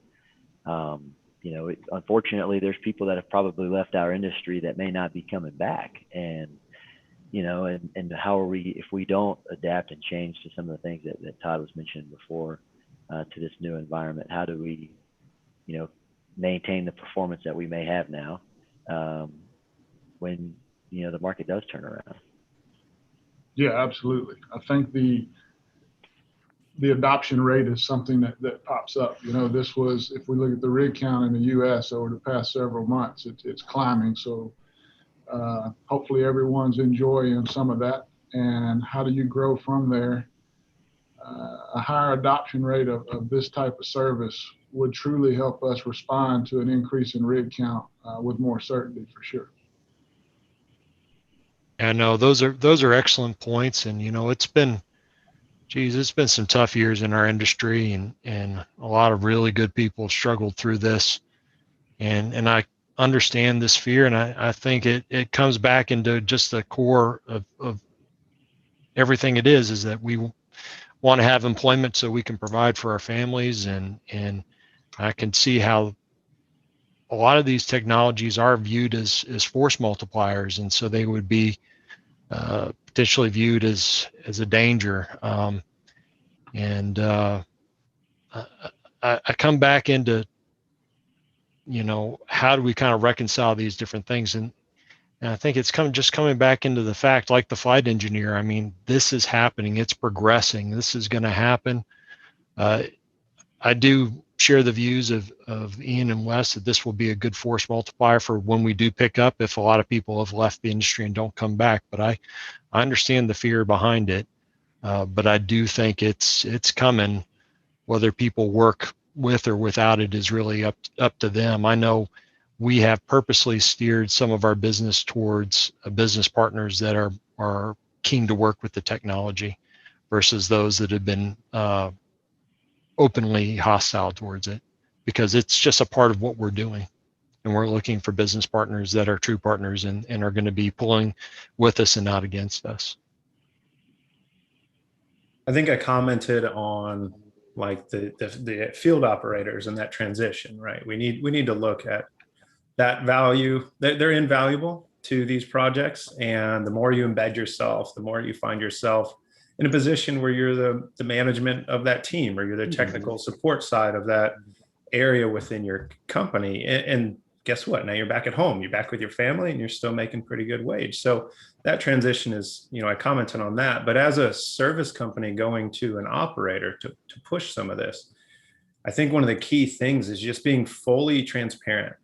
unfortunately, there's people that have probably left our industry that may not be coming back. And, and how are we, if we don't adapt and change to some of the things that Todd was mentioning before, to this new environment, how do we, maintain the performance that we may have now when, the market does turn around? Yeah, absolutely. I think the adoption rate is something that pops up. This was, if we look at the rig count in the U.S. over the past several months, it's climbing. So hopefully everyone's enjoying some of that. And how do you grow from there? A higher adoption rate of this type of service would truly help us respond to an increase in rig count with more certainty, for sure. Yeah, no, those are excellent points. And, it's been some tough years in our industry, and a lot of really good people struggled through this. And I understand this fear. And I think it comes back into just the core of everything it is that we want to have employment so we can provide for our families. And I can see how a lot of these technologies are viewed as force multipliers. And so they would be potentially viewed as a danger. I come back into, how do we kind of reconcile these different things? And I think it's coming back into the fact, like the flight engineer, I mean, this is happening, it's progressing, this is going to happen. I do share the views of Ian and Wes that this will be a good force multiplier for when we do pick up, if a lot of people have left the industry and don't come back. But I understand the fear behind it. But I do think it's coming. Whether people work with or without it is really up to them. I know we have purposely steered some of our business towards business partners that are keen to work with the technology versus those that have been openly hostile towards it, because it's just a part of what we're doing. And we're looking for business partners that are true partners and are going to be pulling with us and not against us. I think I commented on like the field operators and that transition, right? We need to look at that value. They're invaluable to these projects. And the more you embed yourself, the more you find yourself in a position where you're the management of that team, or you're the technical support side of that area within your company. And guess what? Now you're back at home, you're back with your family, and you're still making pretty good wage. So that transition is, I commented on that. But as a service company going to an operator to push some of this, I think one of the key things is just being fully transparent.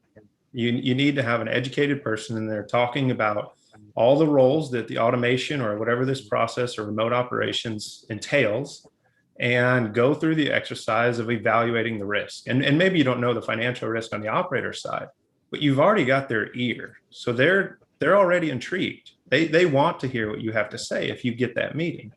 You need to have an educated person in there talking about all the roles that the automation or whatever this process or remote operations entails, and go through the exercise of evaluating the risk. And maybe you don't know the financial risk on the operator side, but you've already got their ear. So they're already intrigued. They want to hear what you have to say if you get that meeting.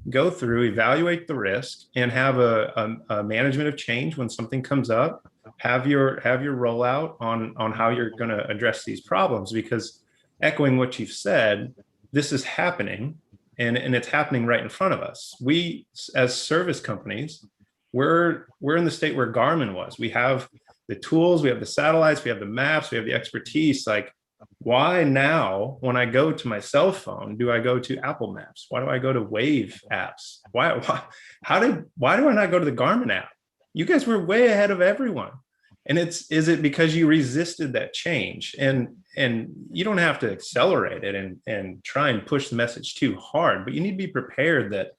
Go through, evaluate the risk, and have a management of change when something comes up. Have your rollout on how you're going to address these problems, because echoing what you've said, this is happening, and it's happening right in front of us. We, as service companies, we're in the state where Garmin was. We have the tools, we have the satellites, we have the maps, we have the expertise. Like, why now, when I go to my cell phone, do I go to Apple Maps? Why do I go to Wave apps? Why do I not go to the Garmin app? You guys were way ahead of everyone. And is it because you resisted that change? And you don't have to accelerate it and try and push the message too hard, but you need to be prepared that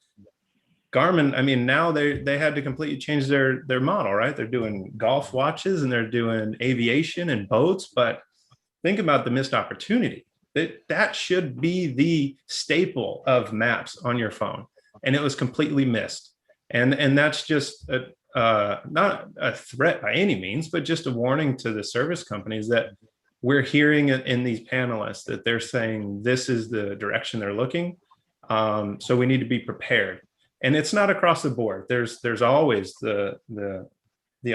Garmin, I mean, now they had to completely change their model, right? They're doing golf watches and they're doing aviation and boats, but think about the missed opportunity. That should be the staple of maps on your phone, and it was completely missed. And that's just not a threat by any means, but just a warning to the service companies that we're hearing in these panelists that they're saying this is the direction they're looking. So we need to be prepared. And it's not across the board. There's always the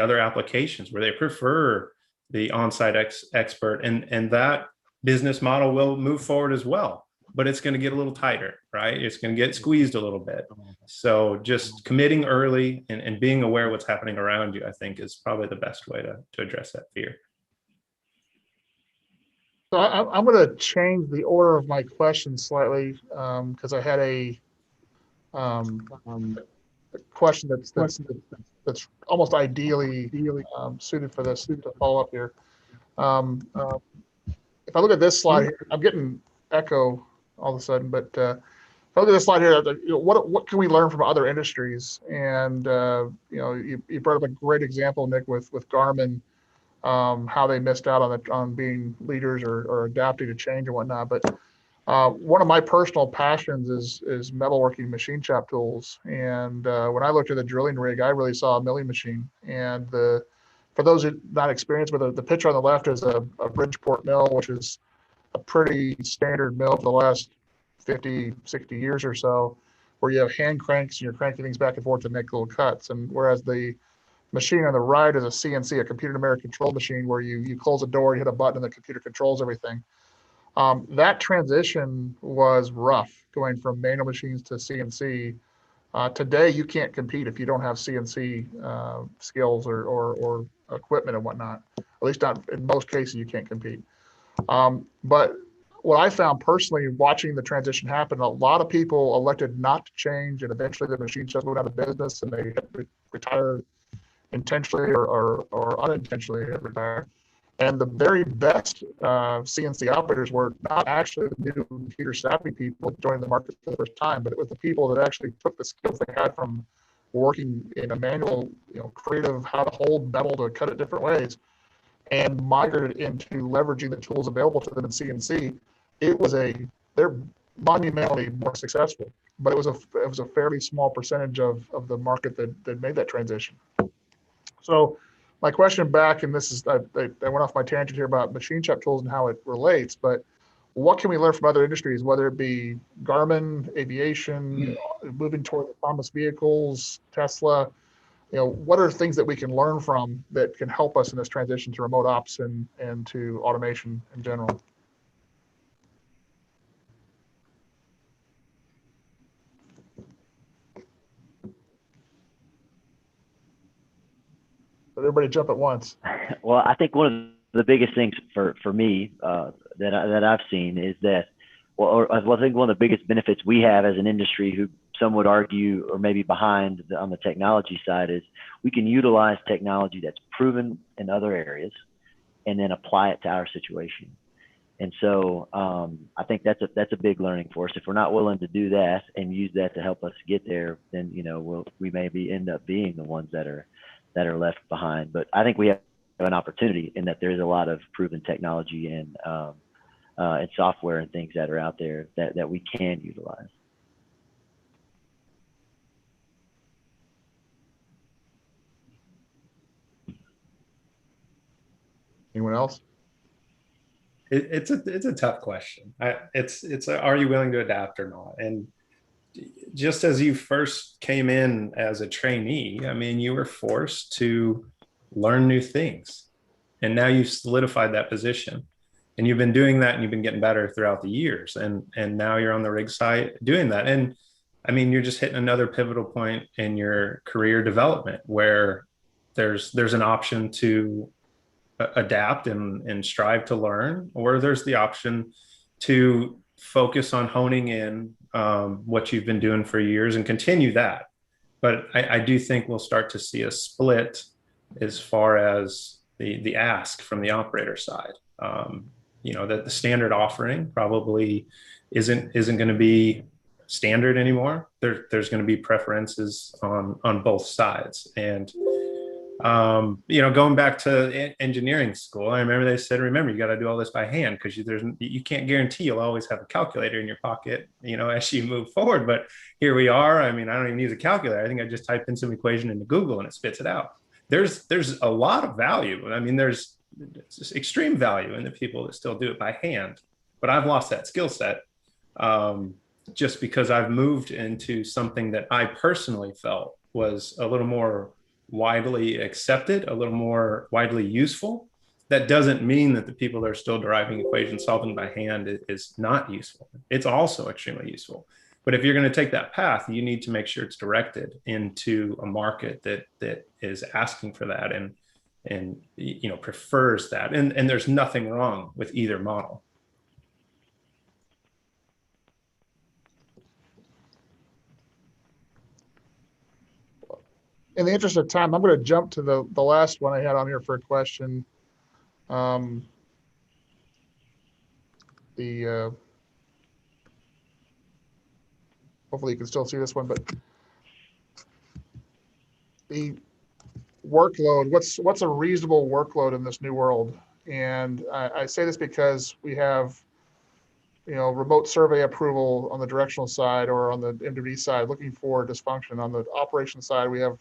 other applications where they prefer the on-site expert, and that business model will move forward as well. But it's going to get a little tighter, right? It's going to get squeezed a little bit. So just committing early and being aware of what's happening around you, I think, is probably the best way to address that fear. So I'm going to change the order of my questions slightly, because I had a question that's almost ideally suited for this to follow up here. If I look at this slide here, I'm getting echo all of a sudden, but if I look at this slide here, what can we learn from other industries? And you brought up a great example, Nick, with Garmin, how they missed out on being leaders or adapting to change and whatnot. But one of my personal passions is metalworking machine shop tools. And when I looked at the drilling rig, I really saw a milling machine. And for those who are not experienced with it, the picture on the left is a Bridgeport mill, which is a pretty standard mill for the last 50, 60 years or so, where you have hand cranks and you're cranking things back and forth to make little cuts. And whereas the machine on the right is a CNC, a computer numeric control machine, where you close a door, you hit a button, and the computer controls everything. That transition was rough, going from manual machines to CNC. Today, you can't compete if you don't have CNC skills or equipment and whatnot. At least not in most cases, you can't compete. But what I found personally watching the transition happen, a lot of people elected not to change, and eventually the machine shops went out of business and they retired intentionally or unintentionally retired. And the very best CNC operators were not actually the new computer savvy people joining the market for the first time, but it was the people that actually took the skills they had from working in a manual, creative, how to hold metal to cut it different ways, and migrated into leveraging the tools available to them in CNC. They're monumentally more successful, but it was a fairly small percentage of the market that made that transition. So my question back, and this is, I went off my tangent here about machine shop tools and how it relates, but what can we learn from other industries, whether it be Garmin, aviation, moving toward autonomous vehicles, Tesla? What are things that we can learn from that can help us in this transition to remote ops and to automation in general? Everybody jump at once. Well, I think one of the biggest things for me that I've seen is that, I think one of the biggest benefits we have as an industry, who some would argue or maybe behind on the technology side, is we can utilize technology that's proven in other areas and then apply it to our situation. And so I think that's a big learning for us. If we're not willing to do that and use that to help us get there, then we maybe end up being the ones that are left behind. But I think we have an opportunity in that there's a lot of proven technology and software and things that are out there that we can utilize. Anyone else? It's a tough question. It's are you willing to adapt or not? And just as you first came in as a trainee, I mean, you were forced to learn new things, and now you've solidified that position, and you've been doing that, and you've been getting better throughout the years, and now you're on the rig side doing that. And I mean, you're just hitting another pivotal point in your career development where there's an option to adapt and strive to learn, or there's the option to focus on honing in what you've been doing for years and continue that. But I do think we'll start to see a split as far as the ask from the operator side. That the standard offering probably isn't going to be standard anymore. There's going to be preferences on both sides. And going back to engineering school, I remember they said, remember, you got to do all this by hand, because you can't guarantee you'll always have a calculator in your pocket, as you move forward. But here we are. I mean, I don't even use a calculator. I think I just type in some equation into Google and it spits it out. There's a lot of value. I mean, there's extreme value in the people that still do it by hand. But I've lost that skill set just because I've moved into something that I personally felt was a little more widely accepted, a little more widely useful. That doesn't mean that the people that are still deriving equations solving by hand is not useful. It's also extremely useful. But if you're going to take that path, you need to make sure it's directed into a market that is asking for that and prefers that. And there's nothing wrong with either model. In the interest of time, I'm going to jump to the last one I had on here for a question. Hopefully you can still see this one, but the workload, what's a reasonable workload in this new world? And I say this because we have, remote survey approval on the directional side or on the MWD side, looking for dysfunction. On the operation side, we have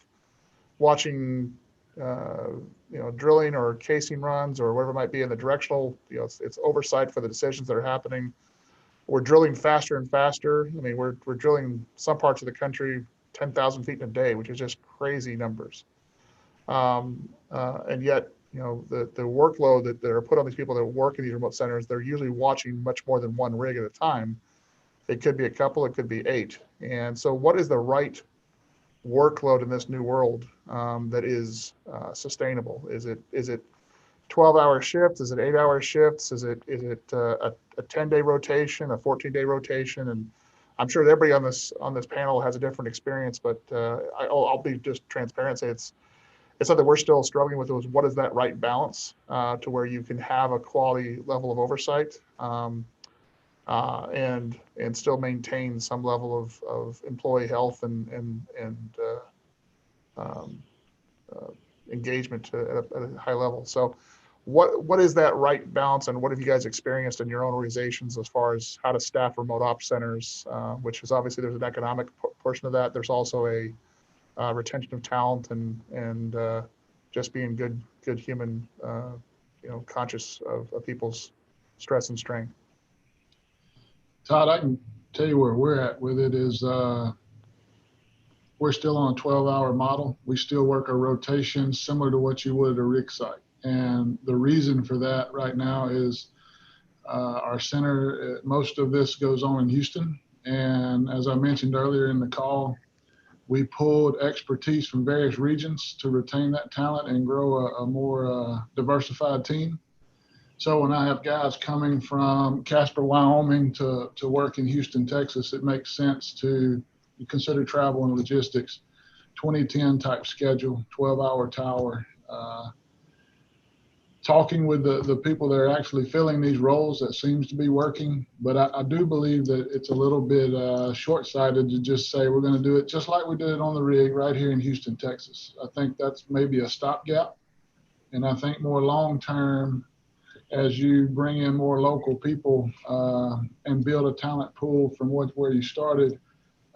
watching, drilling or casing runs or whatever it might be in the directional, it's oversight for the decisions that are happening. We're drilling faster and faster. I mean, we're drilling some parts of the country 10,000 feet in a day, which is just crazy numbers. And yet, the workload that are put on these people that work in these remote centers, they're usually watching much more than one rig at a time. It could be a couple, it could be 8. And so what is the right workload in this new world that is sustainable? Is it 12-hour shifts? Is it 8-hour shifts? Is it a 10-day rotation, a 14-day rotation? And I'm sure everybody on this panel has a different experience, but I'll be just transparent. Say it's something we're still struggling with. Is what is that right balance to where you can have a quality level of oversight and still maintain some level of employee health and engagement at a high level. So what is that right balance, and what have you guys experienced in your own organizations as far as how to staff remote ops centers, which is obviously there's an economic portion of that. There's also a retention of talent and just being good human, conscious of people's stress and strain. Todd, I can tell you where we're at with it is we're still on a 12-hour model. We still work a rotation similar to what you would at a rig site. And the reason for that right now is our center, most of this goes on in Houston. And as I mentioned earlier in the call, we pulled expertise from various regions to retain that talent and grow a more diversified team. So when I have guys coming from Casper, Wyoming to work in Houston, Texas, it makes sense to consider travel and logistics, 2010 type schedule, 12-hour tower. Talking with the people that are actually filling these roles, that seems to be working. But I do believe that it's a little bit short-sighted to just say we're going to do it just like we did it on the rig right here in Houston, Texas. I think that's maybe a stopgap. And I think more long-term, as you bring in more local people and build a talent pool from where you started,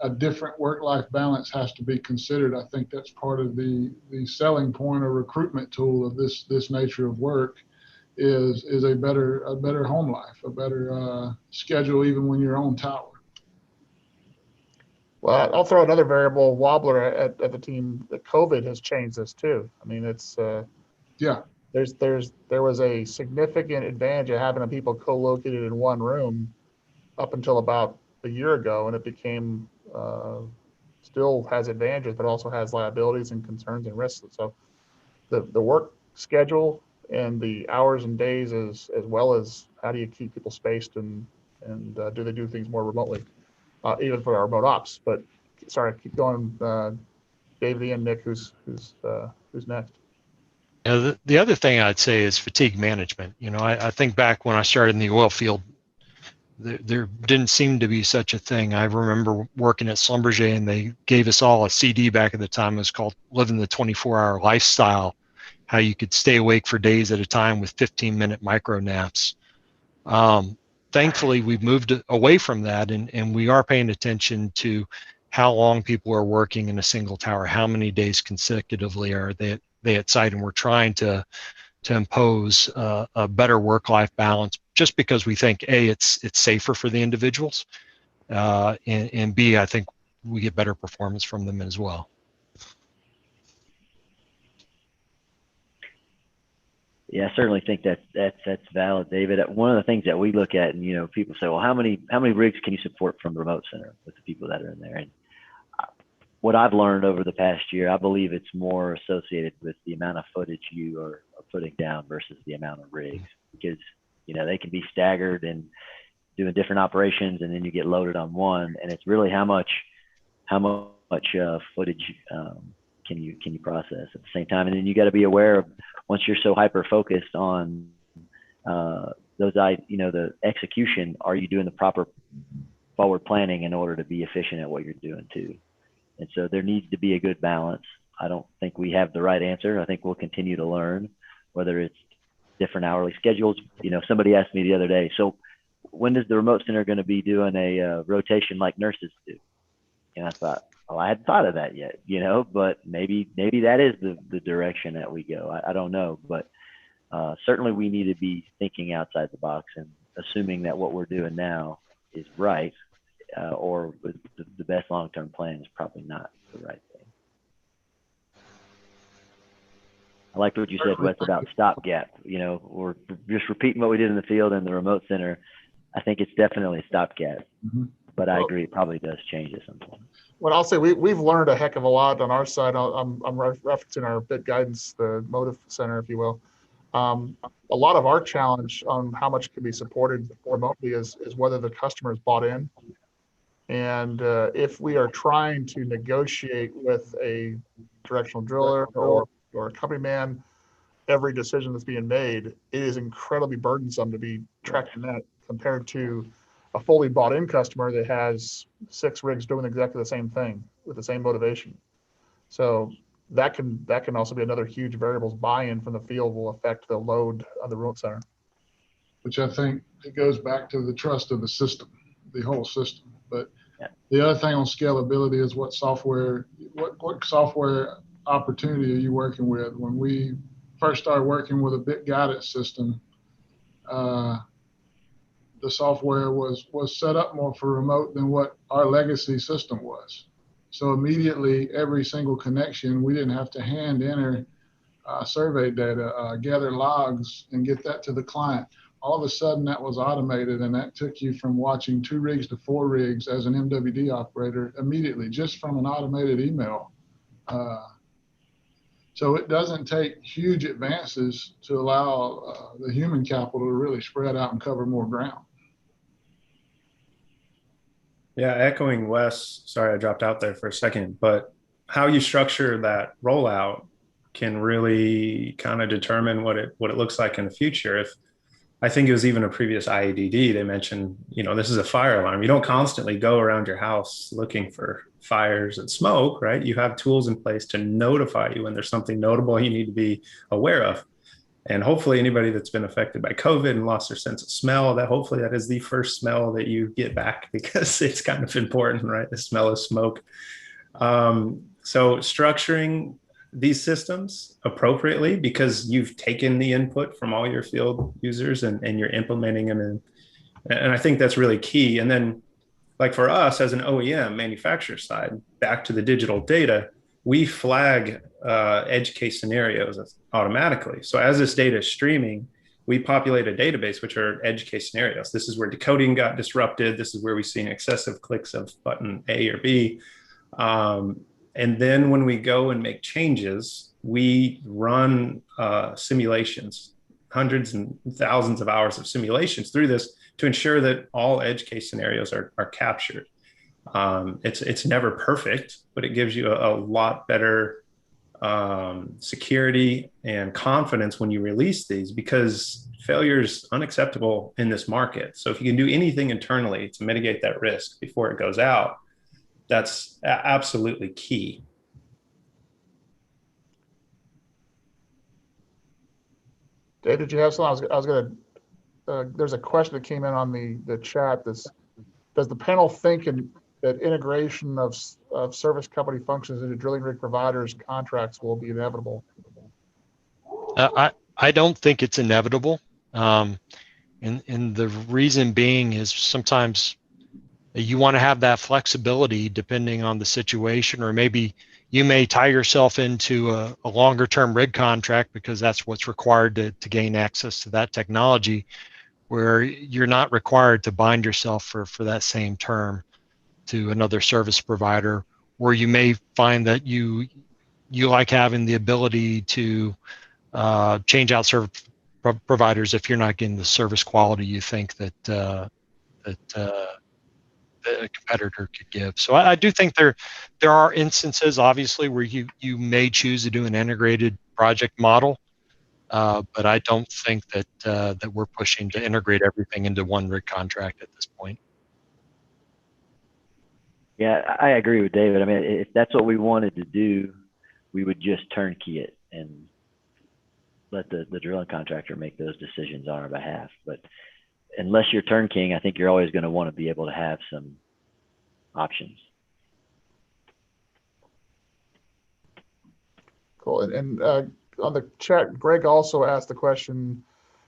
a different work-life balance has to be considered. I think that's part of the selling point or recruitment tool of this nature of work is a better home life, a better schedule even when you're on tower. Well, I'll throw another variable wobbler at the team. That COVID has changed this too. I mean, it's Yeah. There was a significant advantage of having people co-located in one room up until about a year ago, and it became still has advantages, but also has liabilities and concerns and risks. So the work schedule and the hours and days as well as how do you keep people spaced and do they do things more remotely, even for our remote ops. But sorry, keep going, David and Nick, who's next. The other thing I'd say is fatigue management. I think back when I started in the oil field, there didn't seem to be such a thing. I remember working at Schlumberger, and they gave us all a CD back at the time. It was called Living the 24-Hour Lifestyle, how you could stay awake for days at a time with 15-minute micro naps. Thankfully, we've moved away from that, and we are paying attention to how long people are working in a single tower, how many days consecutively are they at site, and we're trying to impose a better work-life balance, just because we think A, it's safer for the individuals, and B, I think we get better performance from them as well. Yeah, I certainly think that's valid, David. One of the things that we look at, and people say, well, how many rigs can you support from the remote center with the people that are in there? And what I've learned over the past year, I believe it's more associated with the amount of footage you are putting down versus the amount of rigs, because they can be staggered and doing different operations, and then you get loaded on one, and it's really how much footage can you process at the same time. And then you got to be aware of, once you're so hyper focused on the execution, are you doing the proper forward planning in order to be efficient at what you're doing too? And so there needs to be a good balance. I don't think we have the right answer. I think we'll continue to learn, whether it's different hourly schedules. Somebody asked me the other day, so when is the remote center going to be doing a rotation like nurses do? And I thought, well, I hadn't thought of that yet, but maybe that is the direction that we go. I don't know, but certainly we need to be thinking outside the box and assuming that what we're doing now is right, or the best long-term plan is probably not the right thing. I liked what you said, Wes, about stopgap. We're just repeating what we did in the field and the remote center. I think it's definitely a stopgap, but I agree, it probably does change at some point. Well, I'll say we've learned a heck of a lot on our side. I'm referencing our bit guidance, the Motive Center, if you will. A lot of our challenge on how much can be supported remotely is whether the customer is bought in. And if we are trying to negotiate with a directional driller or a company man, every decision that's being made, it is incredibly burdensome to be tracking that compared to a fully bought in customer that has 6 rigs doing exactly the same thing with the same motivation. So that can also be another huge variable. Buy-in from the field will affect the load of the remote center. Which I think it goes back to the trust of the system, the whole system. But Yeah. the other thing on scalability is what software opportunity are you working with? When we first started working with a bit guided system, the software was set up more for remote than what our legacy system was. So immediately, every single connection, we didn't have to hand enter survey data, gather logs, and get that to the client. All of a sudden, that was automated, and that took you from watching 2 rigs to 4 rigs as an MWD operator immediately, just from an automated email. So it doesn't take huge advances to allow the human capital to really spread out and cover more ground. Yeah, echoing Wes, sorry I dropped out there for a second, but how you structure that rollout can really kind of determine what it looks like in the future. If I think it was even a previous IADD, they mentioned, this is a fire alarm. You don't constantly go around your house looking for fires and smoke, right? You have tools in place to notify you when there's something notable you need to be aware of. And hopefully anybody that's been affected by COVID and lost their sense of smell, that is the first smell that you get back, because it's kind of important, right? The smell of smoke. So structuring these systems appropriately, because you've taken the input from all your field users and you're implementing them and I think that's really key. And then, like for us as an OEM manufacturer side, back to the digital data, we flag edge case scenarios automatically. So as this data is streaming, we populate a database, which are edge case scenarios. This is where decoding got disrupted. This is where we've seen excessive clicks of button A or B. And then when we go and make changes, we run simulations, hundreds and thousands of hours of simulations through this to ensure that all edge case scenarios are captured. It's never perfect, but it gives you a lot better security and confidence when you release these, because failure is unacceptable in this market. So if you can do anything internally to mitigate that risk before it goes out, that's absolutely key. Dave, did you have something? I was going to, there's a question that came in on the chat. Does the panel think that integration of service company functions into drilling rig providers' contracts will be inevitable? I don't think it's inevitable. And the reason being is sometimes you want to have that flexibility depending on the situation, or maybe you may tie yourself into a longer term rig contract because that's what's required to gain access to that technology, where you're not required to bind yourself for that same term to another service provider, or you may find that you like having the ability to change out service providers if you're not getting the service quality you think that a competitor could give. So I do think there are instances, obviously, where you may choose to do an integrated project model, but I don't think that we're pushing to integrate everything into one rig contract at this point. Yeah, I agree with David. I mean, if that's what we wanted to do, we would just turnkey it and let the drilling contractor make those decisions on our behalf. But unless you're turnkeying, I think you're always going to want to be able to have some options. Cool. And on the chat, Greg also asked the question,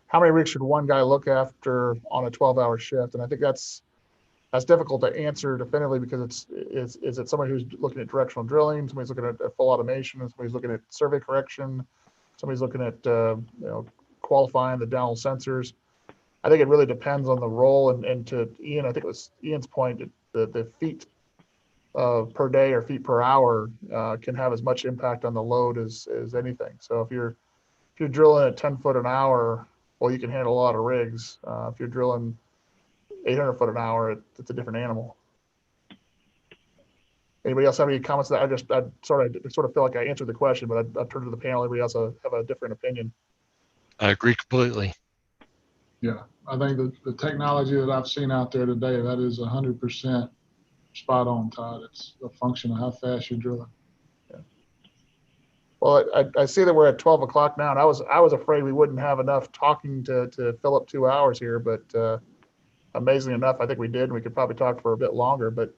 how many rigs should one guy look after on a 12-hour shift? And I think that's difficult to answer definitively, because is it somebody who's looking at directional drilling, somebody's looking at full automation, and somebody's looking at survey correction, somebody's looking at qualifying the downhole sensors. I think it really depends on the role. And to Ian, I think it was Ian's point, the feet per day or feet per hour can have as much impact on the load as anything. So if you're drilling at 10 foot an hour, well, you can handle a lot of rigs. If you're drilling 800 foot an hour, it's a different animal. Anybody else have any comments? That I sort of feel like I answered the question, but I'd turn to the panel. Everybody else have a different opinion. I agree completely. Yeah, I think the technology that I've seen out there today, that is 100% spot on, Todd. It's a function of how fast you're drilling. Well, I see that we're at 12 o'clock now, and I was afraid we wouldn't have enough talking to fill up 2 hours here, but amazingly enough, I think we did. And we could probably talk for a bit longer. But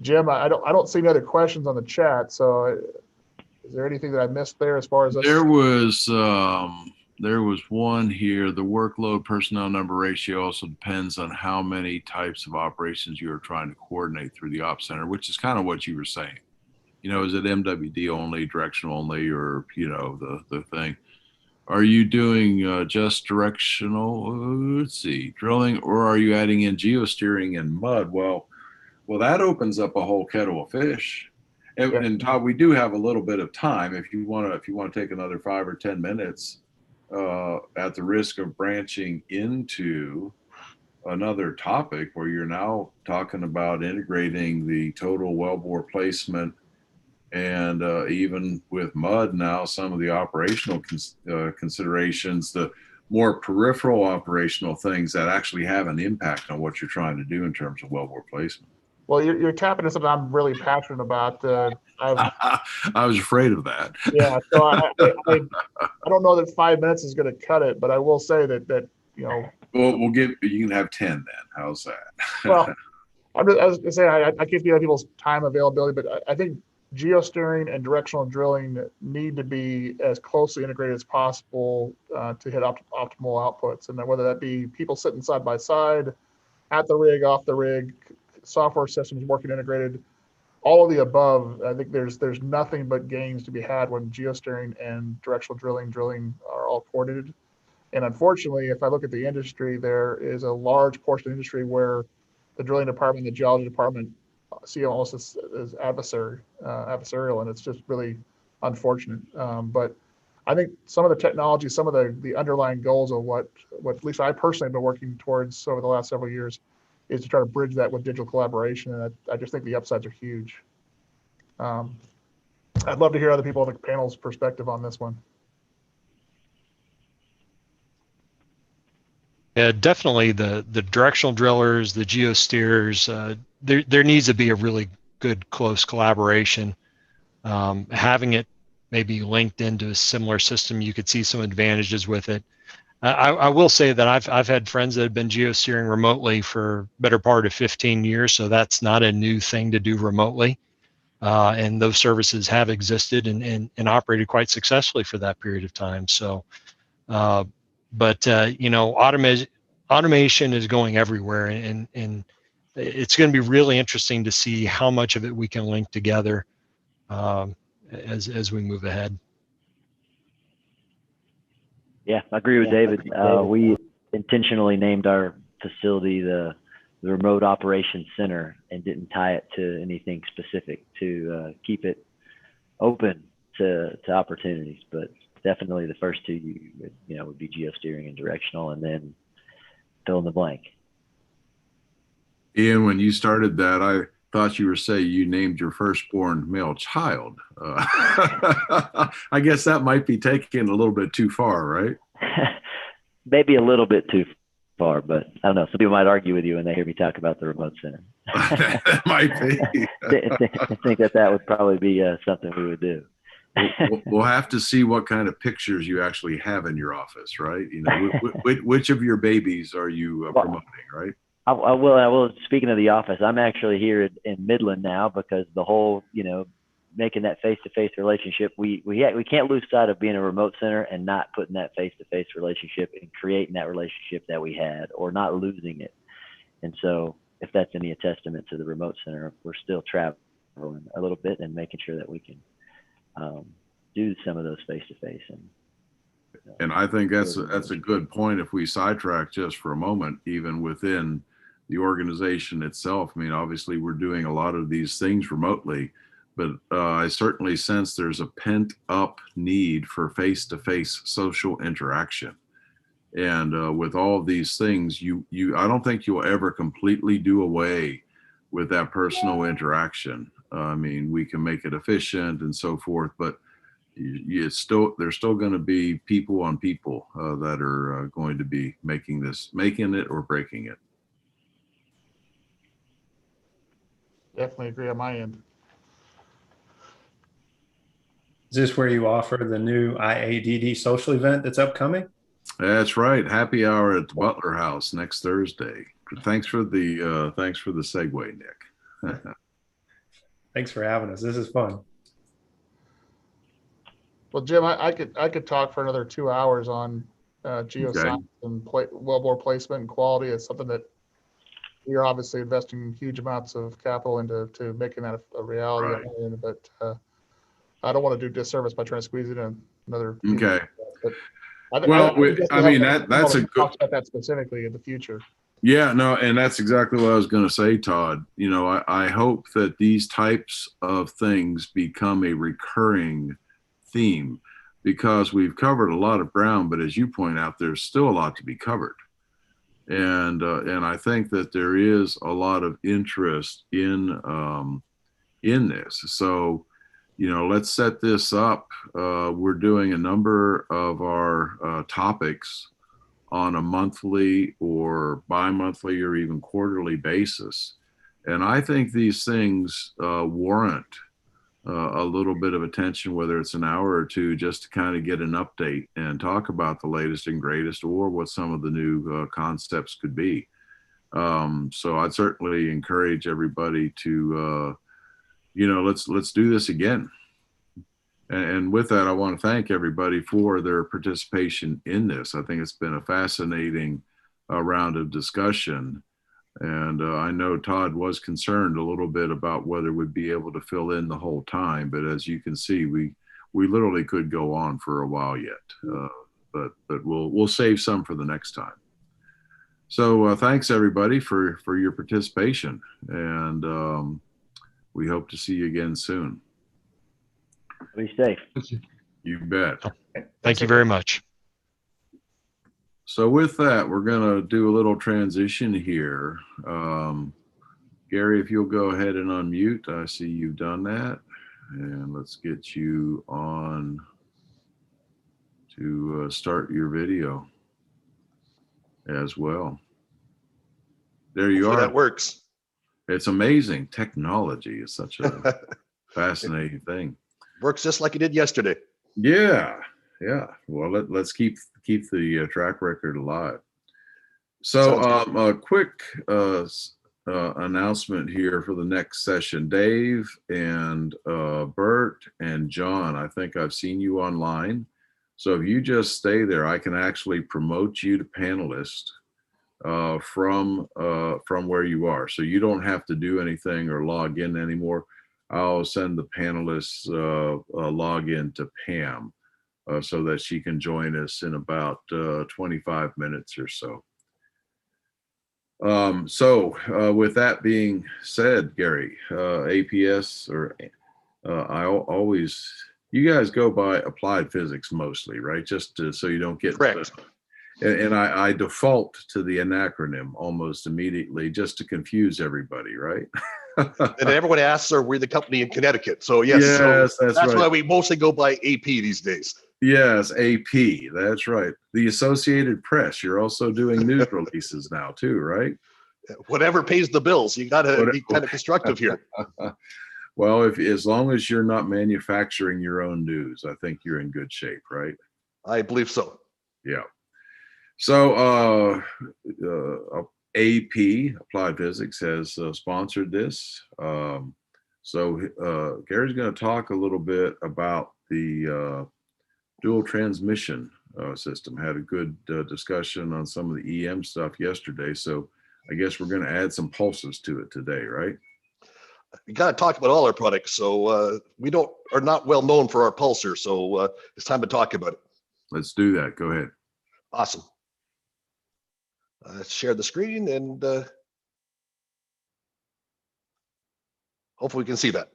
Jim, I don't see any other questions on the chat. So, is there anything that I missed there as far as us? There was one here. The workload personnel number ratio also depends on how many types of operations you are trying to coordinate through the ops center, which is kind of what you were saying. You know, is it MWD only, directional only, or, you know, the thing? Are you doing just directional, let's see, drilling, or are you adding in geosteering and mud? Well, that opens up a whole kettle of fish. And Todd, we do have a little bit of time. If you want to take another 5 or 10 minutes, at the risk of branching into another topic where you're now talking about integrating the total wellbore placement and even with mud now, some of the operational considerations, the more peripheral operational things that actually have an impact on what you're trying to do in terms of wellbore placement. Well, you're tapping into something I'm really passionate about. I was afraid of that. Yeah, so I don't know that 5 minutes is going to cut it, but I will say that you know. Well, you can have 10 then. How's that? Well, I was going to say I can't speak on people's time availability, but I think geosteering and directional drilling need to be as closely integrated as possible to hit optimal outputs, and then whether that be people sitting side by side, at the rig, off the rig, software systems working integrated, all of the above. I think there's nothing but gains to be had when geosteering and directional drilling are all coordinated. And unfortunately, if I look at the industry, there is a large portion of the industry where the drilling department, the geology department see almost as adversarial, and it's just really unfortunate. But I think some of the technology, some of the underlying goals of what at least I personally have been working towards over the last several years is to try to bridge that with digital collaboration. And I just think the upsides are huge. I'd love to hear other people on the panel's perspective on this one. Yeah, definitely the directional drillers, the geosteers, there needs to be a really good close collaboration. Having it maybe linked into a similar system, you could see some advantages with it. I will say that I've had friends that have been geosteering remotely for better part of 15 years, so that's not a new thing to do remotely. And those services have existed and operated quite successfully for that period of time. So, but you know, automation is going everywhere, and it's going to be really interesting to see how much of it we can link together as we move ahead. Yeah, I agree with David. We intentionally named our facility the Remote Operations Center and didn't tie it to anything specific to keep it open to opportunities. But definitely the first two, would be geosteering and directional, and then fill in the blank. Ian, when you started that, I thought you were saying you named your firstborn male child. I guess that might be taking it a little bit too far, right? Maybe a little bit too far, but I don't know. Some people might argue with you when they hear me talk about the remote center. That might be. I think that would probably be something we would do. We'll have to see what kind of pictures you actually have in your office, right? You know, which of your babies are you promoting, right? I will. Speaking of the office, I'm actually here in Midland now because the whole, making that face-to-face relationship, we can't lose sight of being a remote center and not putting that face-to-face relationship and creating that relationship that we had, or not losing it. And so if that's any testament to the remote center, we're still traveling a little bit and making sure that we can do some of those face-to-face. And I think that's a good point. If we sidetrack just for a moment, even within the organization itself. I mean, obviously we're doing a lot of these things remotely, but I certainly sense there's a pent up need for face-to-face social interaction. And with all of these things, I don't think you'll ever completely do away with that personal interaction. I mean, we can make it efficient and so forth, but there's still going to be people on people that are going to be making it or breaking it. Definitely agree on my end. Is this where you offer the new IADD social event that's upcoming? That's right. Happy hour at the Butler House next Thursday. Thanks for the segue, Nick. Thanks for having us. This is fun. Well, Jim, I could talk for another 2 hours on geoscience and wellbore placement and quality. It's something that we are obviously investing huge amounts of capital into making that a reality. Right. But I don't want to do disservice by trying to squeeze it in another. Okay. But that's a good. Talk about that specifically in the future. Yeah, no, and that's exactly what I was going to say, Todd. You know, I hope that these types of things become a recurring theme, because we've covered a lot of ground, but as you point out, there's still a lot to be covered. And I think that there is a lot of interest in this. So, you know, let's set this up. We're doing a number of our topics on a monthly or bi-monthly or even quarterly basis. And I think these things warrant a little bit of attention, whether it's an hour or two, just to kind of get an update and talk about the latest and greatest, or what some of the new concepts could be. So I'd certainly encourage everybody to, let's do this again. And with that, I want to thank everybody for their participation in this. I think it's been a fascinating round of discussion. And I know Todd was concerned a little bit about whether we'd be able to fill in the whole time. But as you can see, we literally could go on for a while yet. But we'll save some for the next time. So thanks, everybody, for your participation. And we hope to see you again soon. Be safe. You bet. Thank you very much. So with that, we're going to do a little transition here. Gary, if you'll go ahead and unmute. I see you've done that. And let's get you on to start your video as well. There you are. That works. It's amazing. Technology is such a fascinating thing. Works just like it did yesterday. Yeah. Well, let's keep the track record alive. So a quick announcement here for the next session. Dave and Bert and John, I think I've seen you online. So if you just stay there, I can actually promote you to panelist from where you are. So you don't have to do anything or log in anymore. I'll send the panelists login to Pam so that she can join us in about 25 minutes or so. With that being said, Gary, APS, or you guys go by applied physics mostly, right? Just so you don't get correct. And I default to the acronym almost immediately just to confuse everybody, right? And everyone asks, are we the company in Connecticut? So yes, that's right. Why we mostly go by AP these days. Yes, AP, that's right. The Associated Press, you're also doing news releases now too, right? Whatever pays the bills, you got to be kind of constructive here. Well, as long as you're not manufacturing your own news, I think you're in good shape, right? I believe so. Yeah. So AP, Applied Physics, has sponsored this. So Gary's going to talk a little bit about the dual transmission system. Had a good discussion on some of the EM stuff yesterday. So I guess we're going to add some pulses to it today, right? We got to talk about all our products. So we are not well known for our pulsar. So it's time to talk about it. Let's do that. Go ahead. Awesome. Share the screen and Hopefully we can see that.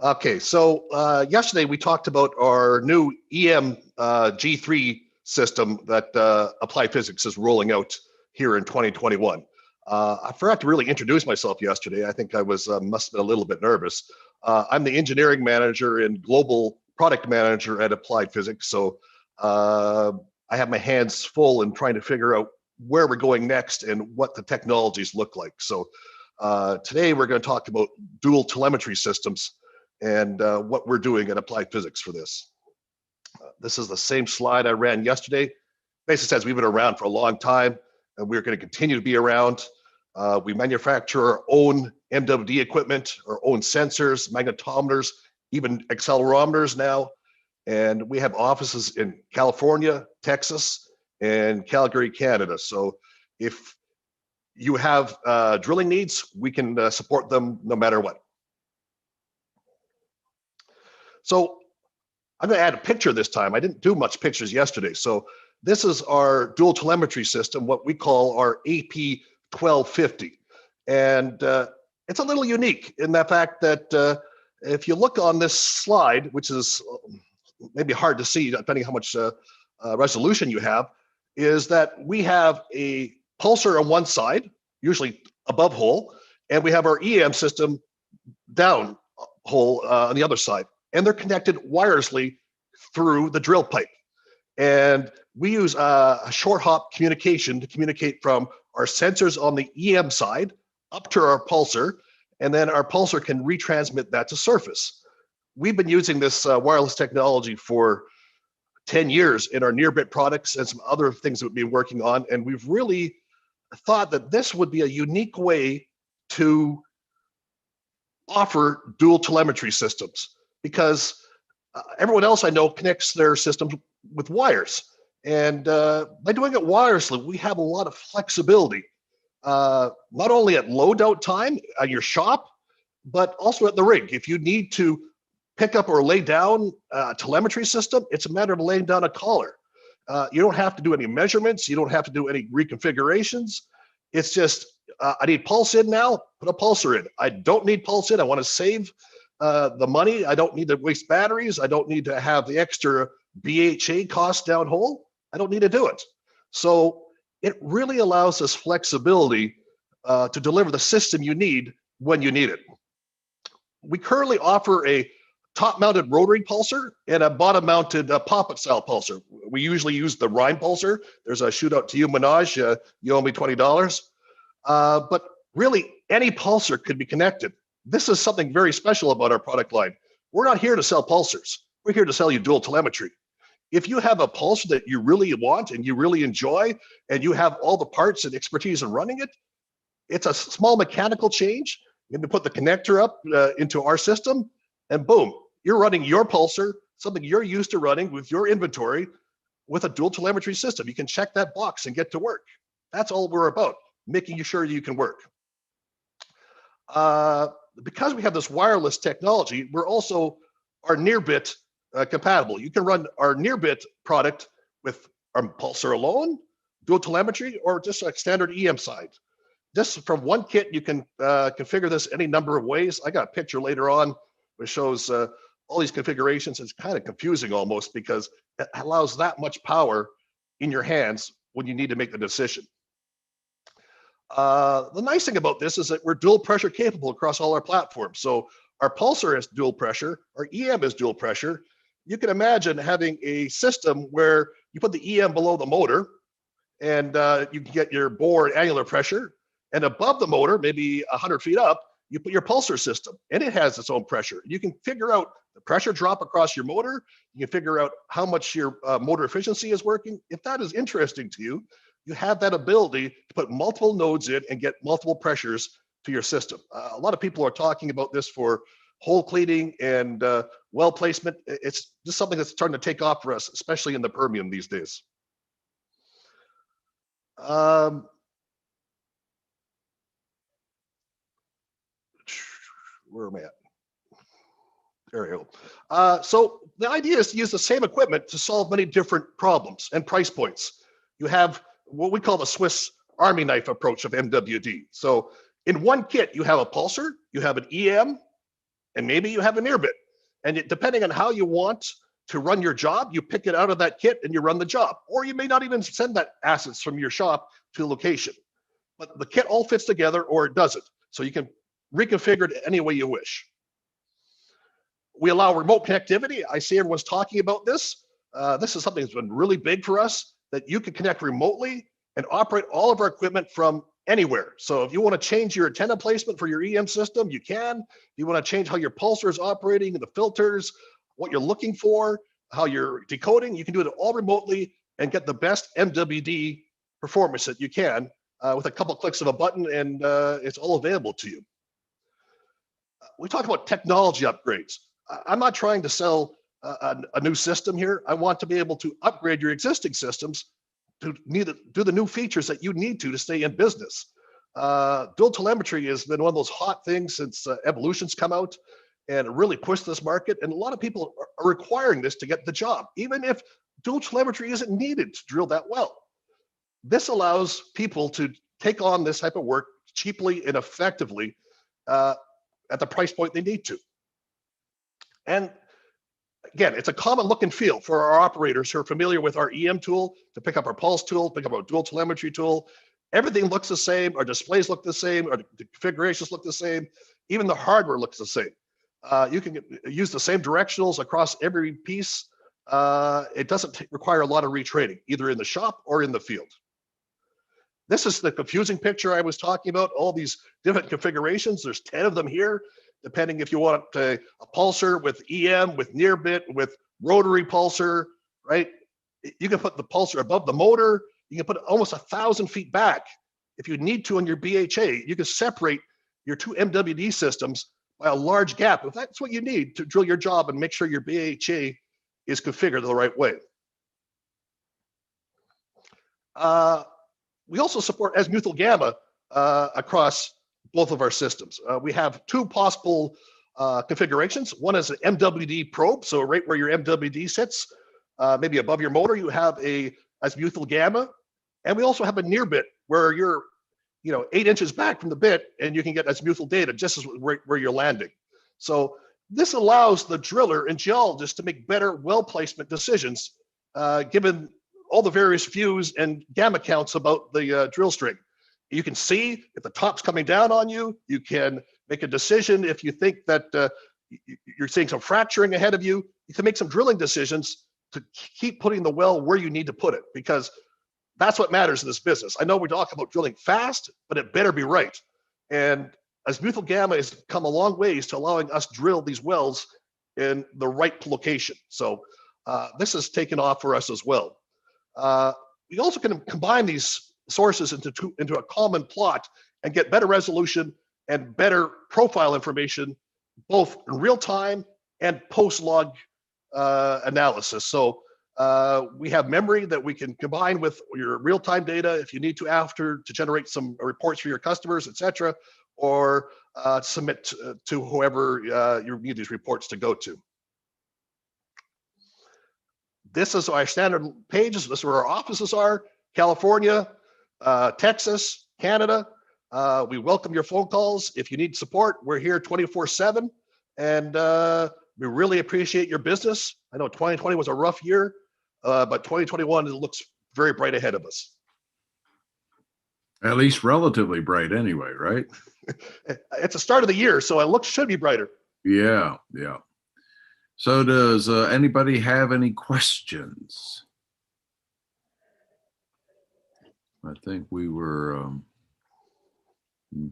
Okay, so yesterday we talked about our new EM G3 system that Applied Physics is rolling out here in 2021. I forgot to really introduce myself yesterday. I think I was must have been a little bit nervous. I'm the engineering manager and global product manager at Applied Physics. So I have my hands full in trying to figure out where we're going next and what the technologies look like. So today we're going to talk about dual telemetry systems and what we're doing at Applied Physics for this. This is the same slide I ran yesterday. Basically says we've been around for a long time and we're going to continue to be around. We manufacture our own MWD equipment, our own sensors, magnetometers, even accelerometers now. And we have offices in California, Texas, and Calgary, Canada. So if you have drilling needs, we can support them no matter what. So I'm going to add a picture this time. I didn't do much pictures yesterday. So this is our dual telemetry system, what we call our AP1250. And it's a little unique in the fact that if you look on this slide, which is maybe hard to see depending how much resolution you have, is that we have a pulsar on one side, usually above hole, and we have our EM system down hole on the other side. And they're connected wirelessly through the drill pipe. And we use a short hop communication to communicate from our sensors on the EM side up to our pulsar, and then our pulsar can retransmit that to surface. We've been using this wireless technology for 10 years in our NearBit products and some other things that we've been working on, and we've really thought that this would be a unique way to offer dual telemetry systems, because everyone else I know connects their systems with wires. And by doing it wirelessly, we have a lot of flexibility, not only at load out time at your shop, but also at the rig. If you need to pick up or lay down a telemetry system, it's a matter of laying down a collar. You don't have to do any measurements. You don't have to do any reconfigurations. It's just, I need pulse in now, put a pulsar in. I don't need pulse in. I want to save the money. I don't need to waste batteries. I don't need to have the extra BHA cost down hole. I don't need to do it. So it really allows us flexibility to deliver the system you need when you need it. We currently offer a top-mounted rotary pulsar and a bottom-mounted poppet style pulsar. We usually use the Rhine pulsar. There's a shoot out to you, Minaj. You owe me $20. But really, any pulsar could be connected. This is something very special about our product line. We're not here to sell pulsars. We're here to sell you dual telemetry. If you have a pulsar that you really want and you really enjoy, and you have all the parts and expertise in running it, it's a small mechanical change. You can put the connector up into our system, and boom, you're running your pulsar, something you're used to running with your inventory, with a dual telemetry system. You can check that box and get to work. That's all we're about, making sure you can work. Because we have this wireless technology, we're also our NearBit compatible. You can run our NearBit product with our pulsar alone, dual telemetry, or just a standard EM side. Just from one kit, you can configure this any number of ways. I got a picture later on which shows all these configurations. It's kind of confusing almost because it allows that much power in your hands when you need to make the decision. The nice thing about this is that we're dual pressure capable across all our platforms. So our pulsar is dual pressure, our EM is dual pressure. You can imagine having a system where you put the EM below the motor and you can get your bore and annular pressure. And above the motor, maybe 100 feet up, you put your pulsar system and it has its own pressure. You can figure out the pressure drop across your motor. You can figure out how much your motor efficiency is working. If that is interesting to you, you have that ability to put multiple nodes in and get multiple pressures to your system. A lot of people are talking about this for hole cleaning and well placement. It's just something that's starting to take off for us, especially in the Permian these days. Where am I at? There we go. So the idea is to use the same equipment to solve many different problems and price points. You have what we call the Swiss Army knife approach of MWD. So In one kit, you have a pulser, you have an EM, and maybe you have a near bit. And depending on how you want to run your job, you pick it out of that kit and you run the job. Or you may not even send that assets from your shop to a location. But the kit all fits together or it doesn't. So you can reconfigure it any way you wish. We allow remote connectivity. I see everyone's talking about this. This is something that's been really big for us, that you can connect remotely and operate all of our equipment from anywhere. So if you want to change your antenna placement for your EM system, you can. If you want to change how your pulsar is operating, the filters, what you're looking for, how you're decoding, you can do it all remotely and get the best MWD performance that you can with a couple clicks of a button, and it's all available to you. We talk about technology upgrades. I'm not trying to sell a new system here. I want to be able to upgrade your existing systems to do the new features that you need to stay in business. Dual telemetry has been one of those hot things since Evolution's come out, and it really pushed this market. And a lot of people are requiring this to get the job, even if dual telemetry isn't needed to drill that well. This allows people to take on this type of work cheaply and effectively at the price point they need to. And again, it's a common look and feel for our operators who are familiar with our EM tool to pick up our pulse tool, pick up our dual telemetry tool. Everything looks the same. Our displays look the same. Our configurations look the same. Even the hardware looks the same. You can use the same directionals across every piece. It doesn't require a lot of retraining, either in the shop or in the field. This is the confusing picture I was talking about, all these different configurations. There's 10 of them here, depending if you want a pulsar with EM, with near bit, with rotary pulsar, right? You can put the pulsar above the motor. You can put it almost 1,000 feet back. If you need to on your BHA, you can separate your two MWD systems by a large gap. If that's what you need to drill your job and make sure your BHA is configured the right way. We also support azimuthal gamma across both of our systems. We have two possible configurations. One is an MWD probe, so right where your MWD sits, maybe above your motor, you have a azimuthal gamma. And we also have a near bit where you're 8 inches back from the bit and you can get azimuthal data just as where you're landing. So this allows the driller and geologist to make better well placement decisions given all the various views and gamma counts about the drill string. You can see if the top's coming down on you. You can make a decision if you think that you're seeing some fracturing ahead of you. You can make some drilling decisions to keep putting the well where you need to put it, because that's what matters in this business. I know we talk about drilling fast, but it better be right. And azimuthal gamma has come a long ways to allowing us drill these wells in the right location. So this has taken off for us as well. We also can combine these sources into a common plot and get better resolution and better profile information, both in real time and post-log analysis. So we have memory that we can combine with your real-time data if you need to after to generate some reports for your customers, et cetera, or submit to whoever you need these reports to go to. This is our standard pages. This is where our offices are: California, Texas, Canada. We welcome your phone calls. If you need support, we're here 24/7, and we really appreciate your business. I know 2020 was a rough year, but 2021 looks very bright ahead of us. At least relatively bright anyway, right? It's the start of the year, so it should be brighter. Yeah, yeah. So does anybody have any questions? I think we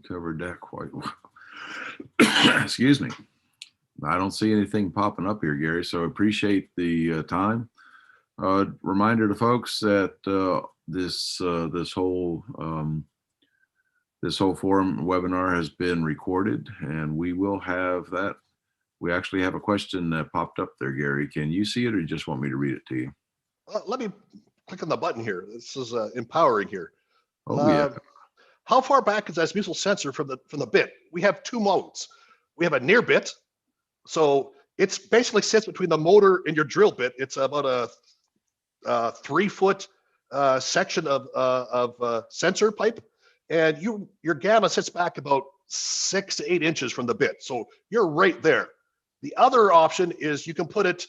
covered that quite well. Excuse me. I don't see anything popping up here, Gary, so appreciate the time. Reminder to folks that this whole forum webinar has been recorded, and we will have that. We actually have a question that popped up there, Gary. Can you see it, or you just want me to read it to you? Let me click on the button here. This is empowering here. Oh, yeah. How far back is that azimuthal sensor from the bit? We have two modes. We have a near bit. So it's basically sits between the motor and your drill bit. It's about a 3-foot section of sensor pipe. and your gamma sits back about 6 to 8 inches from the bit. So you're right there. The other option is you can put it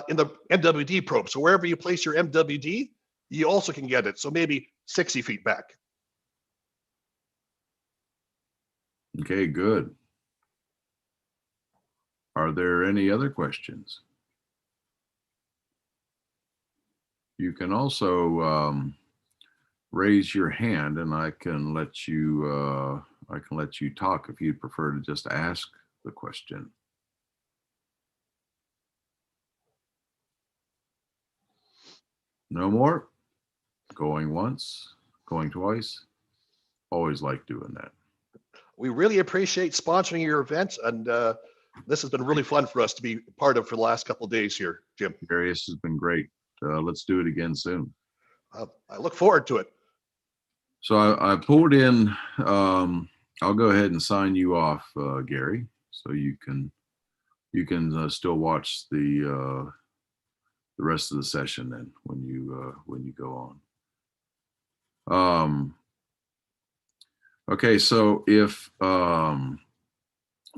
in the MWD probe. So wherever you place your MWD, you also can get it. So maybe 60 feet back. Okay, good. Are there any other questions? You can also raise your hand, and I can let you talk if you'd prefer to just ask the question. No more? Going once, going twice? Always like doing that. We really appreciate sponsoring your event, and this has been really fun for us to be part of for the last couple of days here, Jim. Darius has been great. Let's do it again soon. I look forward to it. So I pulled in, I'll go ahead and sign you off, Gary, so you can still watch the rest of the session then when you go on. Okay, so if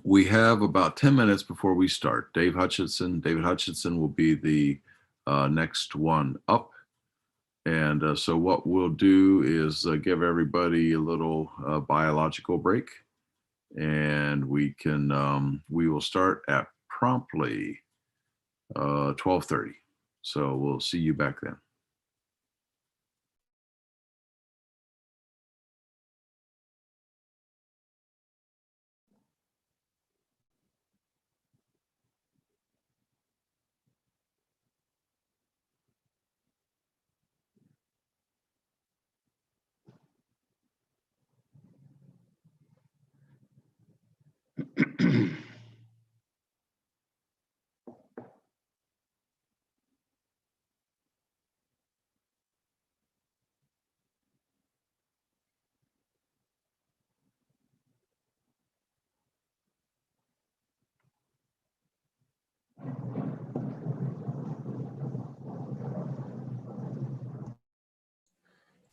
we have about 10 minutes before we start, David Hutchinson will be the next one up. And so what we'll do is give everybody a little biological break, and we will start at promptly 12:30. So we'll see you back then.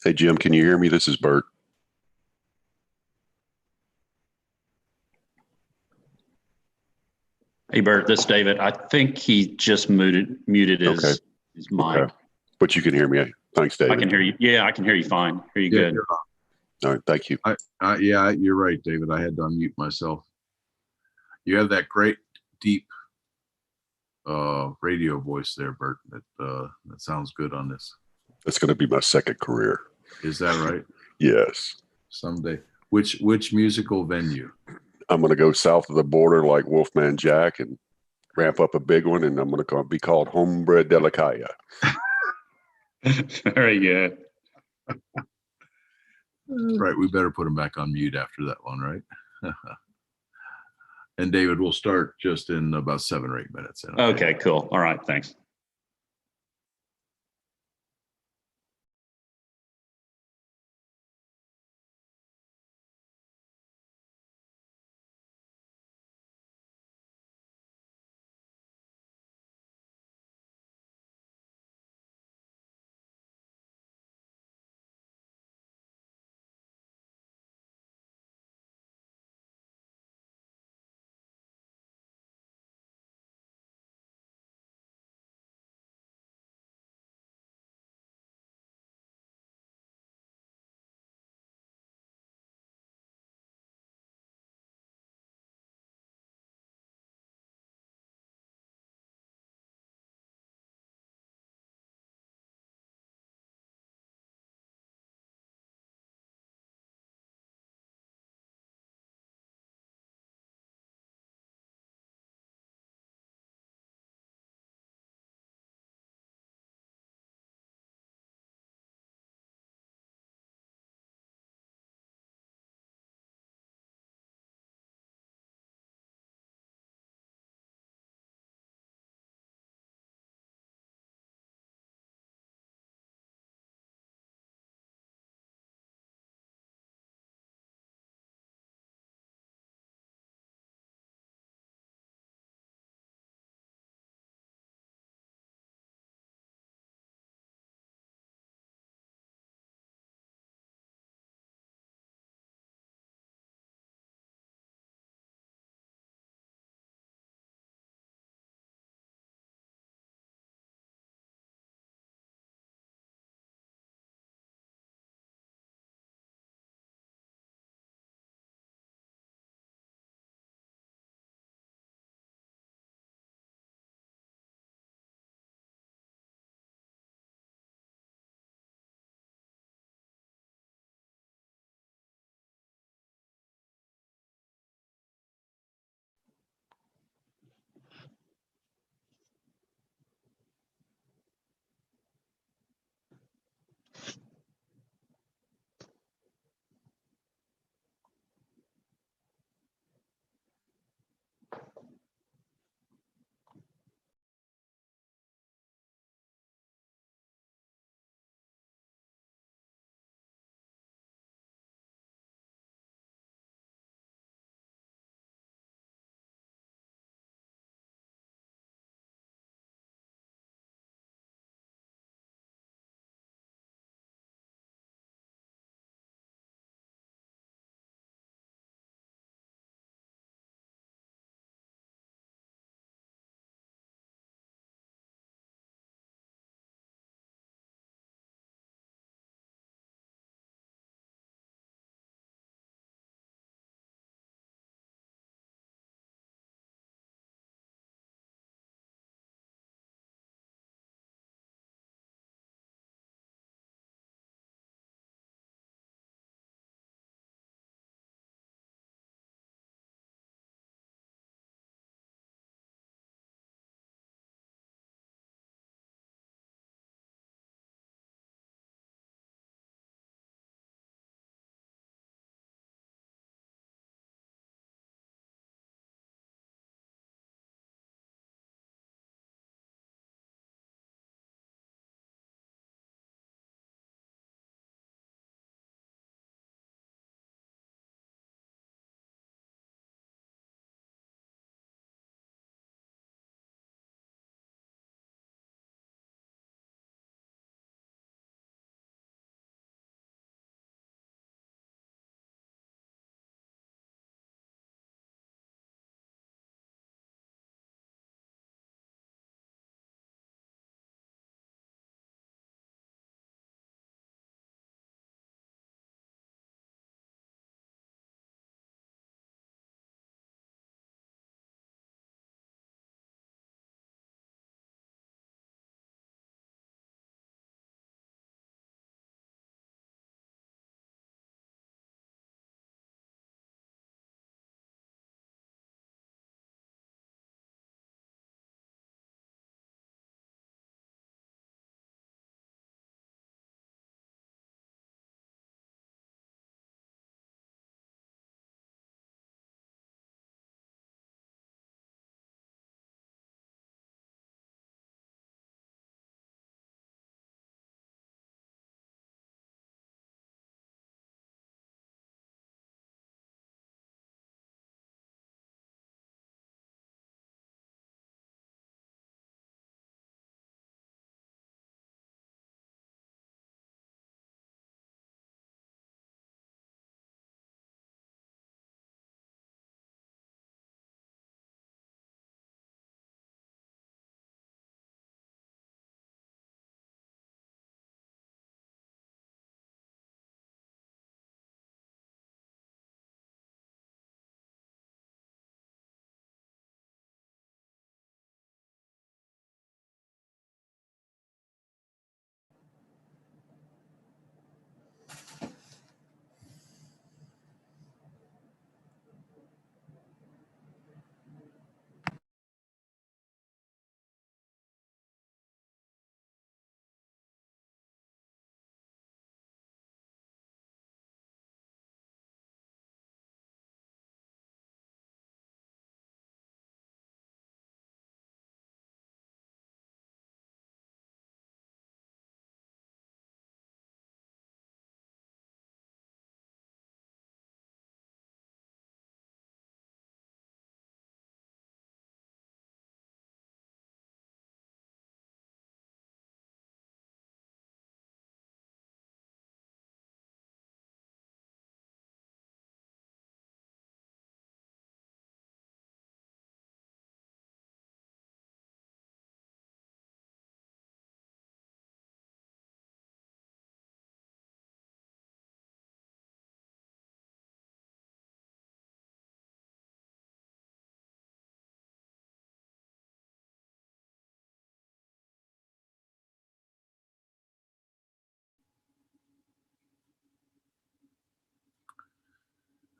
Hey, Jim, can you hear me? This is Bert. Hey, Bert, this is David. I think he just muted Okay. his mic. Okay. But you can hear me. Thanks, David. I can hear you. Yeah, I can hear you fine. Hear you good. You're on. All right. Thank you. Yeah, you're right, David. I had to unmute myself. You have that great deep radio voice there, Bert. That sounds good on this. That's going to be my second career. Is that right? Yes. Someday. Which musical venue? I'm going to go south of the border like Wolfman Jack and ramp up a big one, and I'm going to be called Hombre de la Calle. Very good. Right. We better put him back on mute after that one, right? And David, we'll start just in about 7 or 8 minutes. Okay, cool. All right. Thanks.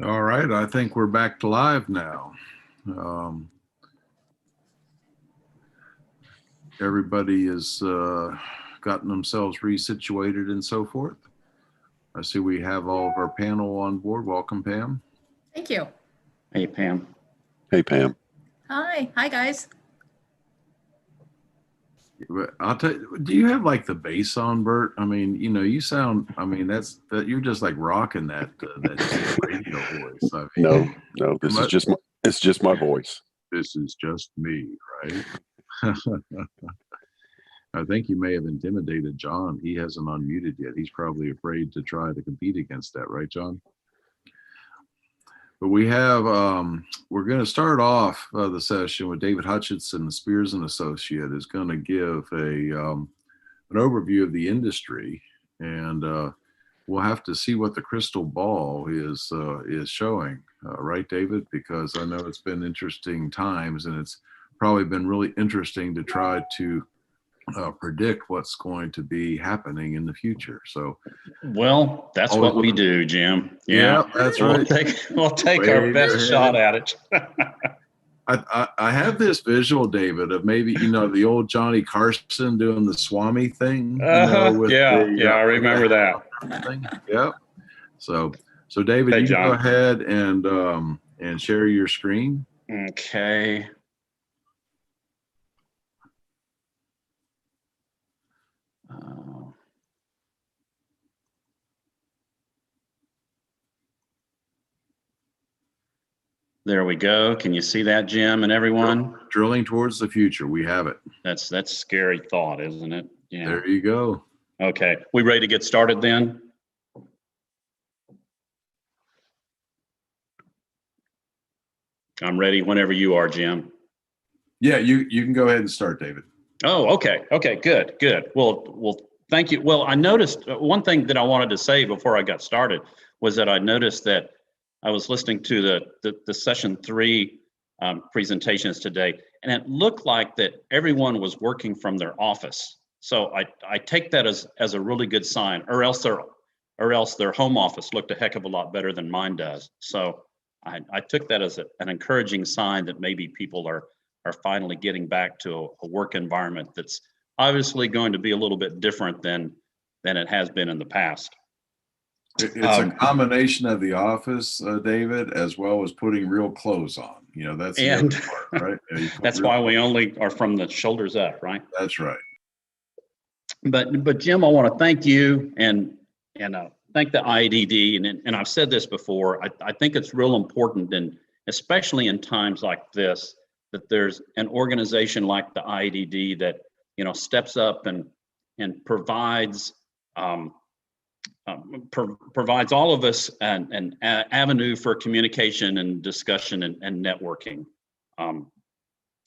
All right, I think we're back to live now. Everybody has gotten themselves resituated and so forth. I see we have all of our panel on board. Welcome, Pam. Thank you. Hey, Pam. Hey, Pam. Hi. Hi, guys. I'll tell you, do you have like the bass on, Bert? I mean, you know, you sound, I mean, that you're just like rocking that radio voice. I mean, No, it's just my voice. This is just me, right? I think you may have intimidated John. He hasn't unmuted yet. He's probably afraid to try to compete against that, right, John? But we have, we're going to start off the session with David Hutchinson, the Spears and Associate, is going to give an overview of the industry, and we'll have to see what the crystal ball is showing, right, David? Because I know it's been interesting times, and it's probably been really interesting to try to predict what's going to be happening in the future. So, well, that's what we do, Jim. Yeah, that's right. We'll take our best shot at it. I have this visual, David, of maybe, you know, the old Johnny Carson doing the Swami thing. You know, I remember that. Thing. Yep. So David, Hey, you can John. go ahead and share your screen. Okay. There we go. Can you see that, Jim, and everyone? Drilling towards the future. We have it. That's scary thought, isn't it? Yeah. There you go. Okay. We ready to get started then? I'm ready whenever you are, Jim. Yeah, you can go ahead and start, David. Oh, okay. Okay, good. Well, thank you. Well, I noticed one thing that I wanted to say before I got started was that I noticed that I was listening to the session 3 presentations today, and it looked like that everyone was working from their office. So I take that as a really good sign, or else their home office looked a heck of a lot better than mine does. So I took that as an encouraging sign that maybe people are finally getting back to a work environment that's obviously going to be a little bit different than it has been in the past. It's a combination of the office, David, as well as putting real clothes on. You know, that's the other part, right? Yeah, that's why we only are from the shoulders up, right? That's right. But Jim, I want to thank you and thank the IDD, and I've said this before. I think it's real important, and especially in times like this, that there's an organization like the IDD that, you know, steps up and provides provides all of us an avenue for communication and discussion and networking. And,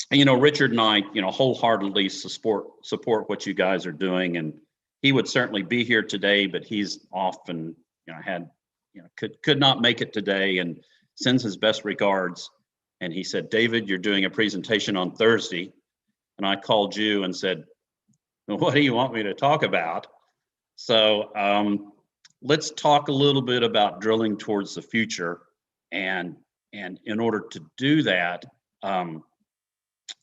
you know, Richard and I, you know, wholeheartedly support what you guys are doing, and he would certainly be here today, but he's off and, you know, could not make it today, and sends his best regards. And he said, David, you're doing a presentation on Thursday. And I called you and said, what do you want me to talk about? So let's talk a little bit about drilling towards the future. And in order to do that, I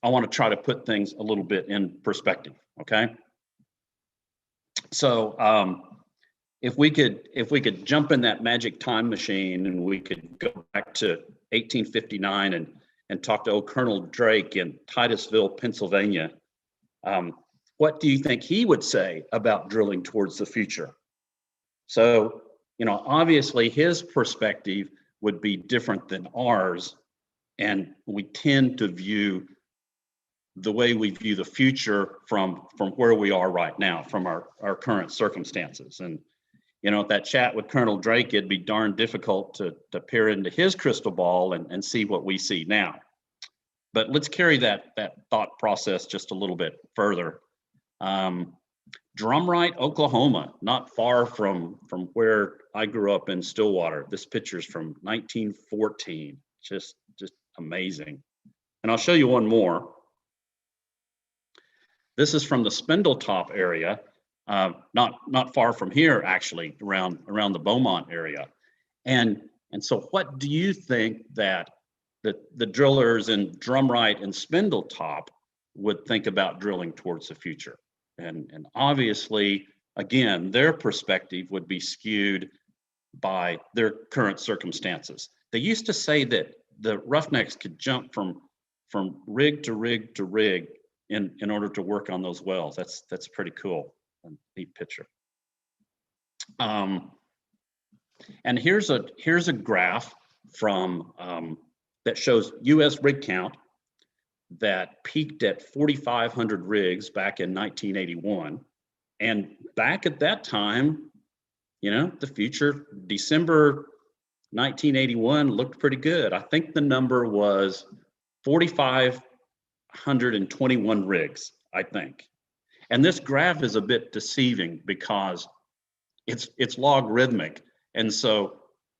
want to try to put things a little bit in perspective, okay? So if we could jump in that magic time machine and we could go back to 1859 and talk to old Colonel Drake in Titusville, Pennsylvania, what do you think he would say about drilling towards the future? So, you know, obviously his perspective would be different than ours, and we tend to view the way we view the future from where we are right now, from our current circumstances. And, you know, that chat with Colonel Drake, it'd be darn difficult to peer into his crystal ball and see what we see now. But let's carry that thought process just a little bit further. Drumright, Oklahoma, not far from where I grew up in Stillwater. This picture's from 1914, just amazing. And I'll show you one more. This is from the Spindletop area, not far from here, actually, around the Beaumont area. And And so what do you think that the drillers in Drumright and Spindletop would think about drilling towards the future? And obviously, again, their perspective would be skewed by their current circumstances. They used to say that the Roughnecks could jump from rig to rig to rig in order to work on those wells. That's pretty cool. A neat picture. And here's a graph from that shows U.S. rig count that peaked at 4,500 rigs back in 1981. And back at that time, you know, the future, December 1981 looked pretty good. I think the number was 4,521 rigs, I think. And this graph is a bit deceiving because it's logarithmic. And so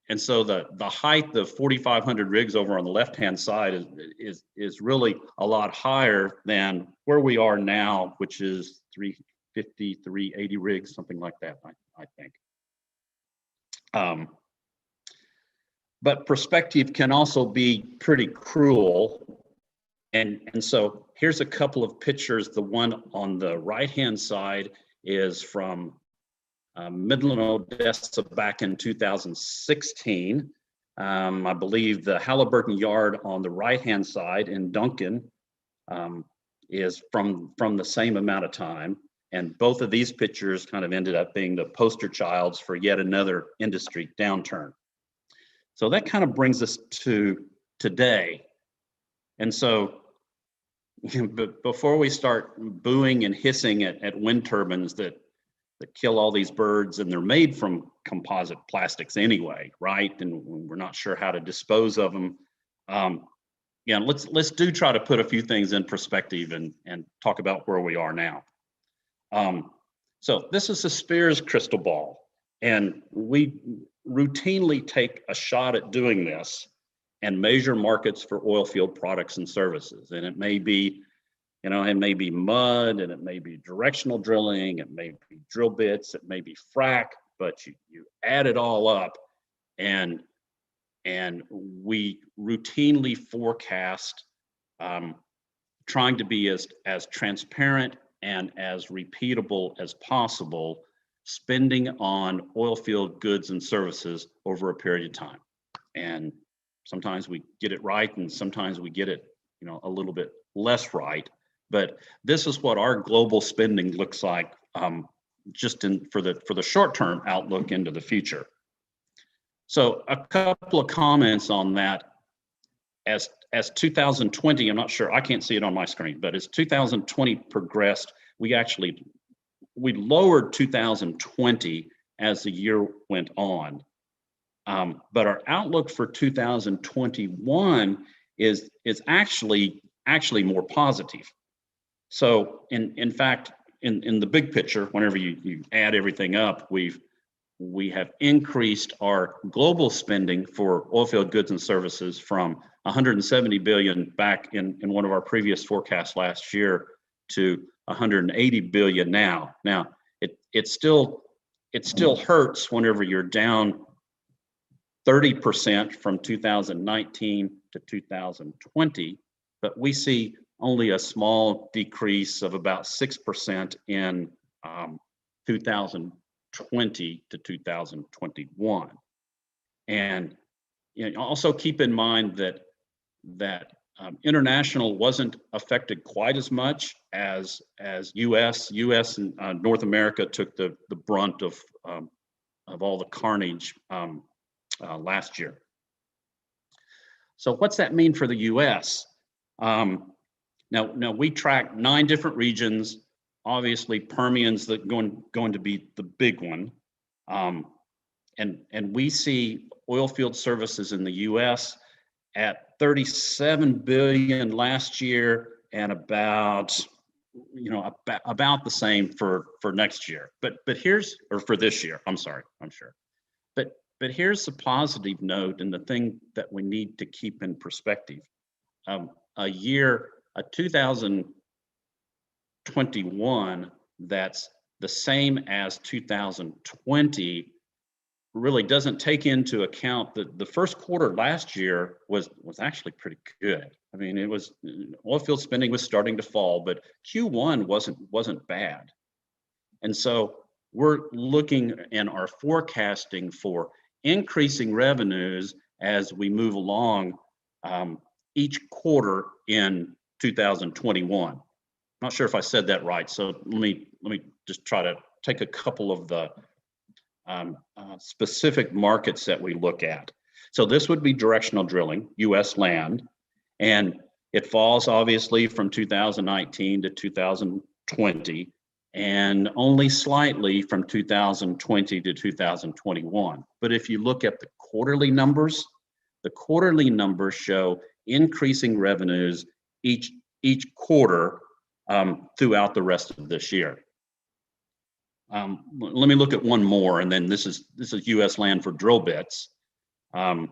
the height of 4,500 rigs over on the left-hand side is really a lot higher than where we are now, which is 350, 380 rigs, something like that, I think. But perspective can also be pretty cruel. And so here's a couple of pictures. The one on the right-hand side is from Midland, Odessa back in 2016. I believe the Halliburton yard on the right-hand side in Duncan is from the same amount of time. And both of these pictures kind of ended up being the poster childs for yet another industry downturn. So that kind of brings us to today. And so before we start booing and hissing at wind turbines that kill all these birds, and they're made from composite plastics anyway, right? And we're not sure how to dispose of them. Yeah, let's do try to put a few things in perspective and talk about where we are now. So this is a Spears crystal ball, and we routinely take a shot at doing this and measure markets for oil field products and services. And it may be, you know, it may be mud, and it may be directional drilling, it may be drill bits, it may be frac, but you add it all up, and we routinely forecast, trying to be as transparent and as repeatable as possible, spending on oil field goods and services over a period of time. And sometimes we get it right, and sometimes we get it, you know, a little bit less right. But this is what our global spending looks like, just for the short-term outlook into the future. So a couple of comments on that. As 2020, I'm not sure, I can't see it on my screen, but as 2020 progressed, we lowered 2020 as the year went on. But our outlook for 2021 is actually more positive. So in fact, in the big picture, whenever you add everything up, we have increased our global spending for oilfield goods and services from 170 billion back in one of our previous forecasts last year to 180 billion now. Now it still hurts whenever you're down 30% from 2019 to 2020, but we see only a small decrease of about 6% in 2020 to 2021. And you know, also keep in mind that international wasn't affected quite as much as U.S. and North America took the brunt of all the carnage last year. So what's that mean for the U.S.? Now we track 9 different regions. Obviously, Permian's going to be the big one, and we see oil field services in the U.S. at 37 billion last year, and about the same for next year. But here's, or for this year. I'm sorry, I'm sure. But here's the positive note, and the thing that we need to keep in perspective. A 2021 that's the same as 2020 really doesn't take into account that the first quarter last year was actually pretty good. I mean, it was oil field spending was starting to fall, but Q1 wasn't bad. And so we're looking and are forecasting for increasing revenues as we move along each quarter in 2021. Not sure if I said that right, so let me just try to take a couple of the specific markets that we look at. So this would be directional drilling, U.S. land, and it falls obviously from 2019 to 2020, and only slightly from 2020 to 2021. But if you look at the quarterly numbers show increasing revenues each quarter throughout the rest of this year. Let me look at one more, and then this is U.S. land for drill bits, and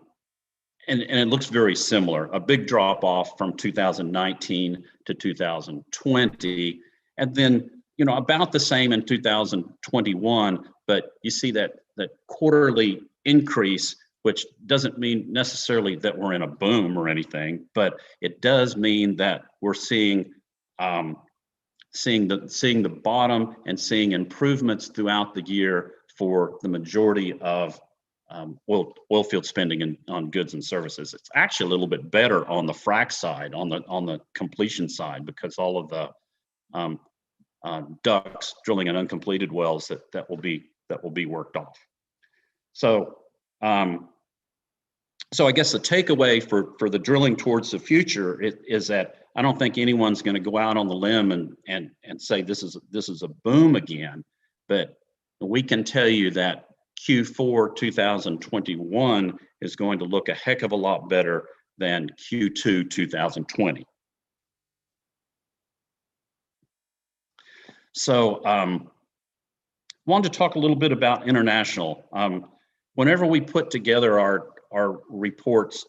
it looks very similar. A big drop off from 2019 to 2020, and then about the same in 2021. But you see that quarterly increase, which doesn't mean necessarily that we're in a boom or anything, but it does mean that we're seeing the bottom and seeing improvements throughout the year for the majority of oil field spending on goods and services. It's actually a little bit better on the frac side, on the completion side, because all of the DUCs, drilling and uncompleted wells, that will be worked off. So I guess the takeaway for the drilling towards the future is that I don't think anyone's going to go out on the limb and say this is a boom again, but we can tell you that Q4 2021 is going to look a heck of a lot better than Q2 2020. So wanted to talk a little bit about international. Whenever we put together our reports,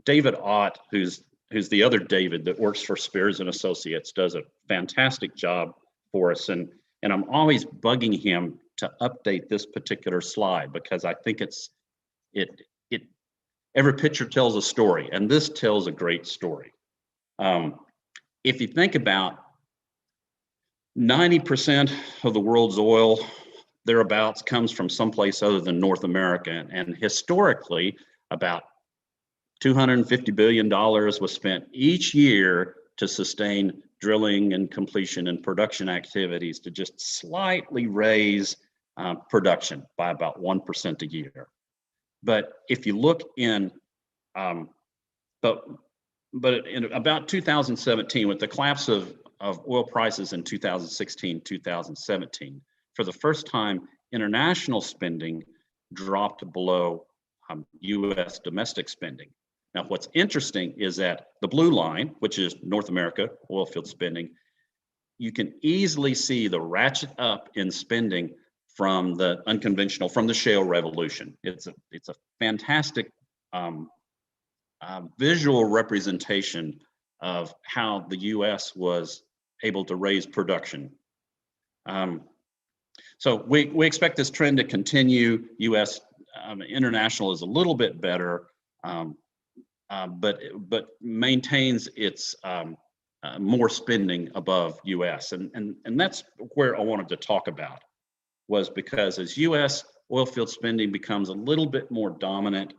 David Ott, who's the other David that works for Spears and Associates, does a fantastic job for us, and I'm always bugging him to update this particular slide, because I think every picture tells a story, and this tells a great story. If you think about 90% of the world's oil, thereabouts, comes from someplace other than North America, and historically about $250 billion was spent each year to sustain drilling and completion and production activities to just slightly raise production by about 1% a year. But if you look in, but in about 2017, with the collapse of oil prices in 2016, 2017, for the first time, international spending dropped below U.S. domestic spending. Now, what's interesting is that the blue line, which is North America oil field spending, you can easily see the ratchet up in spending from the unconventional, from the shale revolution. It's a fantastic visual representation of how the U.S. was able to raise production. So we expect this trend to continue. U.S. International is a little bit better, but maintains its more spending above U.S. And that's where I wanted to talk about, was because as U.S. oil field spending becomes a little bit more dominant,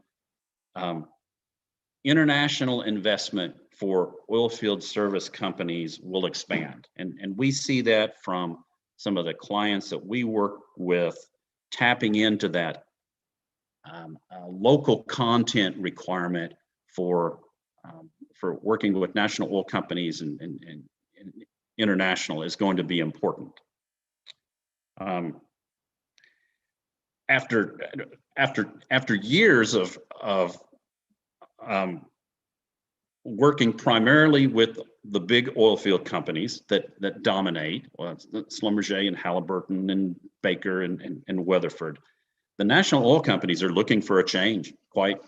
international investment for oil field service companies will expand. And we see that from some of the clients that we work with, tapping into that local content requirement for working with national oil companies and international is going to be important. After years of working primarily with the big oil field companies that dominate, well, Schlumberger and Halliburton and Baker and Weatherford, the national oil companies are looking for a change, quite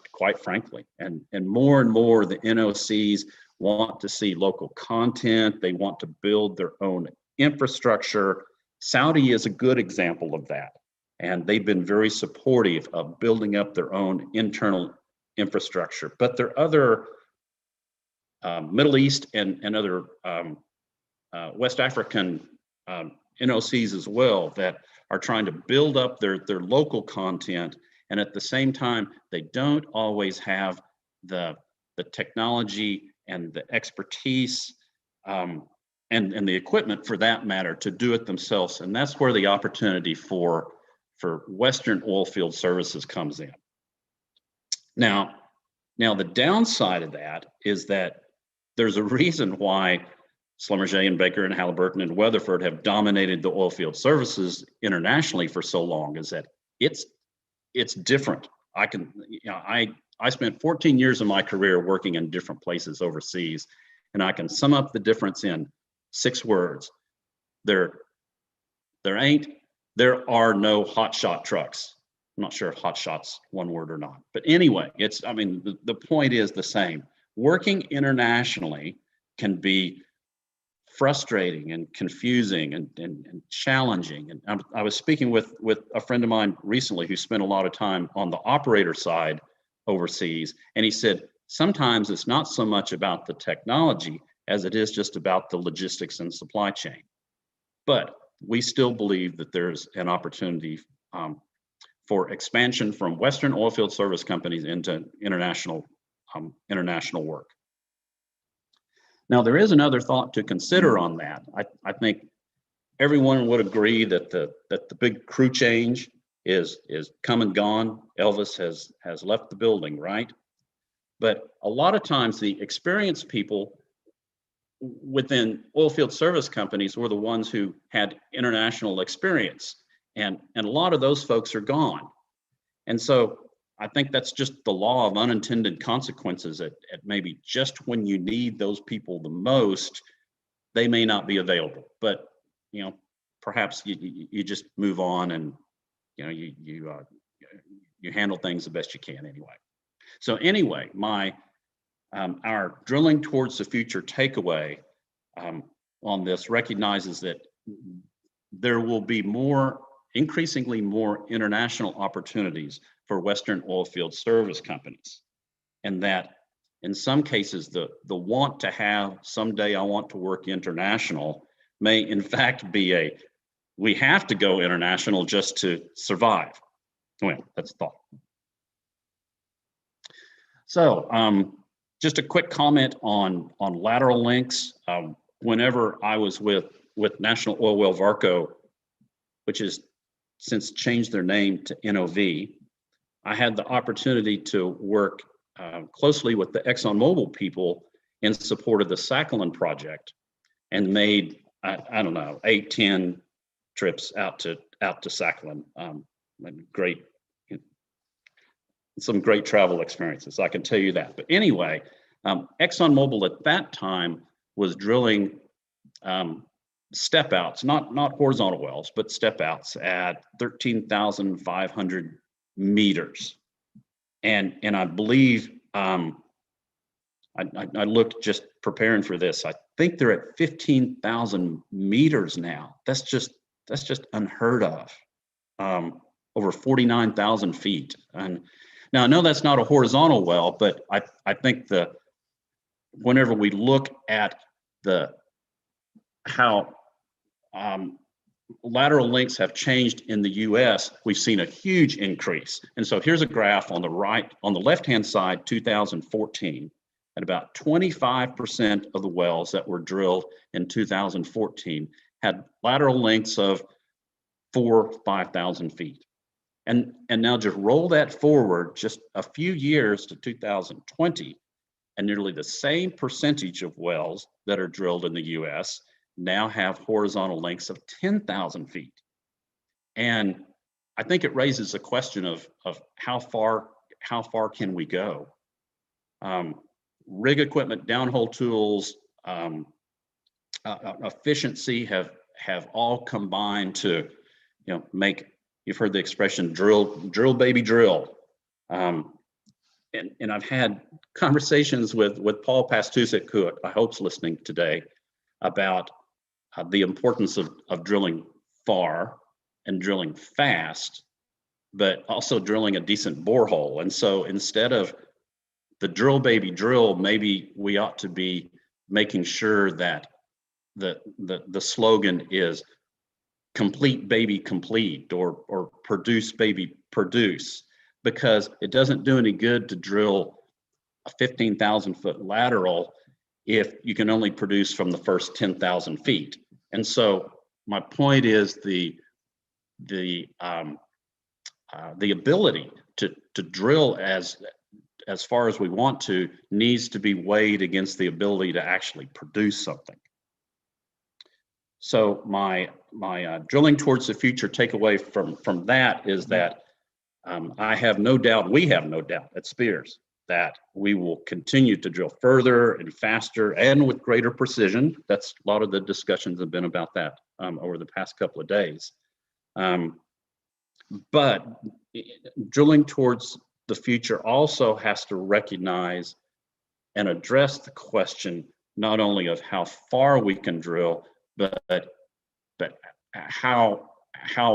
frankly, and more the NOCs want to see local content. They want to build their own infrastructure. Saudi is a good example of that. and they've been very supportive of building up their own internal infrastructure. But there are other Middle East and other West African NOCs as well that are trying to build up their local content, and at the same time, they don't always have the technology and the expertise and the equipment, for that matter, to do it themselves. And that's where the opportunity for Western Oilfield Services comes in. Now the downside of that is that there's a reason why Schlumberger and Baker and Halliburton and Weatherford have dominated the oilfield services internationally for so long, is that it's different. I spent 14 years of my career working in different places overseas, and I can sum up the difference in 6 words. There are no hotshot trucks. I'm not sure if hotshot's one word or not, but anyway, the point is the same. Working internationally can be frustrating and confusing and challenging. And I was speaking with a friend of mine recently who spent a lot of time on the operator side overseas, and he said sometimes it's not so much about the technology as it is just about the logistics and supply chain. But we still believe that there's an opportunity for expansion from Western oilfield service companies into international work. Now, there is another thought to consider on that. I think everyone would agree that the big crew change is come and gone. Elvis has left the building, right? But a lot of times the experienced people within oilfield service companies were the ones who had international experience, and a lot of those folks are gone. And so I think that's just the law of unintended consequences at maybe just when you need those people the most, they may not be available. But, perhaps you just move on and, you handle things the best you can anyway. So anyway, our drilling towards the future takeaway on this recognizes that there will be increasingly more international opportunities for Western oilfield service companies, and that in some cases the want to have someday I want to work international may in fact be we have to go international just to survive. Well, that's a thought. So just a quick comment on lateral links. Whenever I was with National Oil Well Varco, which has since changed their name to NOV, I had the opportunity to work closely with the ExxonMobil people in support of the Sakhalin project, and made I don't know 8-10 trips out to Sakhalin. Some great travel experiences, I can tell you that. But anyway, ExxonMobil at that time was drilling step outs, not horizontal wells, but step outs at 13,500 meters. And I believe I looked just preparing for this. I think they're at 15,000 meters now. That's just unheard of. Over 49,000 feet. And now I know that's not a horizontal well, but I think whenever we look at how lateral lengths have changed in the US, we've seen a huge increase. And so here's a graph on the left-hand side, 2014, at about 25% of the wells that were drilled in 2014 had lateral lengths of 4,000-5,000 feet. And now just roll that forward just a few years to 2020, and nearly the same percentage of wells that are drilled in the US now have horizontal lengths of 10,000 feet. And I think it raises a question of how far can we go? Rig equipment, downhole tools, efficiency have all combined to make, you've heard the expression drill baby drill. And I've had conversations with Paul Pastusik, who I hope's listening today, about the importance of drilling far and drilling fast, but also drilling a decent borehole. And so instead of the drill baby drill, maybe we ought to be making sure that the slogan is complete baby complete, or produce baby produce, because it doesn't do any good to drill a 15,000 foot lateral if you can only produce from the first 10,000 feet. And so my point is the ability to drill as far as we want to needs to be weighed against the ability to actually produce something. So my drilling towards the future takeaway from that is that I have no doubt, we have no doubt at Spears, that we will continue to drill further and faster and with greater precision. That's a lot of the discussions have been about that over the past couple of days. But drilling towards the future also has to recognize and address the question not only of how far we can drill, but how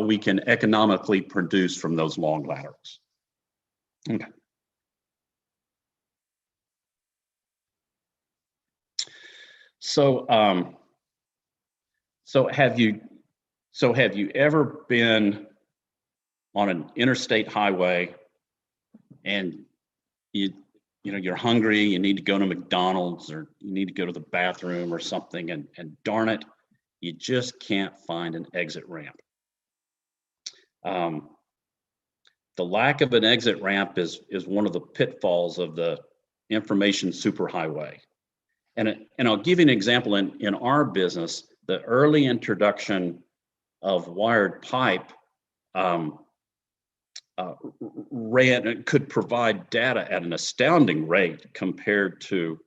we can economically produce from those long laterals. Okay. So have you ever been on an interstate highway and you're hungry, you need to go to McDonald's, or you need to go to the bathroom or something, and darn it, you just can't find an exit ramp. The lack of an exit ramp is one of the pitfalls of the information superhighway. And I'll give you an example. In our business, the early introduction of wired pipe could provide data at an astounding rate compared to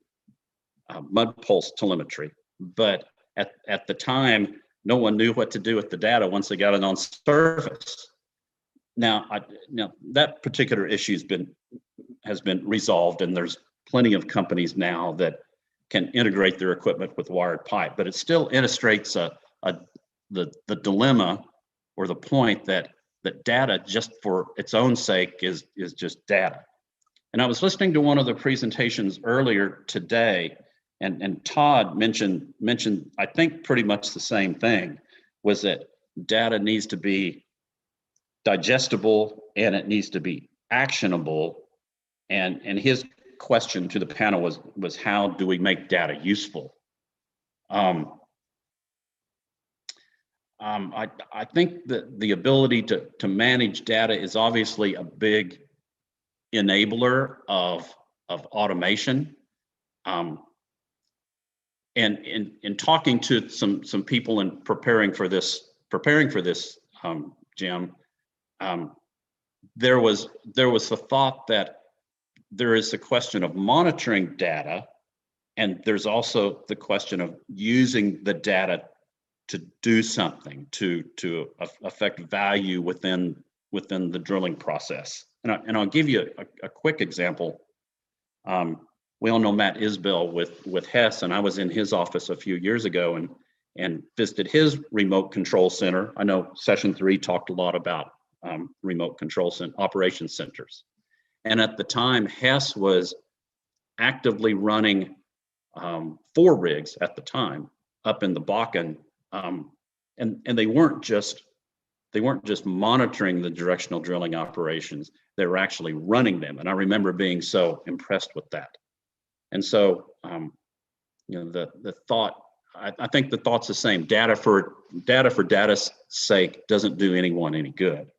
mud pulse telemetry. But at the time, no one knew what to do with the data once they got it on surface. Now that particular issue has been resolved, and there's plenty of companies now that can integrate their equipment with wired pipe, but it still illustrates the dilemma, or the point that data just for its own sake is just data. And I was listening to one of the presentations earlier today, and Todd mentioned I think pretty much the same thing, was that data needs to be digestible and it needs to be actionable. And his question to the panel was how do we make data useful? I think that the ability to manage data is obviously a big enabler of automation. And in talking to some people and preparing for this, Jim, there was the thought that there is the question of monitoring data, and there's also the question of using the data to do something to affect value within the drilling process. And I'll give you a quick example. We all know Matt Isbell with Hess, and I was in his office a few years ago and visited his remote control center. I know session 3 talked a lot about remote control operations centers. And at the time, Hess was actively running 4 rigs at the time up in the Bakken, and they weren't just monitoring the directional drilling operations; they were actually running them. And I remember being so impressed with that. And so, the thought, I think the thought's the same. Data for data's sake doesn't do anyone any good.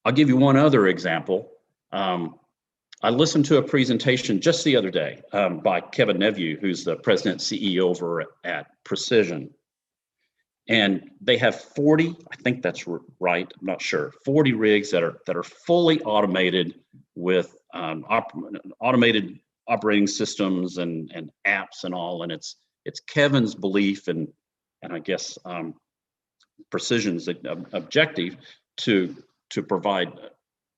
I'll give you one other example. I listened to a presentation just the other day by Kevin Neveu, who's the president and CEO over at Precision. And they have 40, I think that's right, I'm not sure, 40 rigs that are fully automated with automated operating systems and apps and all. And it's Kevin's belief and I guess Precision's objective to provide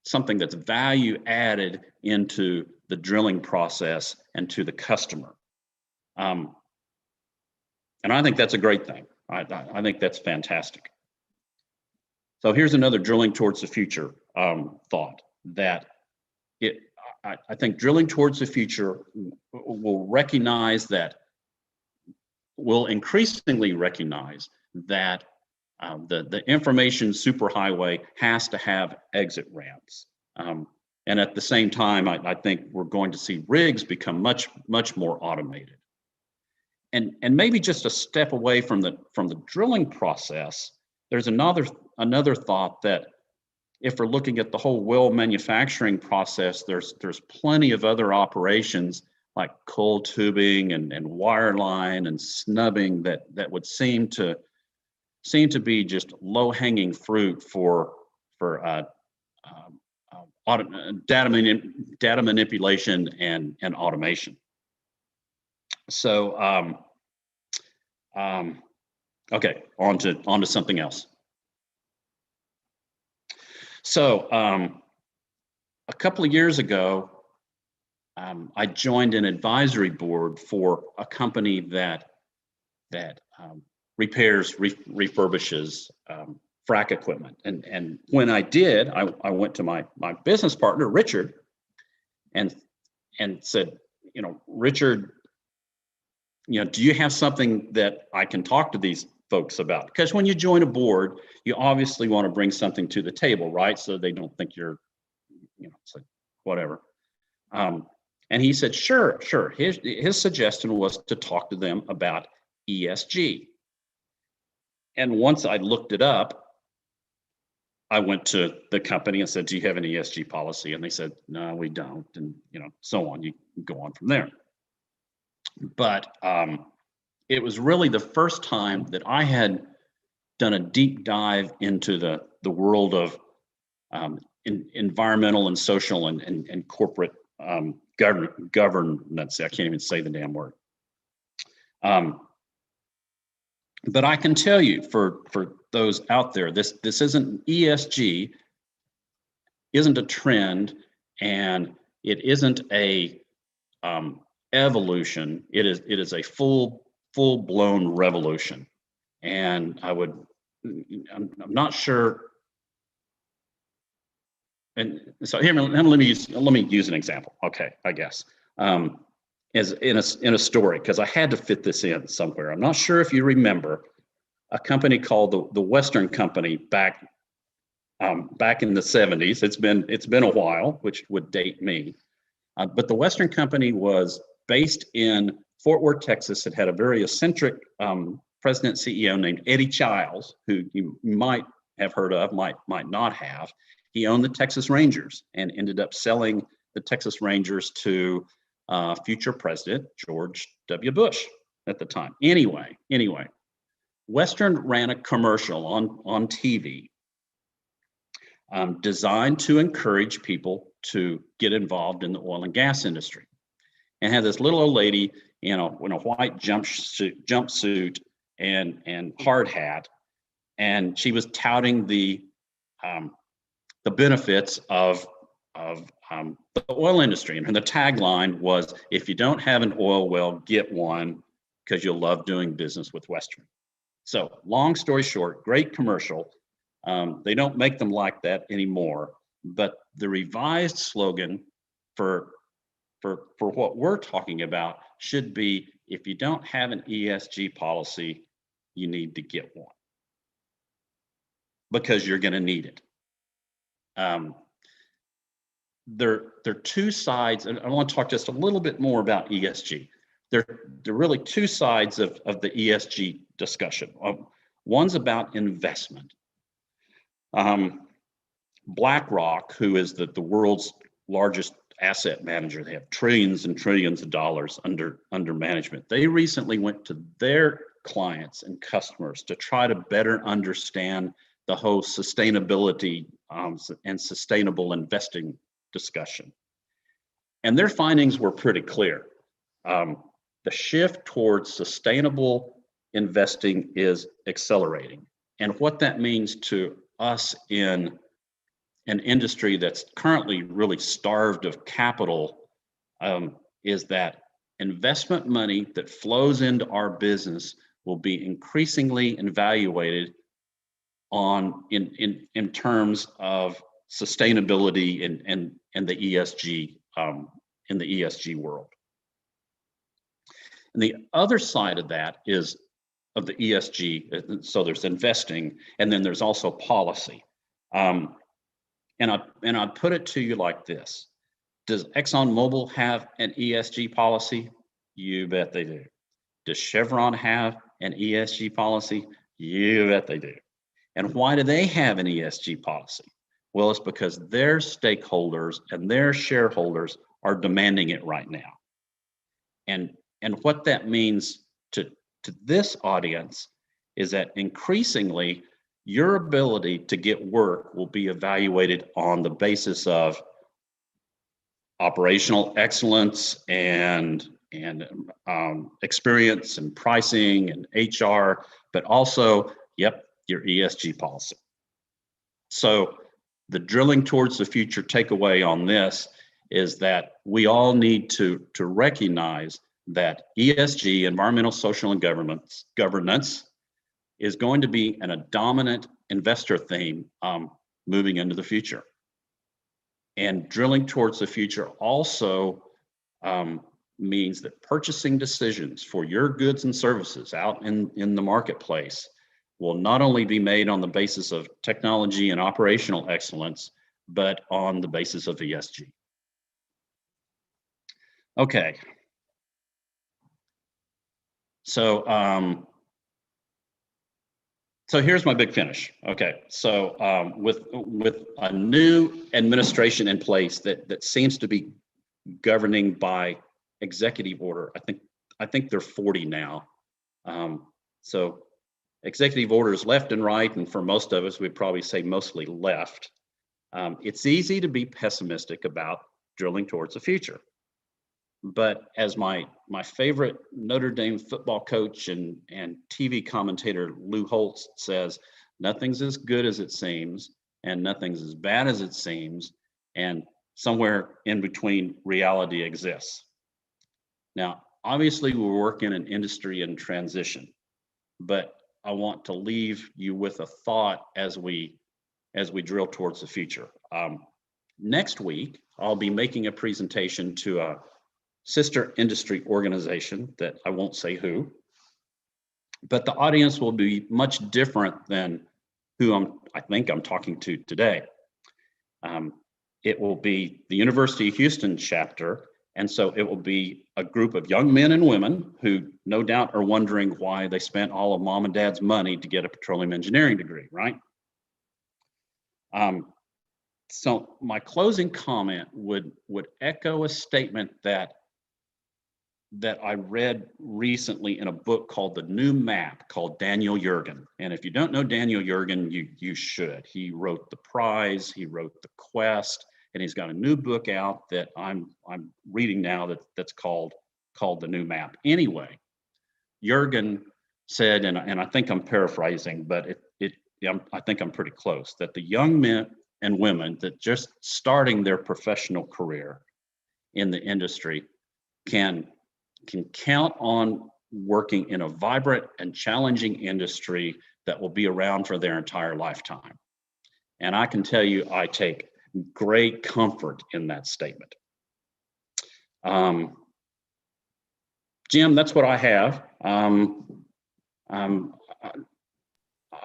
something that's value added into the drilling process and to the customer. And I think that's a great thing. I think that's fantastic. So here's another drilling towards the future thought that I think drilling towards the future will increasingly recognize that the information superhighway has to have exit ramps. And at the same time, I think we're going to see rigs become much more automated. And maybe just a step away from the drilling process, there's another thought that if we're looking at the whole well manufacturing process, there's plenty of other operations like coiled tubing and wireline and snubbing that would seem to be just low-hanging fruit for data manipulation and automation. So okay, on to something else. So a couple of years ago, I joined an advisory board for a company that repairs, refurbishes frac equipment. And when I did, I went to my business partner, Richard, and said, Richard, do you have something that I can talk to these folks about? Because when you join a board, you obviously want to bring something to the table, right? So they don't think you're, it's like whatever. And he said, sure. His suggestion was to talk to them about ESG. And once I looked it up, I went to the company and said, do you have an ESG policy? And they said, no, we don't. And, so on, you can go on from there. But it was really the first time that I had done a deep dive into the world of environmental and social and corporate governance. I can't even say the damn word. But I can tell you for those out there, this isn't ESG, isn't a trend, and it isn't a evolution. It is a full-blown revolution. And I'm not sure. And so here, let me use an example. Okay, I guess. As in a story, because I had to fit this in somewhere. I'm not sure if you remember a company called the Western Company back in the 70s. It's been a while, which would date me. But the Western Company was based in Fort Worth, Texas. It had a very eccentric president CEO named Eddie Childs, who you might have heard of, might not have. He owned the Texas Rangers and ended up selling the Texas Rangers to future President George W. Bush at the time. Anyway, Western ran a commercial on TV designed to encourage people to get involved in the oil and gas industry, and had this little old lady, in a white jumpsuit and hard hat, and she was touting the benefits of the oil industry. And the tagline was, if you don't have an oil well, get one, because you'll love doing business with Western. So long story short, great commercial. They don't make them like that anymore, but the revised slogan for what we're talking about should be, if you don't have an ESG policy, you need to get one, because you're going to need it. There are two sides, and I want to talk just a little bit more about ESG. There are really two sides of the ESG discussion. One's about investment. BlackRock, who is the world's largest asset manager, they have trillions and trillions of dollars under management. They recently went to their clients and customers to try to better understand the whole sustainability and sustainable investing discussion. And their findings were pretty clear. The shift towards sustainable investing is accelerating. And what that means to us in an industry that's currently really starved of capital is that investment money that flows into our business will be increasingly evaluated in terms of sustainability and the ESG in the ESG world. And the other side of that is of the ESG. So there's investing, and then there's also policy. And I put it to you like this: does ExxonMobil have an ESG policy? You bet they do. Does Chevron have an ESG policy? You bet they do. And why do they have an ESG policy? Well, it's because their stakeholders and their shareholders are demanding it right now. And what that means to this audience is that increasingly your ability to get work will be evaluated on the basis of operational excellence and experience and pricing and HR, but also, yep, your ESG policy. So the drilling towards the future takeaway on this is that we all need to recognize that ESG, environmental, social, and governance, is going to be a dominant investor theme moving into the future. And drilling towards the future also means that purchasing decisions for your goods and services out in the marketplace will not only be made on the basis of technology and operational excellence, but on the basis of ESG. Okay. So here's my big finish. Okay, so with a new administration in place that seems to be governing by executive order, I think they're 40 now. So executive orders left and right, and for most of us, we'd probably say mostly left. It's easy to be pessimistic about drilling towards the future. But as my favorite Notre Dame football coach and TV commentator Lou Holtz says, nothing's as good as it seems, and nothing's as bad as it seems, and somewhere in between reality exists. Now, obviously, we work in an industry in transition, but I want to leave you with a thought as we drill towards the future. Next week, I'll be making a presentation to a sister industry organization that I won't say who, but the audience will be much different than who I think I'm talking to today. It will be the University of Houston chapter, and so it will be a group of young men and women who no doubt are wondering why they spent all of mom and dad's money to get a petroleum engineering degree, right? So my closing comment would echo a statement that I read recently in a book called The New Map, called Daniel Yergin. And if you don't know Daniel Yergin, you should. He wrote The Prize, he wrote The Quest, and he's got a new book out that I'm reading now that's called The New Map. Anyway, Yergin said, and I think I'm paraphrasing, but I think I'm pretty close, that the young men and women that just starting their professional career in the industry can count on working in a vibrant and challenging industry that will be around for their entire lifetime. And I can tell you, I take great comfort in that statement. Jim, that's what I have.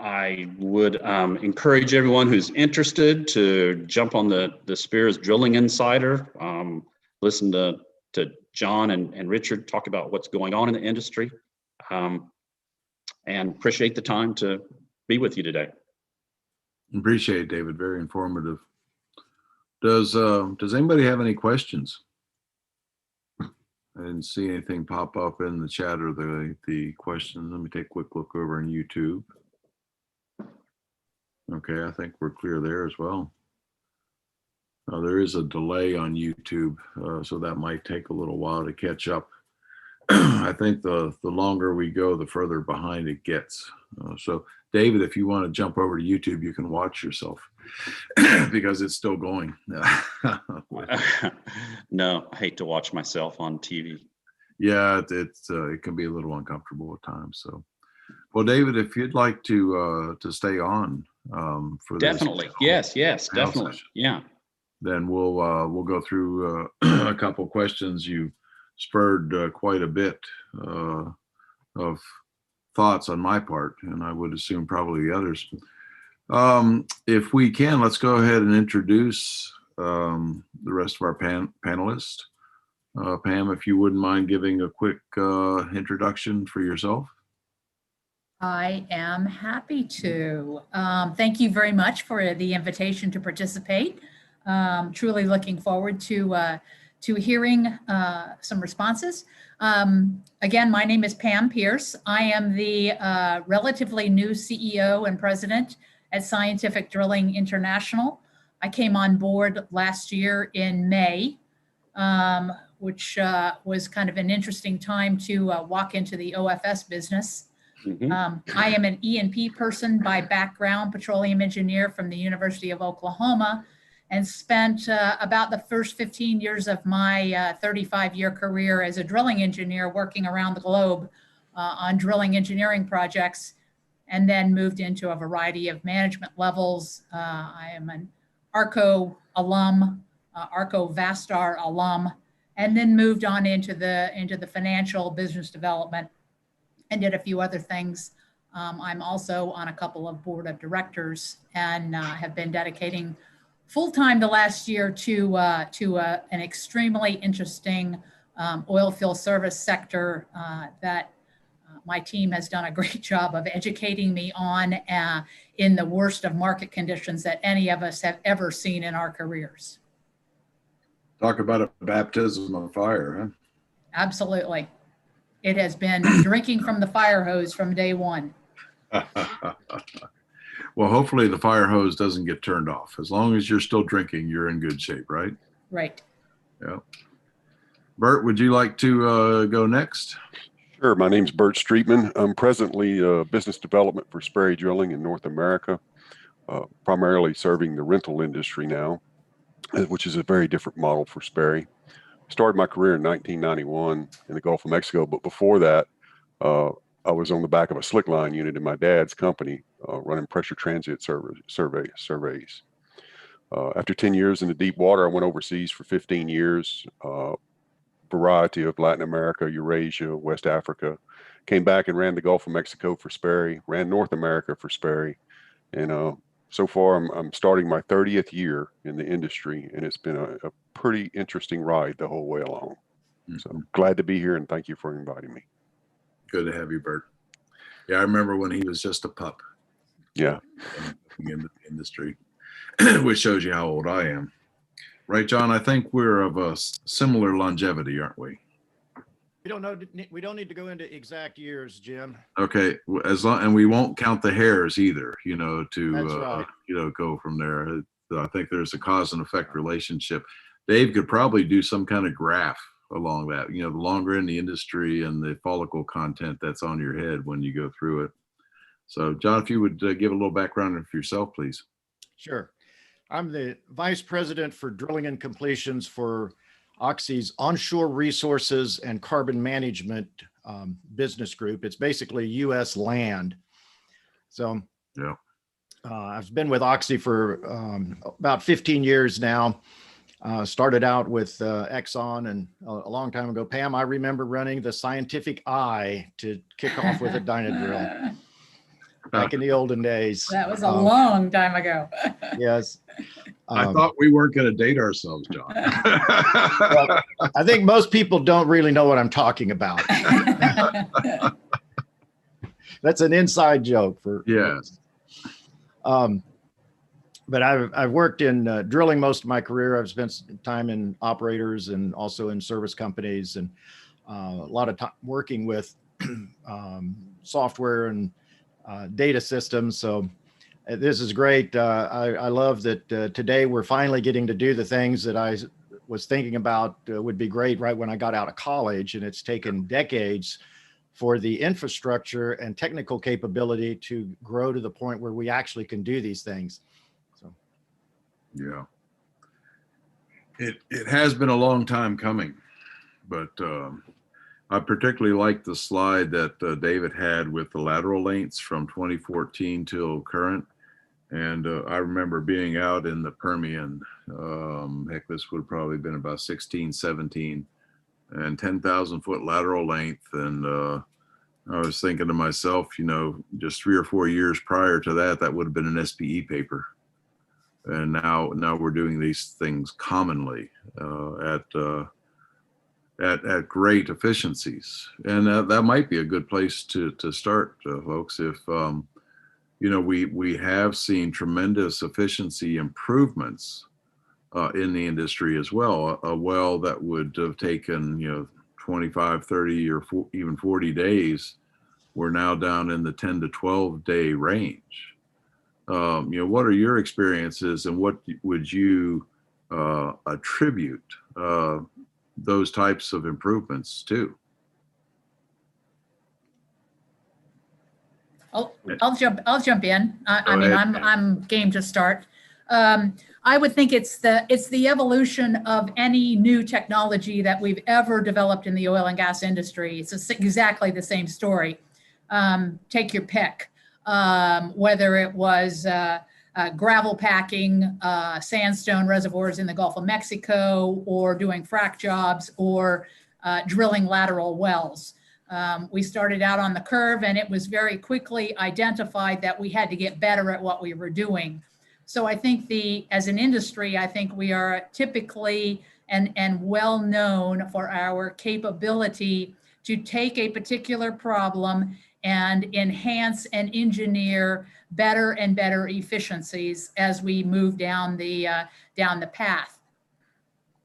I would encourage everyone who's interested to jump on the Spears Drilling Insider, listen to John and Richard talk about what's going on in the industry, and appreciate the time to be with you today. Appreciate it, David. Very informative. Does anybody have any questions? I didn't see anything pop up in the chat or the questions. Let me take a quick look over on YouTube. Okay, I think we're clear there as well. There is a delay on YouTube, so that might take a little while to catch up. I think the longer we go, the further behind it gets. So David, if you want to jump over to YouTube, you can watch yourself because it's still going. No, I hate to watch myself on TV. Yeah, it can be a little uncomfortable at times. So, well, David, if you'd like to stay on, for this Definitely. Yes, yes, panel definitely. session. Yeah. Then we'll go through a couple questions. You spurred quite a bit of thoughts on my part, and I would assume probably the others. If we can, let's go ahead and introduce the rest of our panelists. Pam, if you wouldn't mind giving a quick introduction for yourself. I am happy to. Thank you very much for the invitation to participate. Truly looking forward to hearing some responses. Again, my name is Pam Pierce. I am the relatively new CEO and president at Scientific Drilling International. I came on board last year in May, which was kind of an interesting time to walk into the OFS business. I am an E&P person by background, petroleum engineer from the University of Oklahoma, and spent about the first 15 years of my 35-year career as a drilling engineer working around the globe on drilling engineering projects, and then moved into a variety of management levels. I am an ARCO alum, ARCO Vastar alum, and then moved on into the financial business development and did a few other things. I'm also on a couple of board of directors and have been dedicating full-time the last year to an extremely interesting oil field service sector that my team has done a great job of educating me on in the worst of market conditions that any of us have ever seen in our careers. Talk about a baptism of fire, huh? Absolutely. It has been drinking from the fire hose from day one. Well, hopefully the fire hose doesn't get turned off. As long as you're still drinking, you're in good shape, right? Right. Yeah. Bert, would you like to go next? Sure. My name's Bert Streetman. I'm presently business development for Sperry Drilling in North America, primarily serving the rental industry now, which is a very different model for Sperry. Started my career in 1991 in the Gulf of Mexico, but before that, I was on the back of a slick line unit in my dad's company, running pressure transit surveys. After 10 years in the deep water, I went overseas for 15 years, variety of Latin America, Eurasia, West Africa. Came back and ran the Gulf of Mexico for Sperry, ran North America for Sperry, and so far I'm starting my 30th year in the industry, and it's been a pretty interesting ride the whole way along. So glad to be here, and thank you for inviting me. Good to have you, Bert. Yeah, I remember when he was just a pup. Yeah. In the industry, which shows you how old I am. Right, John? I think we're of a similar longevity, aren't we? We don't know. We don't need to go into exact years, Jim. Okay, as long, and we won't count the hairs either. You know, to That's right. go from there. I think there's a cause and effect relationship. Dave could probably do some kind of graph along that. You know, the longer in the industry and the follicle content that's on your head when you go through it. So, John, if you would give a little background of yourself, please. Sure. I'm the vice president for drilling and completions for Oxy's onshore resources and carbon management business group. It's basically U.S. land. So yeah, I've been with Oxy for about 15 years now. Started out with Exxon, and a long time ago, Pam, I remember running the Scientific Eye to kick off with a Dynadrill back in the olden days. That was a long time ago. Yes. I thought we weren't going to date ourselves, John. Well, I think most people don't really know what I'm talking about. That's an inside joke for yes. But I've worked in drilling most of my career. I've spent time in operators and also in service companies, and a lot of time working with software and data systems. So this is great. I love that today we're finally getting to do the things that I was thinking about would be great right when I got out of college, and it's taken decades for the infrastructure and technical capability to grow to the point where we actually can do these things. So, yeah, it has been a long time coming, but I particularly like the slide that David had with the lateral lengths from 2014 till current. And I remember being out in the Permian, heck, this would have probably been about 16, 17, and 10,000 foot lateral length. And I was thinking to myself, you know, just 3 or 4 years prior to that, that would have been an SPE paper. And now we're doing these things commonly at great efficiencies. And that might be a good place to start, folks. If you know, we have seen tremendous efficiency improvements in the industry as well. A well that would have taken, you know, 25, 30, or even 40 days, we're now down in the 10 to 12 day range. You know, what are your experiences, and what would you attribute those types of improvements to? I'll jump in. I mean, I'm game to start. I would think it's the evolution of any new technology that we've ever developed in the oil and gas industry. It's exactly the same story. Take your pick. Whether it was gravel packing, sandstone reservoirs in the Gulf of Mexico, or doing frac jobs, or drilling lateral wells. We started out on the curve, and it was very quickly identified that we had to get better at what we were doing. So I think as an industry, I think we are typically and well known for our capability to take a particular problem and enhance and engineer better and better efficiencies as we move down the path.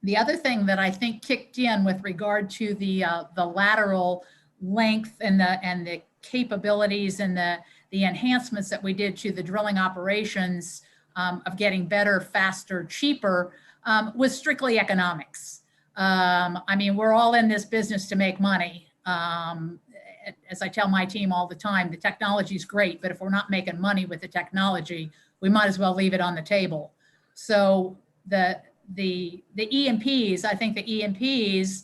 The other thing that I think kicked in with regard to the lateral length and the capabilities and the enhancements that we did to the drilling operations of getting better, faster, cheaper was strictly economics. I mean, we're all in this business to make money. As I tell my team all the time, the technology is great, but if we're not making money with the technology, we might as well leave it on the table. So the E&Ps, I think the E&Ps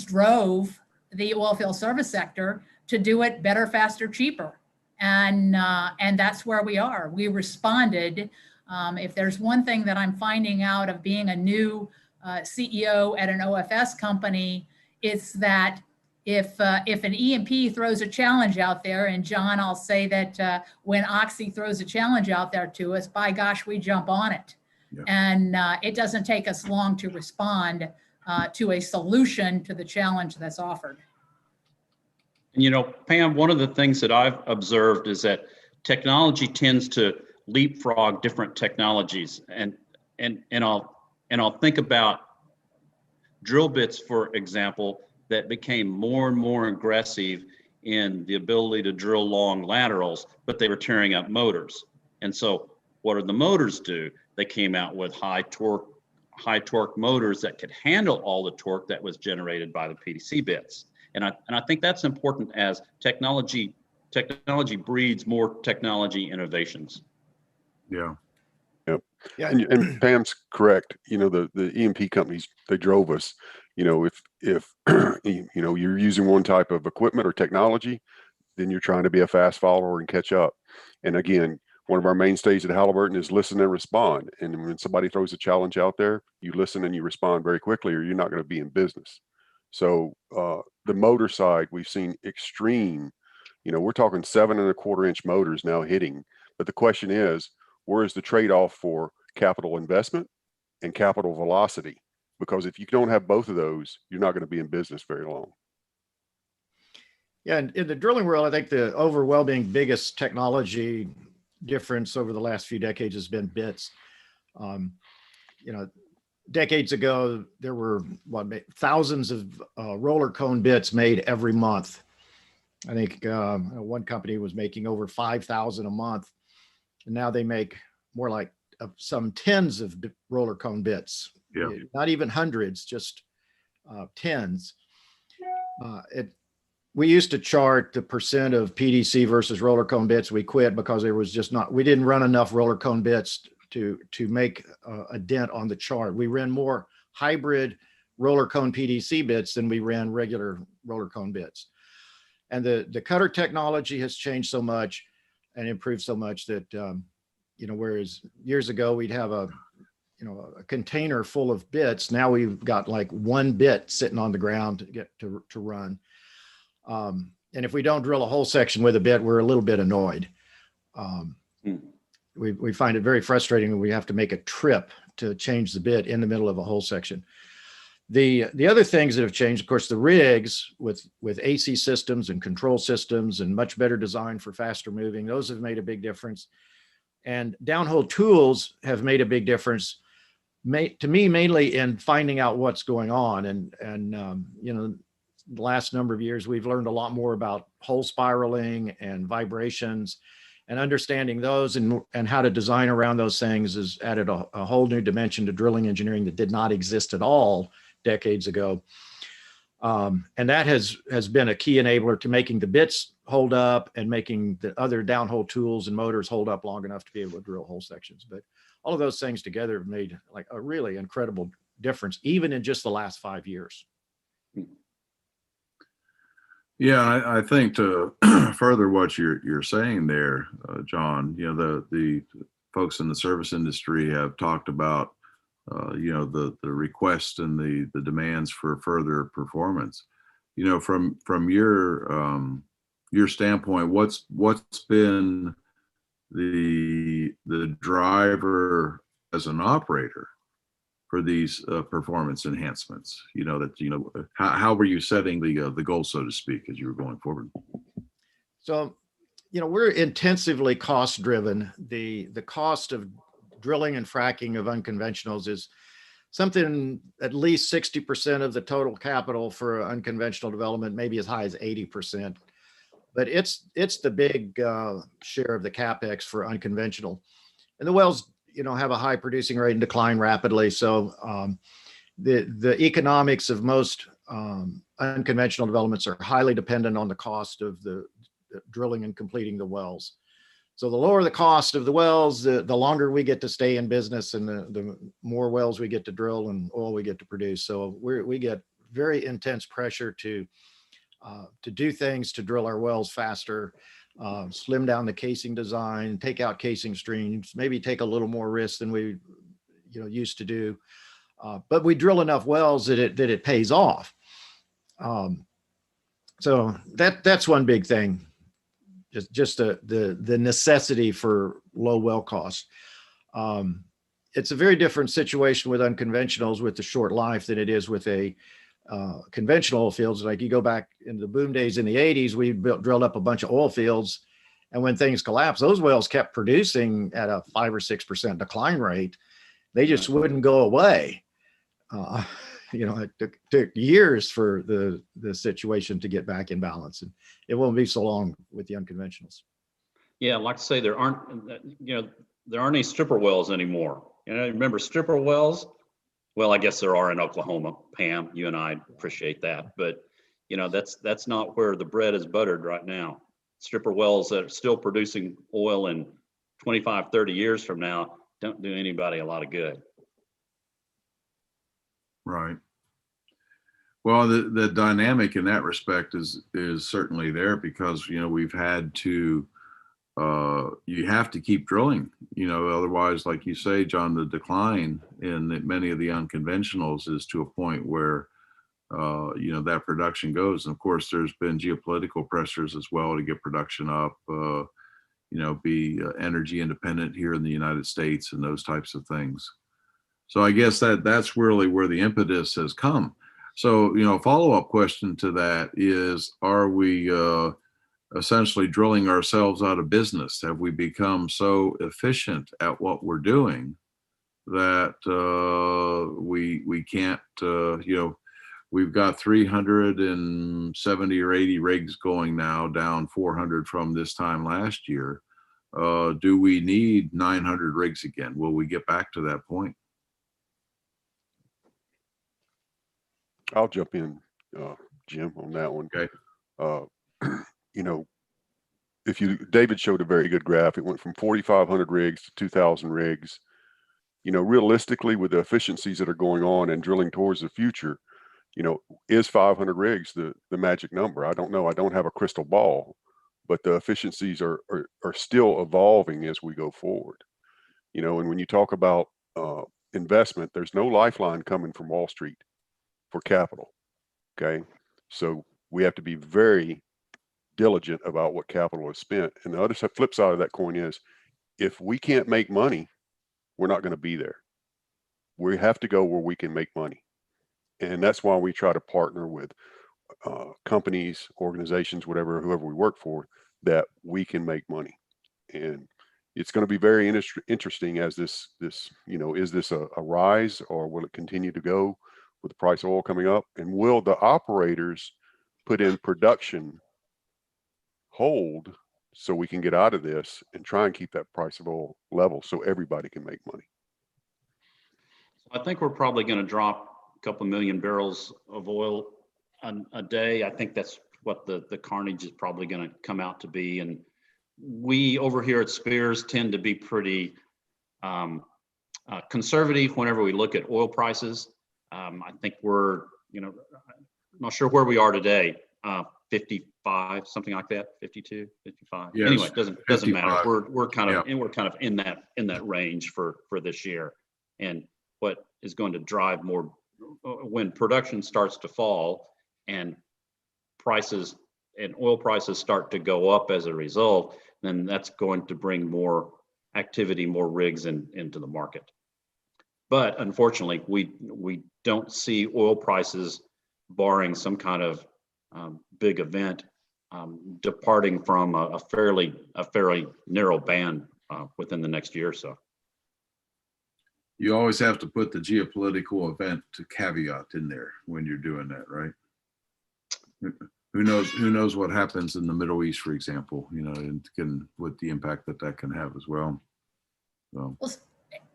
drove the oilfield service sector to do it better, faster, cheaper. And that's where we are. We responded. If there's one thing that I'm finding out of being a new CEO at an OFS company, it's that if an E&P throws a challenge out there, and John, I'll say that when Oxy throws a challenge out there to us, by gosh, we jump on it. Yeah. And it doesn't take us long to respond to a solution to the challenge that's offered. And you know, Pam, one of the things that I've observed is that technology tends to leapfrog different technologies, and I'll think about drill bits, for example, that became more and more aggressive in the ability to drill long laterals, but they were tearing up motors. And so what did the motors do? They came out with high torque motors that could handle all the torque that was generated by the PDC bits. And I think that's important as technology breeds more technology innovations. Yeah. Yep. Yeah. And Pam's correct. You know, the E&P companies, they drove us. You know, if you know, you're using one type of equipment or technology, then you're trying to be a fast follower and catch up. And again, one of our mainstays at Halliburton is listen and respond. And when somebody throws a challenge out there, you listen and you respond very quickly, or you're not going to be in business. So the motor side, we've seen extreme, you know, we're talking 7.25-inch motors now hitting. But the question is, where is the trade-off for capital investment and capital velocity? Because if you don't have both of those, you're not going to be in business very long. Yeah, and in the drilling world, I think the overwhelming biggest technology difference over the last few decades has been bits. You know, decades ago, there were thousands of roller cone bits made every month. I think one company was making over 5,000 a month, and now they make more like some tens of roller cone bits. Yeah. Not even hundreds, just tens. We used to chart the percent of PDC versus roller cone bits. We quit because there was just we didn't run enough roller cone bits to make a dent on the chart. We ran more hybrid roller cone PDC bits than we ran regular roller cone bits. And the cutter technology has changed so much. and improved so much that, whereas years ago we'd have a container full of bits. Now we've got like one bit sitting on the ground to get to run. And if we don't drill a whole section with a bit, we're a little bit annoyed. We find it very frustrating when we have to make a trip to change the bit in the middle of a whole section. The other things that have changed, of course, the rigs with AC systems and control systems and much better design for faster moving, those have made a big difference. And downhole tools have made a big difference, to me, mainly in finding out what's going on. And the last number of years, we've learned a lot more about hole spiraling and vibrations, and understanding those and how to design around those things has added a whole new dimension to drilling engineering that did not exist at all decades ago. And that has been a key enabler to making the bits hold up and making the other downhole tools and motors hold up long enough to be able to drill whole sections. But all of those things together have made like a really incredible difference, even in just the last 5 years. Yeah, I think to further what you're saying there, John, the folks in the service industry have talked about, the request and the demands for further performance. From your standpoint, what's been the driver as an operator for these performance enhancements? How were you setting the goal, so to speak, as you were going forward? So, we're intensively cost driven. The cost of drilling and fracking of unconventionals is something at least 60% of the total capital for unconventional development, maybe as high as 80%. But it's the big share of the CapEx for unconventional. And the wells, have a high producing rate and decline rapidly. So the economics of most unconventional developments are highly dependent on the cost of the drilling and completing the wells. So the lower the cost of the wells, the longer we get to stay in business, and the more wells we get to drill and oil we get to produce. So we get very intense pressure to do things to drill our wells faster, slim down the casing design, take out casing streams, maybe take a little more risk than we used to do. But we drill enough wells that it pays off. So that's one big thing. Just the necessity for low well cost. It's a very different situation with unconventionals with the short life than it is with a conventional oil fields. Like you go back in the boom days in the 80s, we drilled up a bunch of oil fields, and when things collapsed, those wells kept producing at a 5 or 6% decline rate. They just wouldn't go away. It took years for the situation to get back in balance, and it won't be so long with the unconventionals. Yeah, like I say, there aren't any stripper wells anymore. Remember stripper wells? Well, I guess there are in Oklahoma, Pam. You and I appreciate that, but that's not where the bread is buttered right now. Stripper wells that are still producing oil in 25, 30 years from now don't do anybody a lot of good. Right. Well, the dynamic in that respect is certainly there, because we've had to you have to keep drilling, otherwise, like you say, John, the decline in many of the unconventionals is to a point where that production goes. And of course, there's been geopolitical pressures as well to get production up, be energy independent here in the United States and those types of things. So I guess that's really where the impetus has come. So, a follow-up question to that is, are we essentially drilling ourselves out of business? Have we become so efficient at what we're doing that we can't, we've got 370 or 80 rigs going now, down 400 from this time last year. Do we need 900 rigs again? Will we get back to that point? I'll jump in, Jim, on that one. Okay. David showed a very good graph. It went from 4,500 rigs to 2,000 rigs. Realistically, with the efficiencies that are going on and drilling towards the future, is 500 rigs the magic number? I don't know. I don't have a crystal ball, but the efficiencies are still evolving as we go forward. You know, and when you talk about investment, there's no lifeline coming from Wall Street for capital. Okay, so we have to be very diligent about what capital is spent. And the other flip side of that coin is, if we can't make money, we're not going to be there. We have to go where we can make money, and that's why we try to partner with companies, organizations, whatever, whoever we work for, that we can make money. And it's going to be very interesting as this, you know, is this a rise, or will it continue to go with the price of oil coming up? And will the operators put in production hold so we can get out of this and try and keep that price of oil level so everybody can make money? I think we're probably going to drop a couple million barrels of oil a day. I think that's what the carnage is probably going to come out to be. And we over here at Spears tend to be pretty conservative whenever we look at oil prices. I think we're, you know, I'm not sure where we are today, 55, something like that, 52, 55. Yes, anyway, it doesn't matter. 55. We're kind of, Yeah. and we're kind of in that range for this year. And what is going to drive more when production starts to fall and prices and oil prices start to go up as a result, then that's going to bring more activity, more rigs into the market. But unfortunately, we don't see oil prices, barring some kind of big event, departing from a fairly narrow band within the next year or so. You always have to put the geopolitical event to caveat in there when you're doing that, right? Who knows what happens in the Middle East, for example, you know, and with the impact that can have as well. So. Well,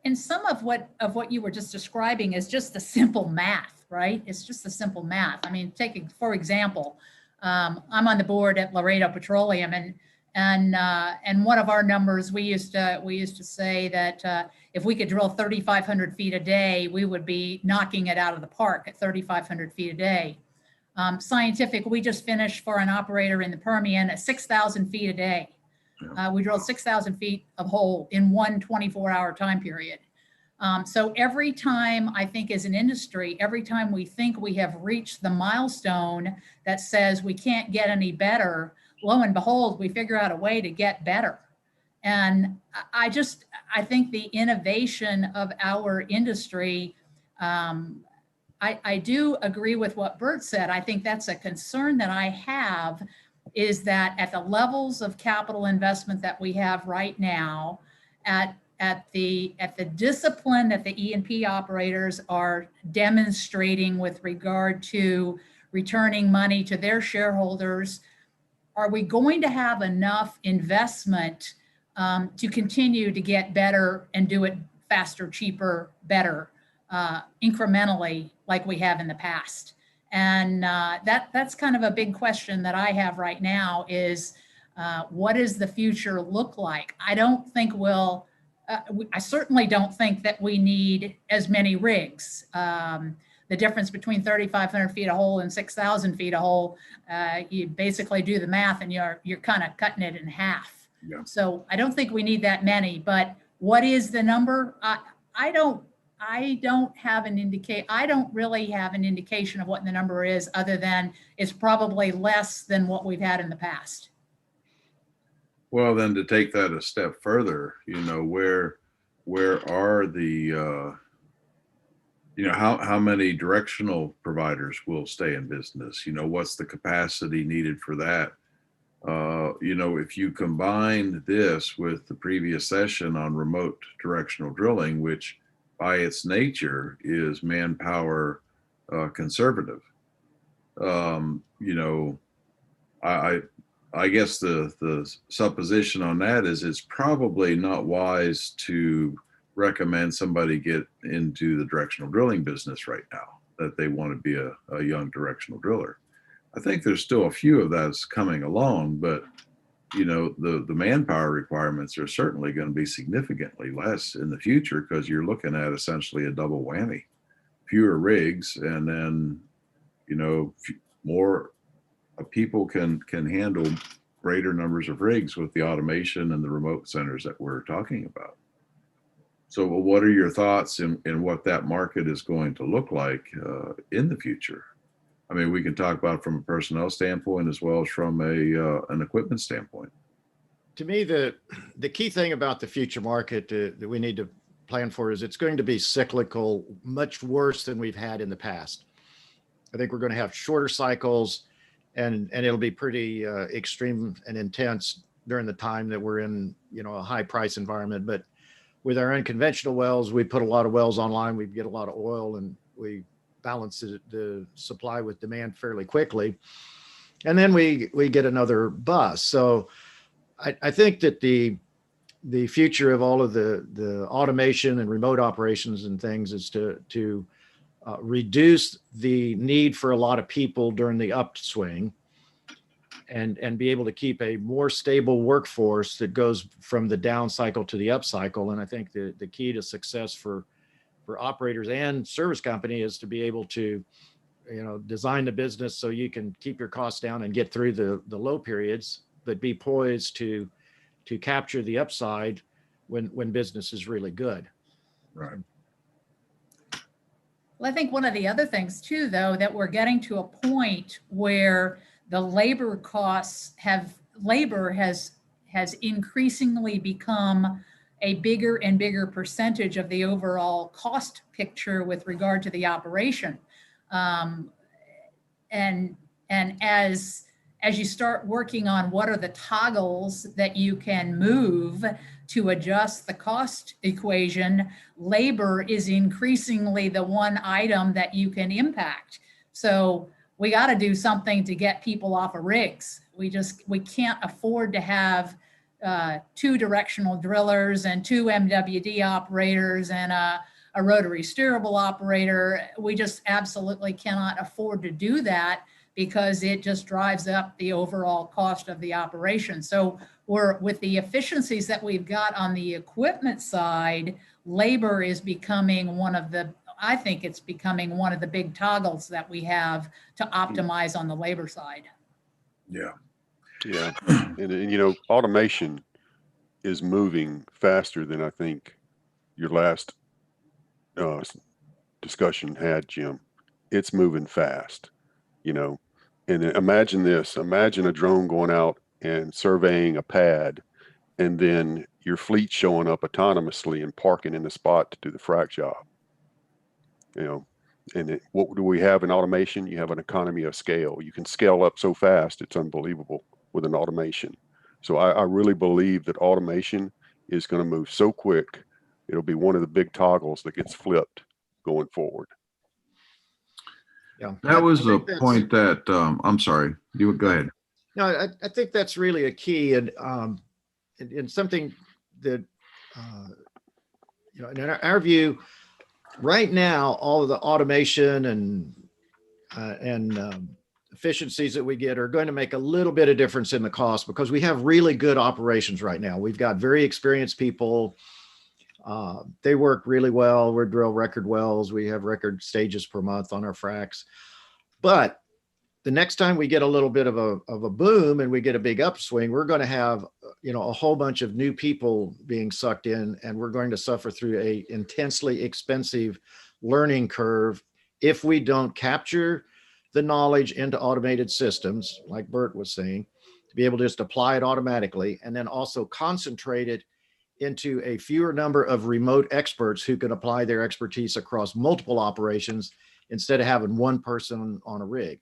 and some of what you were just describing is just the simple math, right? It's just the simple math. I mean, for example, I'm on the board at Laredo Petroleum, and one of our numbers, we used to say that if we could drill 3,500 feet a day, we would be knocking it out of the park at 3,500 feet a day. Scientific, we just finished for an operator in the Permian at 6,000 feet a day. We drilled 6,000 feet of hole in one 24-hour time period. So every time, I think as an industry, every time we think we have reached the milestone that says we can't get any better, lo and behold, we figure out a way to get better. And I think the innovation of our industry, I do agree with what Bert said. I think that's a concern that I have, is that at the levels of capital investment that we have right now, at the discipline that the E&P operators are demonstrating with regard to returning money to their shareholders, are we going to have enough investment to continue to get better and do it faster, cheaper, better, incrementally like we have in the past? And that's kind of a big question that I have right now is, what does the future look like? I don't think I certainly don't think that we need as many rigs. The difference between 3,500 feet a hole and 6,000 feet a hole, you basically do the math and you're kind of cutting it in half. Yeah. So I don't think we need that many, but what is the number? I don't really have an indication of what the number is, other than it's probably less than what we've had in the past. Well, then to take that a step further, you know, where are the, you know, how many directional providers will stay in business? You know, what's the capacity needed for that? You know, if you combine this with the previous session on remote directional drilling, which by its nature is manpower conservative, you know, I guess the supposition on that is it's probably not wise to recommend somebody get into the directional drilling business right now, that they want to be a young directional driller. I think there's still a few of that's coming along, but you know, the manpower requirements are certainly going to be significantly less in the future, because you're looking at essentially a double whammy: fewer rigs, and then, you know, more people can handle greater numbers of rigs with the automation and the remote centers that we're talking about. So what are your thoughts in what that market is going to look like in the future? I mean, we can talk about it from a personnel standpoint as well as from an equipment standpoint. To me, the key thing about the future market that we need to plan for is it's going to be cyclical, much worse than we've had in the past. I think we're going to have shorter cycles, and it'll be pretty extreme and intense during the time that we're in, you know, a high price environment. But with our unconventional wells, we put a lot of wells online, we get a lot of oil, and we balance the supply with demand fairly quickly. And then we get another bust. So I think that the future of all of the automation and remote operations and things is to reduce the need for a lot of people during the upswing, and be able to keep a more stable workforce that goes from the down cycle to the up cycle. And I think the key to success for operators and service company is to be able to, you know, design the business so you can keep your costs down and get through the low periods, but be poised to capture the upside when business is really good. Right. Well, I think one of the other things too, though, that we're getting to a point where the labor costs has increasingly become a bigger and bigger percentage of the overall cost picture with regard to the operation. And as you start working on what are the toggles that you can move to adjust the cost equation, labor is increasingly the one item that you can impact. So we got to do something to get people off of rigs. We can't afford to have 2 directional drillers and 2 MWD operators and a rotary steerable operator. We just absolutely cannot afford to do that, because it just drives up the overall cost of the operation. So with the efficiencies that we've got on the equipment side, labor is becoming I think it's becoming one of the big toggles that we have to optimize on the labor side. Yeah. Yeah. And you know, automation is moving faster than I think your last discussion had, Jim. It's moving fast, you know. And imagine this, imagine a drone going out and surveying a pad, and then your fleet showing up autonomously and parking in the spot to do the frac job. You know, and what do we have in automation? You have an economy of scale. You can scale up so fast, it's unbelievable with an automation. So I really believe that automation is going to move so quick, it'll be one of the big toggles that gets flipped going forward. Yeah, That was the point that, I'm sorry, you go ahead. No, I think that's really a key, and something that, you know, in our view, right now, all of the automation and efficiencies that we get are going to make a little bit of difference in the cost, because we have really good operations right now. We've got very experienced people. They work really well. We drill record wells. We have record stages per month on our fracs. But the next time we get a little bit of a boom and we get a big upswing, we're going to have, you know, a whole bunch of new people being sucked in, and we're going to suffer through a intensely expensive learning curve if we don't capture the knowledge into automated systems, like Bert was saying, to be able to just apply it automatically, and then also concentrate it into a fewer number of remote experts who can apply their expertise across multiple operations instead of having one person on a rig.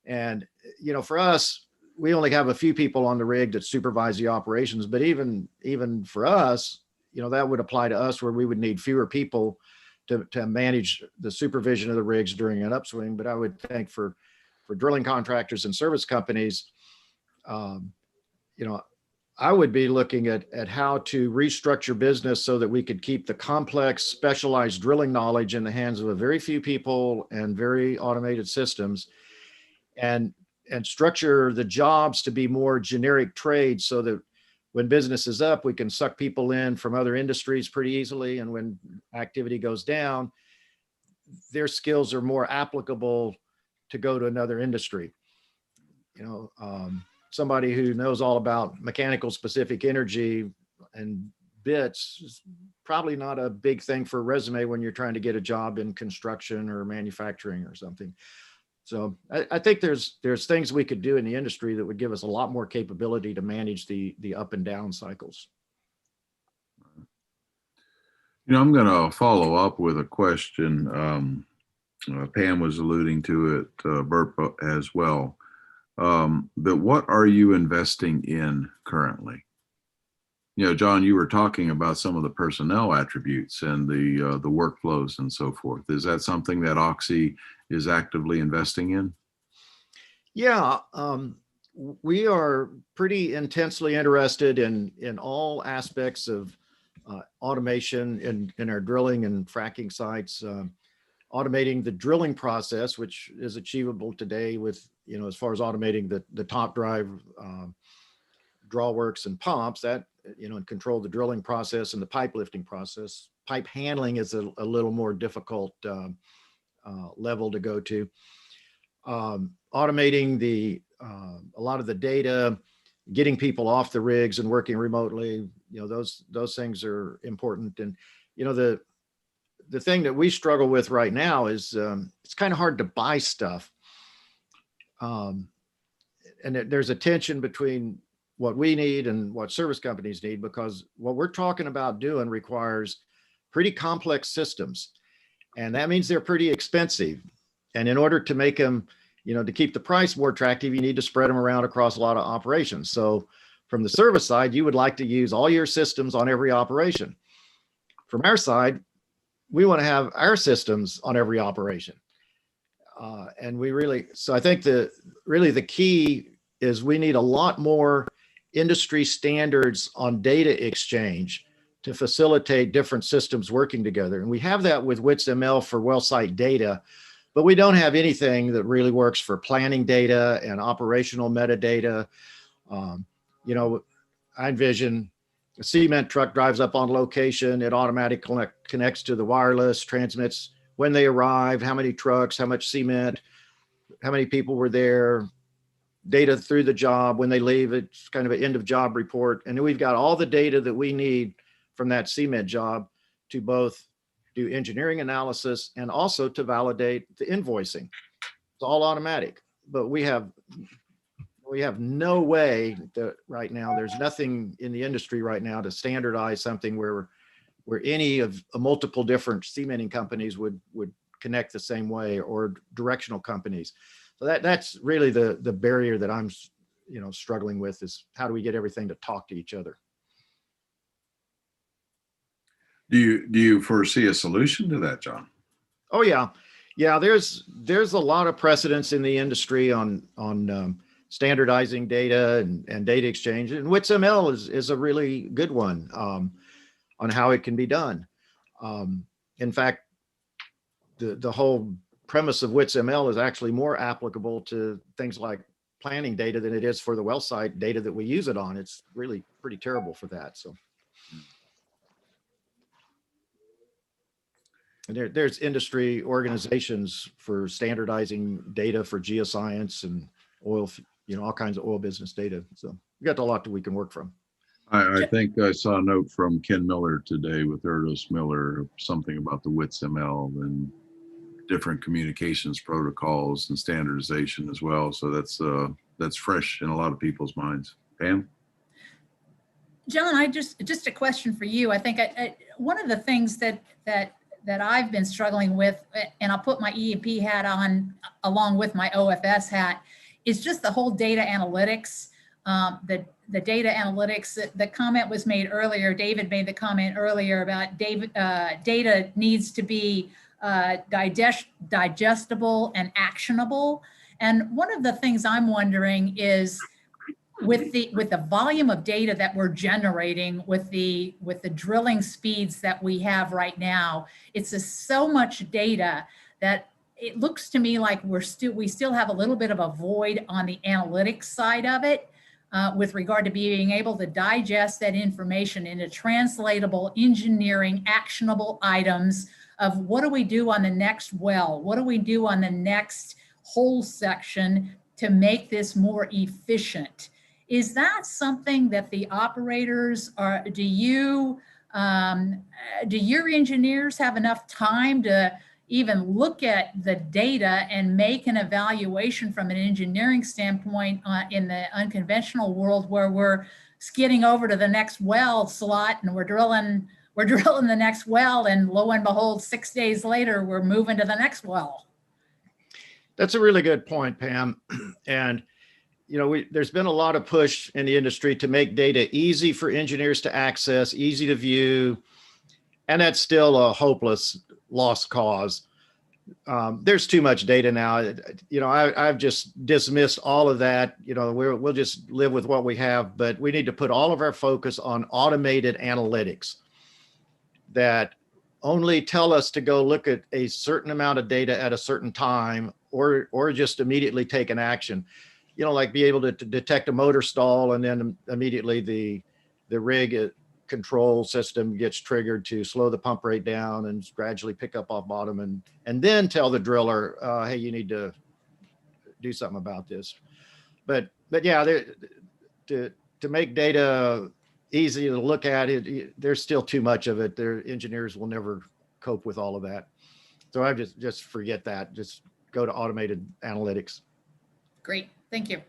And, you know, for us, we only have a few people on the rig that supervise the operations, but even for us, you know, that would apply to us, where we would need fewer people to manage the supervision of the rigs during an upswing. But I would think for drilling contractors and service companies, you know, I would be looking at how to restructure business so that we could keep the complex, specialized drilling knowledge in the hands of a very few people and very automated systems, and structure the jobs to be more generic trades, so that when business is up, we can suck people in from other industries pretty easily. And when activity goes down, their skills are more applicable to go to another industry. You know, somebody who knows all about mechanical specific energy and bits is probably not a big thing for a resume when you're trying to get a job in construction or manufacturing or something. So I think there's things we could do in the industry that would give us a lot more capability to manage the up and down cycles. I'm going to follow up with a question. Pam was alluding to it, Bert as well. But what are you investing in currently? John, you were talking about some of the personnel attributes and the workflows and so forth. Is that something that Oxy is actively investing in? Yeah, we are pretty intensely interested in all aspects of automation in our drilling and fracking sites, automating the drilling process, which is achievable today with, as far as automating the top drive drawworks and pumps, that, and control the drilling process and the pipe lifting process. Pipe handling is a little more difficult level to go to. Automating a lot of the data, getting people off the rigs and working remotely, those things are important. And, the thing that we struggle with right now is it's kind of hard to buy stuff. And there's a tension between what we need and what service companies need, because what we're talking about doing requires pretty complex systems. And that means they're pretty expensive. And in order to make them, to keep the price more attractive, you need to spread them around across a lot of operations. So from the service side, you would like to use all your systems on every operation. From our side, we want to have our systems on every operation. And so I think the key is we need a lot more industry standards on data exchange to facilitate different systems working together. And we have that with WITS-ML for well site data, but we don't have anything that really works for planning data and operational metadata. I envision a cement truck drives up on location, it automatically connects to the wireless, transmits when they arrived, how many trucks, how much cement, how many people were there, data through the job. When they leave, it's kind of an end of job report. And then we've got all the data that we need from that cement job to both do engineering analysis and also to validate the invoicing. It's all automatic, but we have no way that right now, there's nothing in the industry right now to standardize something where any of multiple different cementing companies would connect the same way, or directional companies. So that's really the barrier that I'm, struggling with, is how do we get everything to talk to each other? Do you foresee a solution to that, John? Oh yeah. There's a lot of precedence in the industry on standardizing data and data exchange, and WITS-ML is a really good one on how it can be done. In fact, the whole premise of WITS-ML is actually more applicable to things like planning data than it is for the well site data that we use it on. It's really pretty terrible for that. So, and there's industry organizations for standardizing data for geoscience and oil, all kinds of oil business data. So we got a lot that we can work from. I think I saw a note from Ken Miller today with Erdos Miller, something about the WITS-ML and different communications protocols and standardization as well. So that's fresh in a lot of people's minds. Pam? John, just a question for you. I think one of the things that I've been struggling with, and I'll put my E&P hat on along with my OFS hat, is just the whole data analytics. The data analytics, the comment was made earlier, David made the comment earlier about data needs to be digestible and actionable. And one of the things I'm wondering is, with the volume of data that we're generating, with the drilling speeds that we have right now, it's so much data that it looks to me like we still have a little bit of a void on the analytics side of it, with regard to being able to digest that information into translatable, engineering, actionable items of what do we do on the next well? What do we do on the next whole section to make this more efficient? Is that something that the operators are, do your engineers have enough time to even look at the data and make an evaluation from an engineering standpoint in the unconventional world, where we're skidding over to the next well slot and we're drilling the next well, and lo and behold, 6 days later, we're moving to the next well? That's a really good point, Pam. And there's been a lot of push in the industry to make data easy for engineers to access, easy to view, and that's still a hopeless lost cause. There's too much data now. I've just dismissed all of that. We'll just live with what we have, but we need to put all of our focus on automated analytics that only tell us to go look at a certain amount of data at a certain time, or just immediately take an action. Like be able to detect a motor stall, and then immediately the rig control system gets triggered to slow the pump rate down and gradually pick up off bottom, and then tell the driller, hey, you need to do something about this. But yeah, to make data easy to look at, there's still too much of it. Their engineers will never cope with all of that. So I just forget that. Just go to automated analytics. Great. Thank you.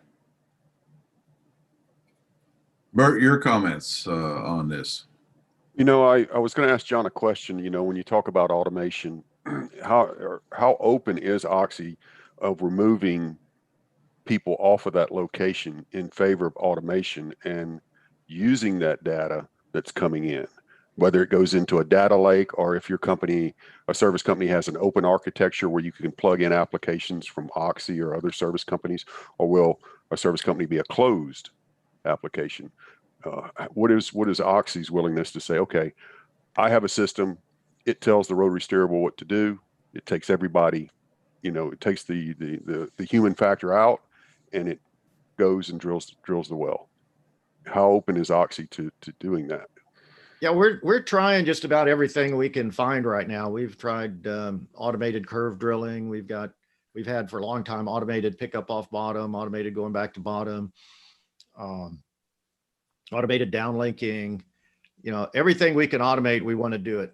Bert, your comments on this? I was going to ask John a question. When you talk about automation, how open is Oxy of removing people off of that location in favor of automation and using that data that's coming in, whether it goes into a data lake, or if your company, a service company, has an open architecture where you can plug in applications from Oxy or other service companies, or will a service company be a closed application? What is Oxy's willingness to say, okay, I have a system, it tells the rotary steerable what to do, it takes everybody, it takes the human factor out, and it goes and drills the well. How open is Oxy to doing that? Yeah, we're trying just about everything we can find right now. We've tried automated curve drilling. We've had for a long time automated pickup off bottom, automated going back to bottom, automated downlinking. Everything we can automate, we want to do it.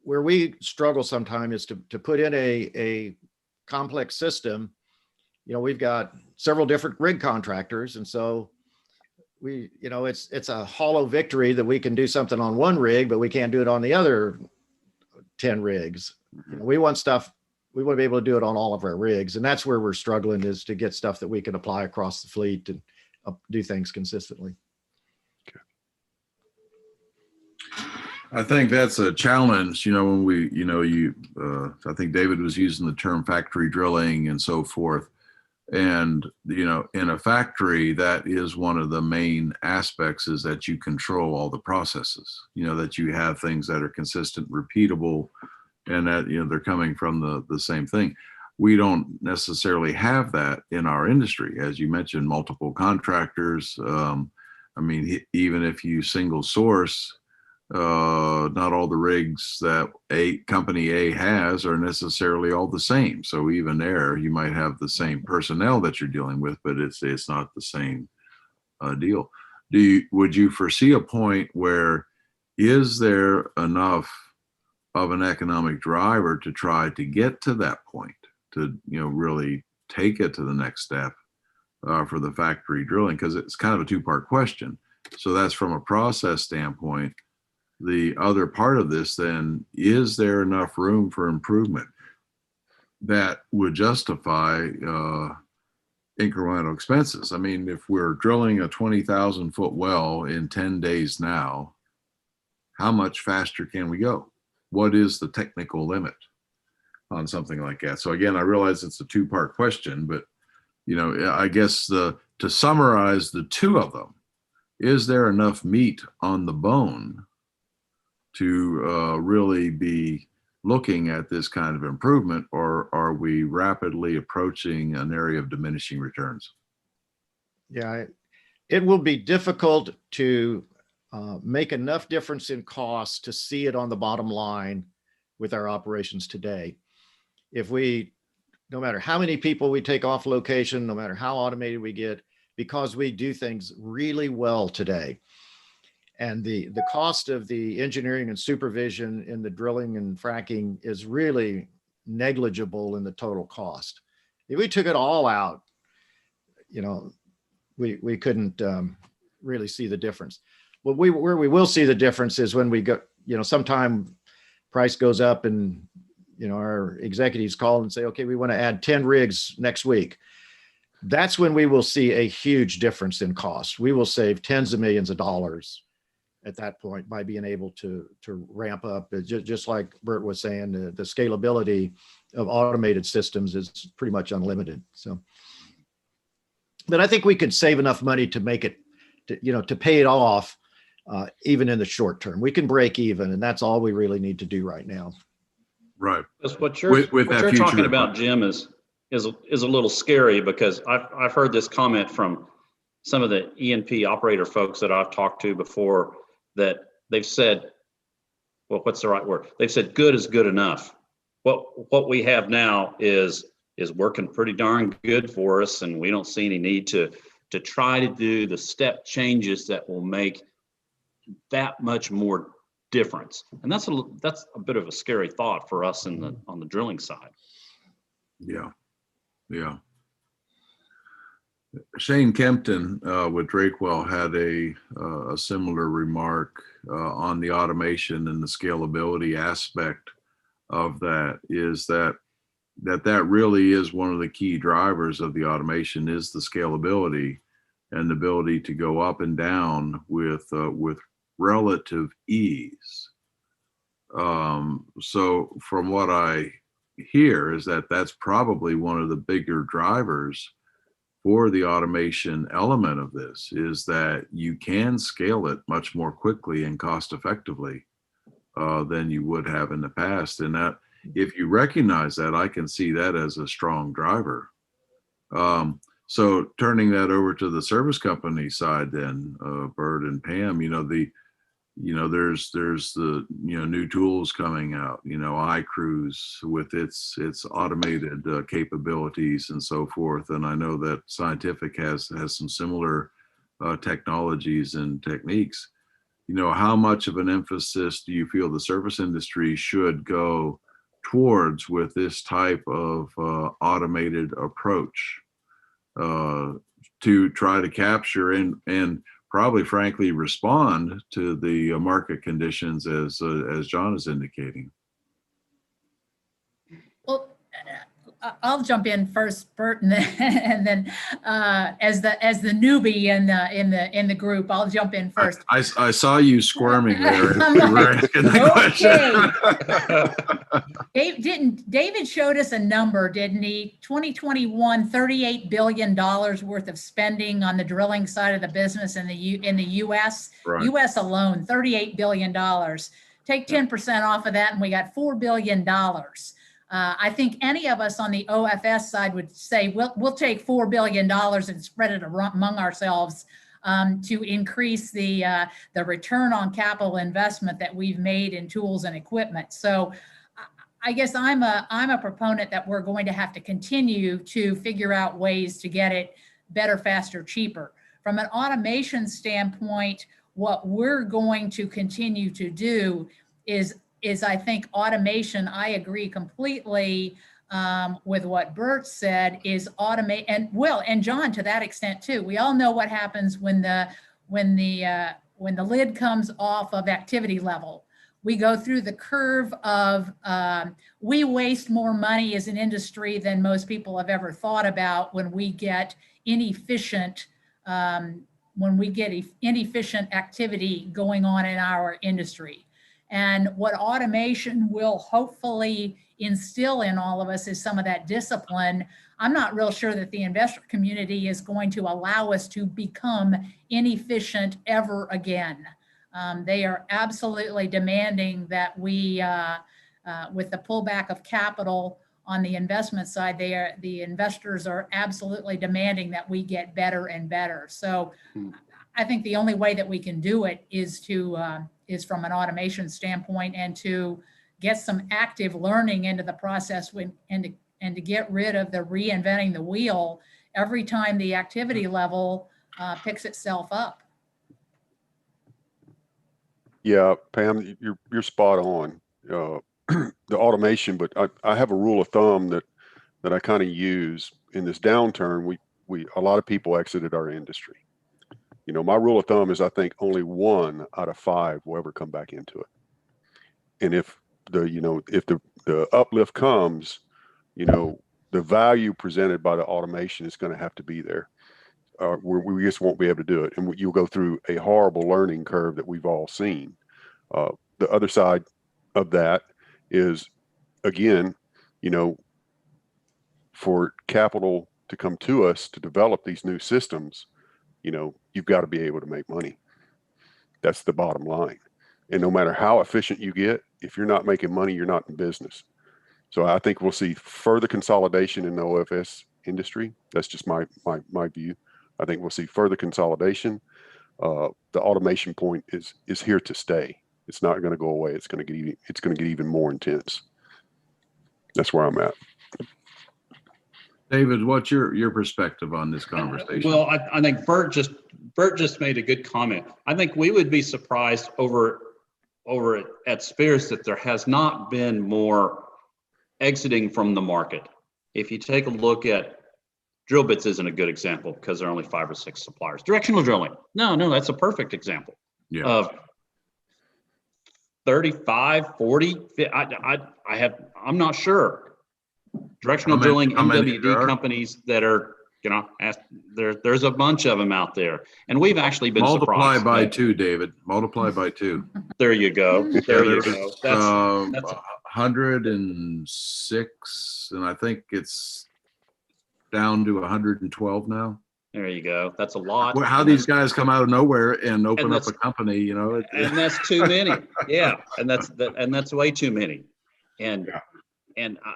Where we struggle sometimes is to put in a complex system. We've got several different rig contractors, and so it's a hollow victory that we can do something on one rig, but we can't do it on the other 10 rigs. We want to be able to do it on all of our rigs, and that's where we're struggling, is to get stuff that we can apply across the fleet and do things consistently. I think that's a challenge, when I think David was using the term factory drilling and so forth. And, in a factory, that is one of the main aspects, is that you control all the processes, that you have things that are consistent, repeatable, and that, they're coming from the same thing. We don't necessarily have that in our industry. As you mentioned, multiple contractors. Even if you single source, not all the rigs that company A has are necessarily all the same. So even there, you might have the same personnel that you're dealing with, but it's not the same deal. Would you foresee a point where, is there enough of an economic driver to try to get to that point, to really take it to the next step for the factory drilling? Because it's kind of a two-part question. So that's from a process standpoint. The other part of this, then, is there enough room for improvement that would justify incremental expenses? If we're drilling a 20,000 foot well in 10 days now, how much faster can we go? What is the technical limit on something like that? So again, I realize it's a two-part question, but I guess to summarize the two of them, is there enough meat on the bone to really be looking at this kind of improvement, or are we rapidly approaching an area of diminishing returns? Yeah, it will be difficult to make enough difference in cost to see it on the bottom line with our operations today. If we no matter how many people we take off location, no matter how automated we get, because we do things really well today. And the cost of the engineering and supervision in the drilling and fracking is really negligible in the total cost. If we took it all out, you know, we couldn't really see the difference. But where we will see the difference is when we go, you know, sometime price goes up and, you know, our executives call and say, okay, we want to add 10 rigs next week. That's when we will see a huge difference in cost. We will save tens of millions of dollars at that point by being able to ramp up. Just like Bert was saying, the scalability of automated systems is pretty much unlimited. So, but I think we could save enough money to make it, to pay it off, even in the short term. We can break even, and that's all we really need to do right now. Right. That's what you're talking about, Jim, is a little scary, because I've heard this comment from some of the E&P operator folks that I've talked to before, that they've said, well, what's the right word? They've said good is good enough. What we have now is working pretty darn good for us, and we don't see any need to try to do the step changes that will make that much more difference. And that's a bit of a scary thought for us on the drilling side. Yeah. Yeah. Shane Kempton with Drakewell had a similar remark on the automation and the scalability aspect of that, is that really is one of the key drivers of the automation, is the scalability and the ability to go up and down with relative ease. So from what I hear is that's probably one of the bigger drivers for the automation element of this, is that you can scale it much more quickly and cost effectively than you would have in the past. And that, if you recognize that, I can see that as a strong driver. So turning that over to the service company side, then Bert and Pam, there's the new tools coming out, iCruise with its automated capabilities and so forth. And I know that Scientific has some similar technologies and techniques. How much of an emphasis do you feel the service industry should go towards with this type of automated approach to try to capture and probably frankly respond to the market conditions as John is indicating? Well, I'll jump in first, Bert, and then as the newbie in the group, I'll jump in first. I saw you squirming there. You were asking the question. David showed us a number, didn't he? 2021, $38 billion worth of spending on the drilling side of the business in the U.S. Right. U.S. alone, $38 billion. Take 10% off of that, and we got $4 billion. I think any of us on the OFS side would say we'll take $4 billion and spread it among ourselves to increase the return on capital investment that we've made in tools and equipment. So I guess I'm a proponent that we're going to have to continue to figure out ways to get it better, faster, cheaper. From an automation standpoint, what we're going to continue to do is I think automation, I agree completely with what Bert said, is automate, and John, to that extent too. We all know what happens when the lid comes off of activity level. We go through the curve of, we waste more money as an industry than most people have ever thought about when we get inefficient activity going on in our industry. And what automation will hopefully instill in all of us is some of that discipline. I'm not real sure that the investor community is going to allow us to become inefficient ever again. They are absolutely demanding that we, with the pullback of capital on the investment side, the investors are absolutely demanding that we get better and better. So I think the only way that we can do it is from an automation standpoint, and to get some active learning into the process and to and to get rid of the reinventing the wheel every time the activity level picks itself up. Yeah, Pam, you're spot on. The automation, but I have a rule of thumb that I kind of use in this downturn. A lot of people exited our industry. You know, my rule of thumb is I think only 1 out of 5 will ever come back into it. And if the uplift comes, you know, the value presented by the automation is going to have to be there. We just won't be able to do it. And you'll go through a horrible learning curve that we've all seen. The other side of that is, again, you know, for capital to come to us to develop these new systems, you know, you've got to be able to make money. That's the bottom line. And no matter how efficient you get, if you're not making money, you're not in business. So I think we'll see further consolidation in the OFS industry. That's just my view. I think we'll see further consolidation. The automation point is here to stay. It's not going to go away. It's going to get even more intense. That's where I'm at. David, what's your perspective on this conversation? Well, I think Bert just made a good comment. I think we would be surprised over at Spears that there has not been more exiting from the market. If you take a look at drill bits, isn't a good example because there are only 5 or 6 suppliers. Directional drilling, no, that's a perfect example of 35, 40. I'm not sure. Directional drilling MWD companies that are, you know, there's a bunch of them out there, and we've actually been multiply surprised. by 2, David. Multiply by 2. There you go. There you go. That's 106, and I think it's down to 112 now. There you go. That's a lot. Well, how these guys come out of nowhere and open up a company, you know? And that's too many. Yeah, and that's way too many. And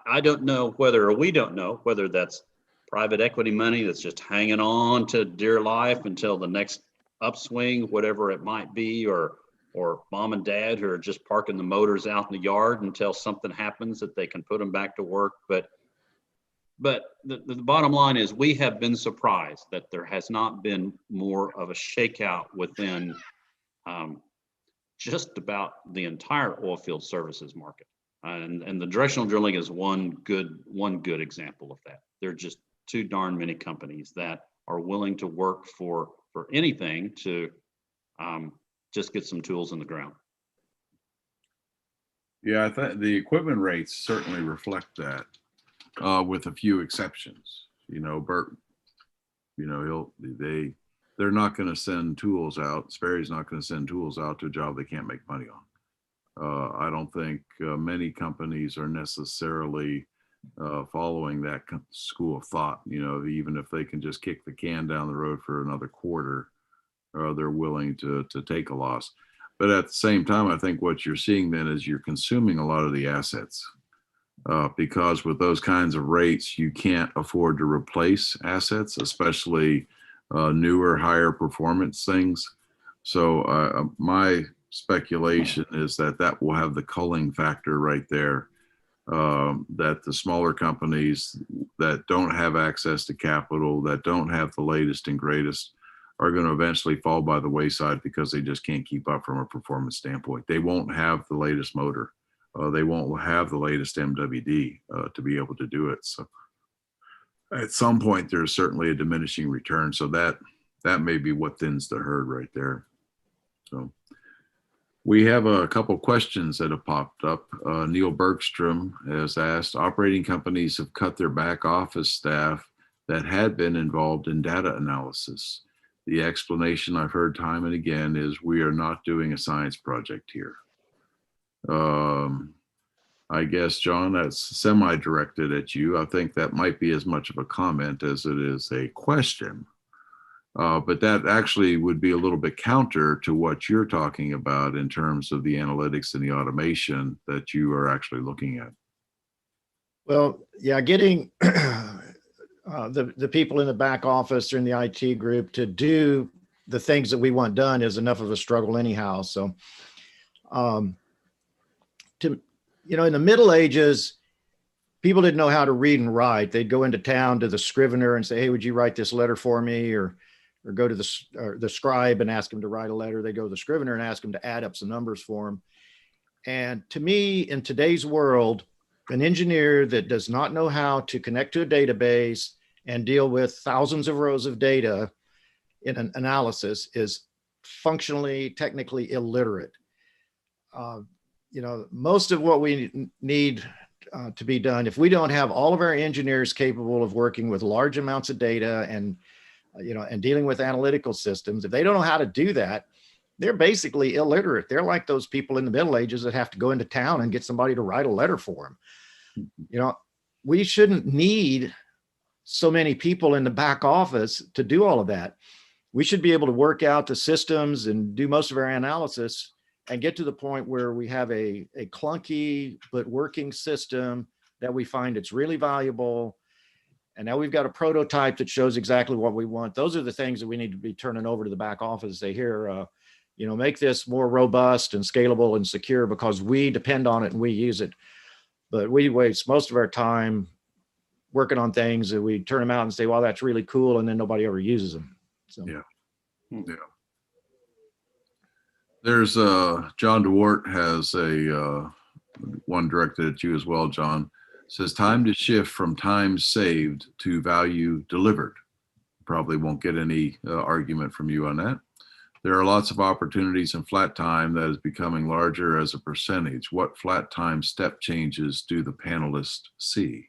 I don't know whether, or we don't know whether that's private equity money that's just hanging on to dear life until the next upswing, whatever it might be, or mom and dad who are just parking the motors out in the yard until something happens that they can put them back to work. But the bottom line is we have been surprised that there has not been more of a shakeout within just about the entire oil field services market. And the directional drilling is one good example of that. There are just too darn many companies that are willing to work for anything to just get some tools in the ground. Yeah, I think the equipment rates certainly reflect that, with a few exceptions. You know, Bert, you know, they're not going to send tools out. Sperry's not going to send tools out to a job they can't make money on. I don't think many companies are necessarily following that school of thought. You know, even if they can just kick the can down the road for another quarter, they're willing to take a loss. But at the same time, I think what you're seeing then is you're consuming a lot of the assets because with those kinds of rates, you can't afford to replace assets, especially newer, higher performance things. So my speculation is that will have the culling factor right there, that the smaller companies that don't have access to capital, that don't have the latest and greatest, are going to eventually fall by the wayside because they just can't keep up from a performance standpoint. They won't have the latest motor. They won't have the latest MWD to be able to do it. So at some point, there's certainly a diminishing return. So that may be what thins the herd right there. So we have a couple questions that have popped up. Neil Bergstrom has asked, operating companies have cut their back office staff that had been involved in data analysis. The explanation I've heard time and again is we are not doing a science project here. I guess, John, that's semi-directed at you. I think that might be as much of a comment as it is a question. But that actually would be a little bit counter to what you're talking about in terms of the analytics and the automation that you are actually looking at. Well, yeah, getting the people in the back office or in the IT group to do the things that we want done is enough of a struggle anyhow. So, in the Middle Ages, people didn't know how to read and write. They'd go into town to the scrivener and say, hey, would you write this letter for me? Or go to the scribe and ask him to write a letter. They go to the scrivener and ask him to add up some numbers for him. And to me, in today's world, an engineer that does not know how to connect to a database and deal with thousands of rows of data in an analysis is functionally, technically illiterate. Most of what we need to be done, if we don't have all of our engineers capable of working with large amounts of data and dealing with analytical systems, if they don't know how to do that, they're basically illiterate. They're like those people in the Middle Ages that have to go into town and get somebody to write a letter for them. We shouldn't need so many people in the back office to do all of that. We should be able to work out the systems and do most of our analysis and get to the point where we have a clunky but working system that we find it's really valuable. And now we've got a prototype that shows exactly what we want. Those are the things that we need to be turning over to the back office. Say, here, make this more robust and scalable and secure because we depend on it and we use it. But we waste most of our time working on things that we turn them out and say, well, that's really cool. And then nobody ever uses them. So. Yeah. There's John DeWart has a one directed at you as well, John. Says time to shift from time saved to value delivered. Probably won't get any argument from you on that. There are lots of opportunities in flat time that is becoming larger as a percentage. What flat time step changes do the panelists see?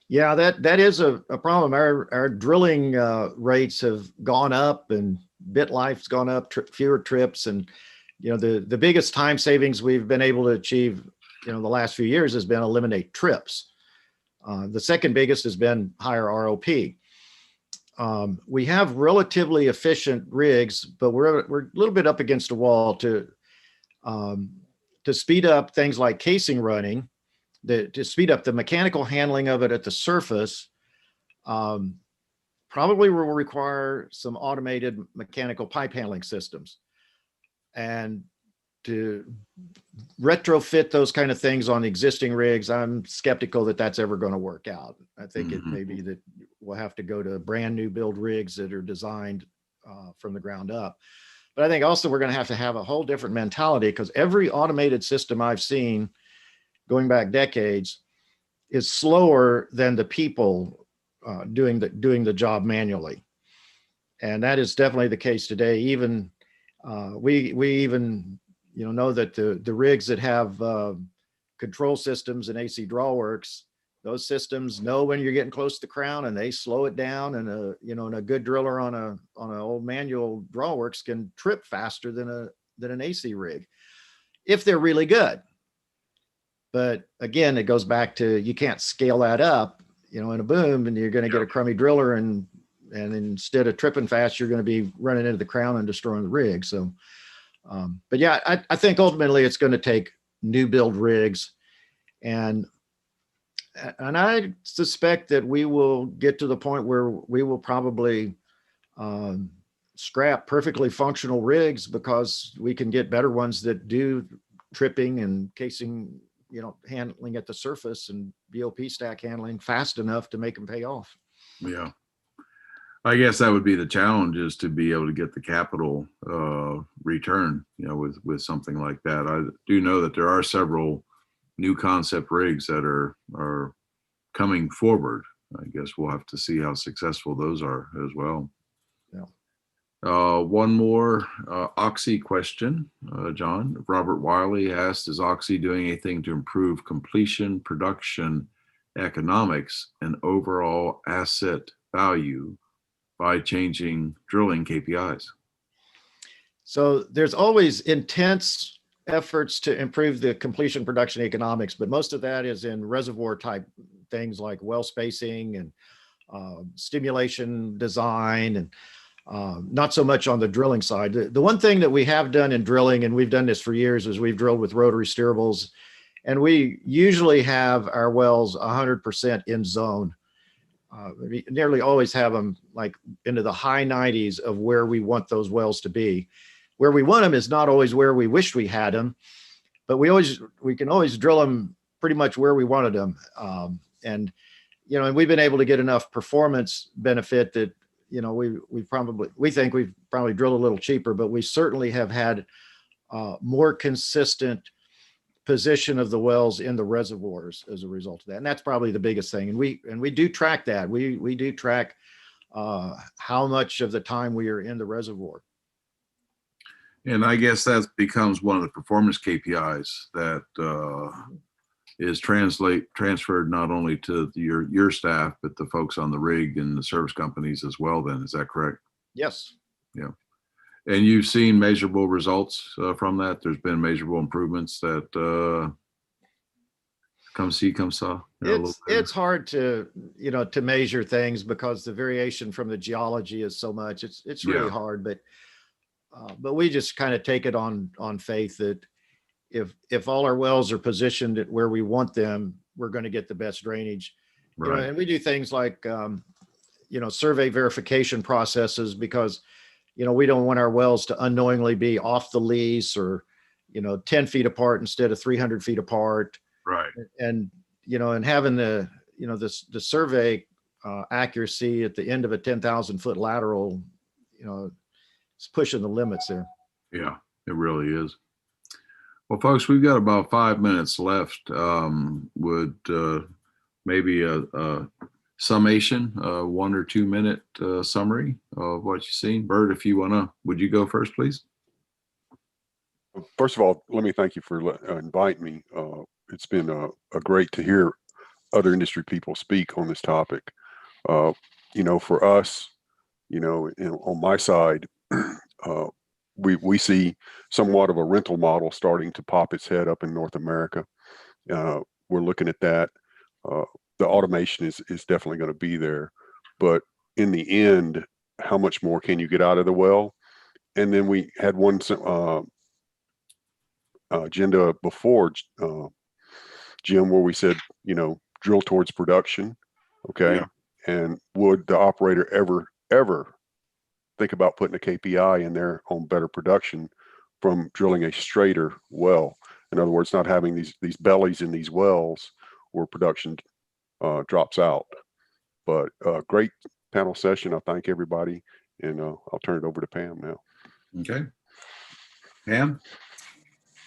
Yeah, that is a problem. Our drilling rates have gone up and bit life's gone up, fewer trips. And, the biggest time savings we've been able to achieve, the last few years has been eliminate trips. The second biggest has been higher ROP. We have relatively efficient rigs, but we're a little bit up against a wall to speed up things like casing running, to speed up the mechanical handling of it at the surface. Probably will require some automated mechanical pipe handling systems. And to retrofit those kind of things on existing rigs, I'm skeptical that that's ever going to work out. I think it may be that we'll have to go to brand new build rigs that are designed from the ground up. But I think also we're going to have a whole different mentality, because every automated system I've seen going back decades is slower than the people doing the job manually. And that is definitely the case today. Even we even know that the rigs that have control systems and AC drawworks, those systems know when you're getting close to the crown and they slow it down. And a good driller on an old manual drawworks can trip faster than an AC rig if they're really good. But again, it goes back to, you can't scale that up, in a boom, and you're going to get a crummy driller, and instead of tripping fast, you're going to be running into the crown and destroying the rig. So, but yeah, I think ultimately it's going to take new build rigs, and I suspect that we will get to the point where we will probably scrap perfectly functional rigs because we can get better ones that do tripping and casing, handling at the surface and BOP stack handling fast enough to make them pay off. Yeah. I guess that would be the challenge, is to be able to get the capital return, with something like that. I do know that there are several new concept rigs that are coming forward. I guess we'll have to see how successful those are as well. Yeah. One more Oxy question, John. Robert Wiley asked, is Oxy doing anything to improve completion, production, economics, and overall asset value by changing drilling KPIs? So there's always intense efforts to improve the completion, production, economics, but most of that is in reservoir type things like well spacing and stimulation design, and not so much on the drilling side. The one thing that we have done in drilling, and we've done this for years, is we've drilled with rotary steerables, and we usually have our wells 100% in zone. We nearly always have them like into the high 90s of where we want those wells to be. Where we want them is not always where we wish we had them, but we can always drill them pretty much where we wanted them. And, you know, and we've been able to get enough performance benefit that, you know, we think we've probably drilled a little cheaper, but we certainly have had more consistent position of the wells in the reservoirs as a result of that. And that's probably the biggest thing. And we do track that. We do track how much of the time we are in the reservoir. And I guess that becomes one of the performance KPIs that is transferred not only to your staff, but the folks on the rig and the service companies as well then. Is that correct? Yes. Yeah. And you've seen measurable results from that? There's been measurable improvements that come see, come saw? It's hard to, you know, to measure things because the variation from the geology is so much. It's really hard, but we just kind of take it on faith that if all our wells are positioned at where we want them, we're going to get the best drainage. Right. You know, and we do things like, you know, survey verification processes because, you know, we don't want our wells to unknowingly be off the lease or, you know, 10 feet apart instead of 300 feet apart. Right. And, you know, and having the, you know, the survey accuracy at the end of a 10,000-foot lateral, you know, it's pushing the limits there. Yeah, it really is. Well, folks, we've got about 5 minutes left. Would maybe a summation, 1 or 2 minute summary of what you've seen? Bert, if you wanna, would you go first, please? First of all, let me thank you for inviting me. It's been a great to hear other industry people speak on this topic. You know, for us, you know, on my side, we see somewhat of a rental model starting to pop its head up in North America. We're looking at that. The automation is definitely going to be there, but in the end, how much more can you get out of the well? And then we had one agenda before, Jim, where we said, you know, drill towards production. Okay. Yeah. And would the operator ever think about putting a KPI in there on better production from drilling a straighter well? In other words, not having these bellies in these wells where production drops out. But great panel session. I thank everybody, and I'll turn it over to Pam now. Okay. Pam?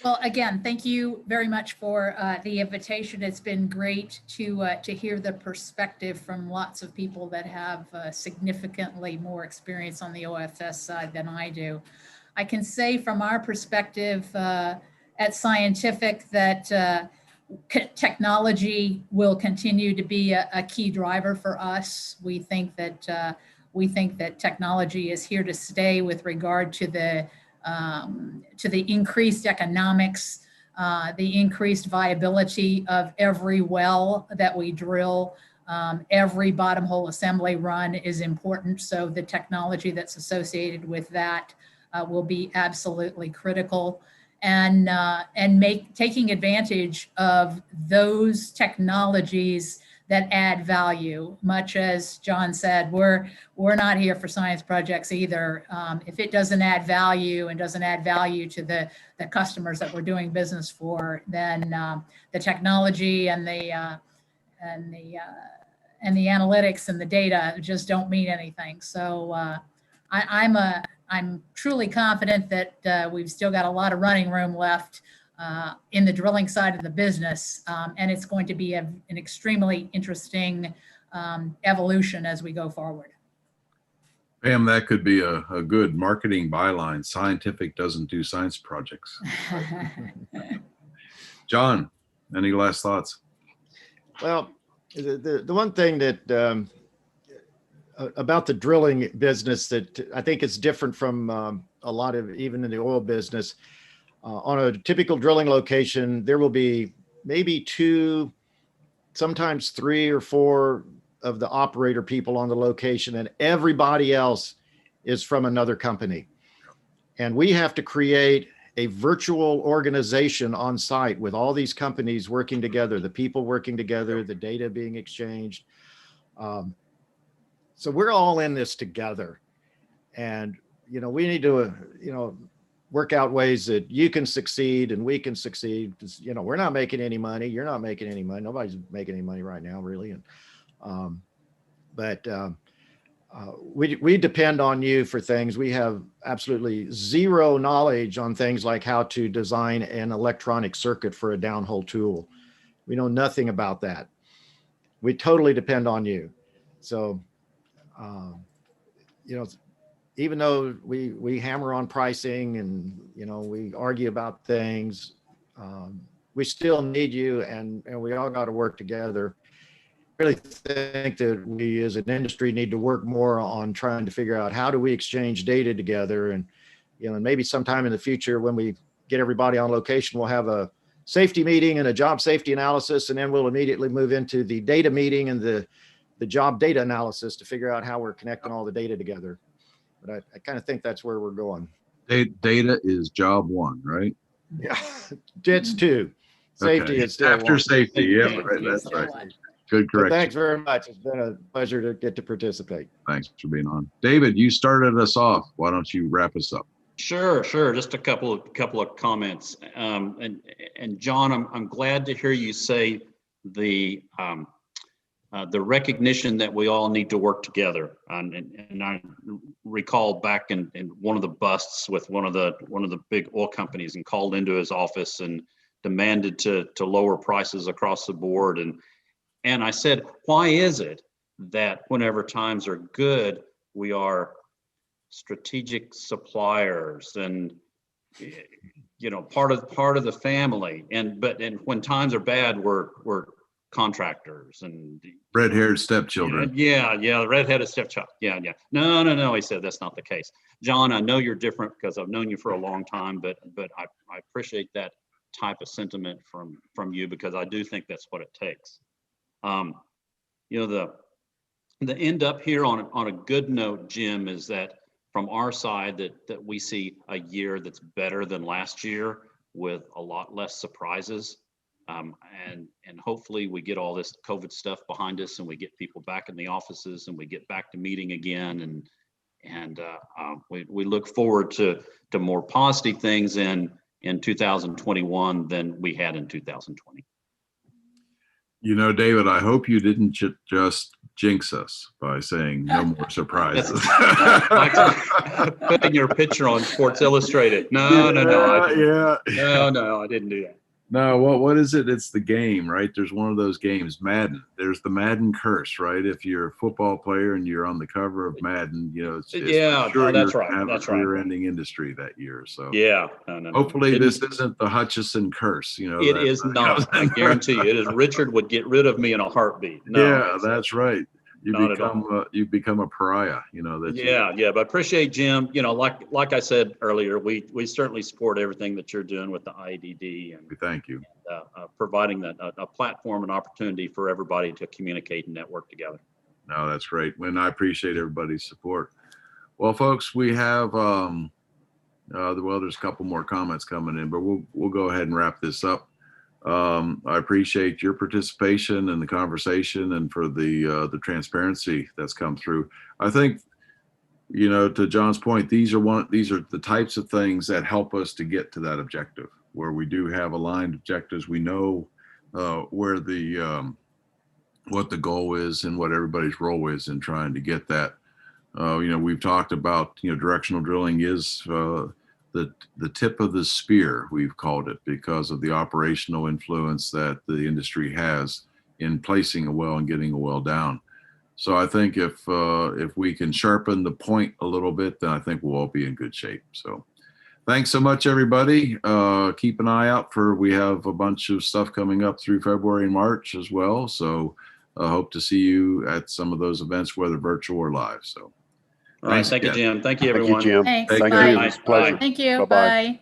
Well, again, thank you very much for the invitation. It's been great to hear the perspective from lots of people that have significantly more experience on the OFS side than I do. I can say from our perspective at Scientific that technology will continue to be a key driver for us. We think that technology is here to stay with regard to the increased economics, the increased viability of every well that we drill. Every bottom hole assembly run is important, so the technology that's associated with that will be absolutely critical. And taking advantage of those technologies that add value. Much as John said, we're not here for science projects either. If it doesn't add value and doesn't add value to the customers that we're doing business for, then the technology and the analytics and the data just don't mean anything. So I'm truly confident that we've still got a lot of running room left in the drilling side of the business, and it's going to be an extremely interesting evolution as we go forward. Pam, that could be a good marketing byline. Scientific doesn't do science projects. John, any last thoughts? Well, the one thing that about the drilling business that I think is different from a lot of, even in the oil business, on a typical drilling location, there will be maybe 2, sometimes 3 or 4 of the operator people on the location, and everybody else is from another company. And we have to create a virtual organization on site with all these companies working together, the people working together, the data being exchanged. So we're all in this together. And, you know, we need to, you know, work out ways that you can succeed and we can succeed. 'Cause, you know, we're not making any money. You're not making any money. Nobody's making any money right now, really. And, we depend on you for things. We have absolutely zero knowledge on things like how to design an electronic circuit for a downhole tool. We know nothing about that. We totally depend on you. So, you know, even though we hammer on pricing and, you know, we argue about things, we still need you, and we all got to work together. I really think that we as an industry need to work more on trying to figure out how do we exchange data together. And, you know, and maybe sometime in the future when we get everybody on location, we'll have a safety meeting and a job safety analysis, and then we'll immediately move into the data meeting and the job data analysis to figure out how we're connecting all the data together. But I kind of think that's where we're going. Data is job one, right? Yeah, it's two. Safety is still after one. safety. Yeah, right, that's right. Good But correction. thanks very much. It's been a pleasure to get to participate. Thanks for being on. David, you started us off. Why don't you wrap us up? Sure. Just a couple of comments. And John, I'm glad to hear you say the recognition that we all need to work together. And I recall back in one of the busts with one of the big oil companies, and called into his office and demanded to lower prices across the board. And I said, why is it that whenever times are good, we are strategic suppliers and, you know, part of the family, and when times are bad, we're contractors and Red-haired stepchildren. Yeah, the red-headed stepchild. Yeah. No. He said that's not the case. John, I know you're different because I've known you for a long time, but I appreciate that type of sentiment from you, because I do think that's what it takes. You know, the end up here on a good note, Jim, is that from our side that we see a year that's better than last year with a lot less surprises. And hopefully we get all this COVID stuff behind us and we get people back in the offices and we get back to meeting again. And we look forward to more positive things in 2021 than we had in 2020. You know, David, I hope you didn't just jinx us by saying no more surprises. Putting your picture on Sports Illustrated. No, I didn't do that. No, what is it? It's the game, right? There's one of those games, Madden. There's the Madden curse, right? If you're a football player and you're on the cover of Madden, you know, it's sure that's right. Have that's a career-ending industry that year. So yeah, hopefully this isn't the Hutchison curse. You know, it is not. I guarantee you, it is. Richard would get rid of me in a heartbeat. No, yeah, that's right. You become a pariah, you know. But appreciate, Jim. You know, like I said earlier, we certainly support everything that you're doing with the IDD, and we thank you. Providing a platform and opportunity for everybody to communicate and network together. No, that's great. And I appreciate everybody's support. Well, folks, we have there's a couple more comments coming in, but we'll go ahead and wrap this up. I appreciate your participation in the conversation and for the transparency that's come through. I think, you know, to John's point, these are the types of things that help us to get to that objective, where we do have aligned objectives. We know where what the goal is and what everybody's role is in trying to get that. You know, we've talked about, you know, directional drilling is the tip of the spear, we've called it, because of the operational influence that the industry has in placing a well and getting a well down. So I think if we can sharpen the point a little bit, then I think we'll all be in good shape. So thanks so much, everybody. Keep an eye out we have a bunch of stuff coming up through February and March as well. So I hope to see you at some of those events, whether virtual or live. So. All right. Thank you, Jim. Thank you, everyone. Thank you, Jim. Thanks. Thank Bye. you. It's a pleasure. Thank you. Bye-bye. Bye.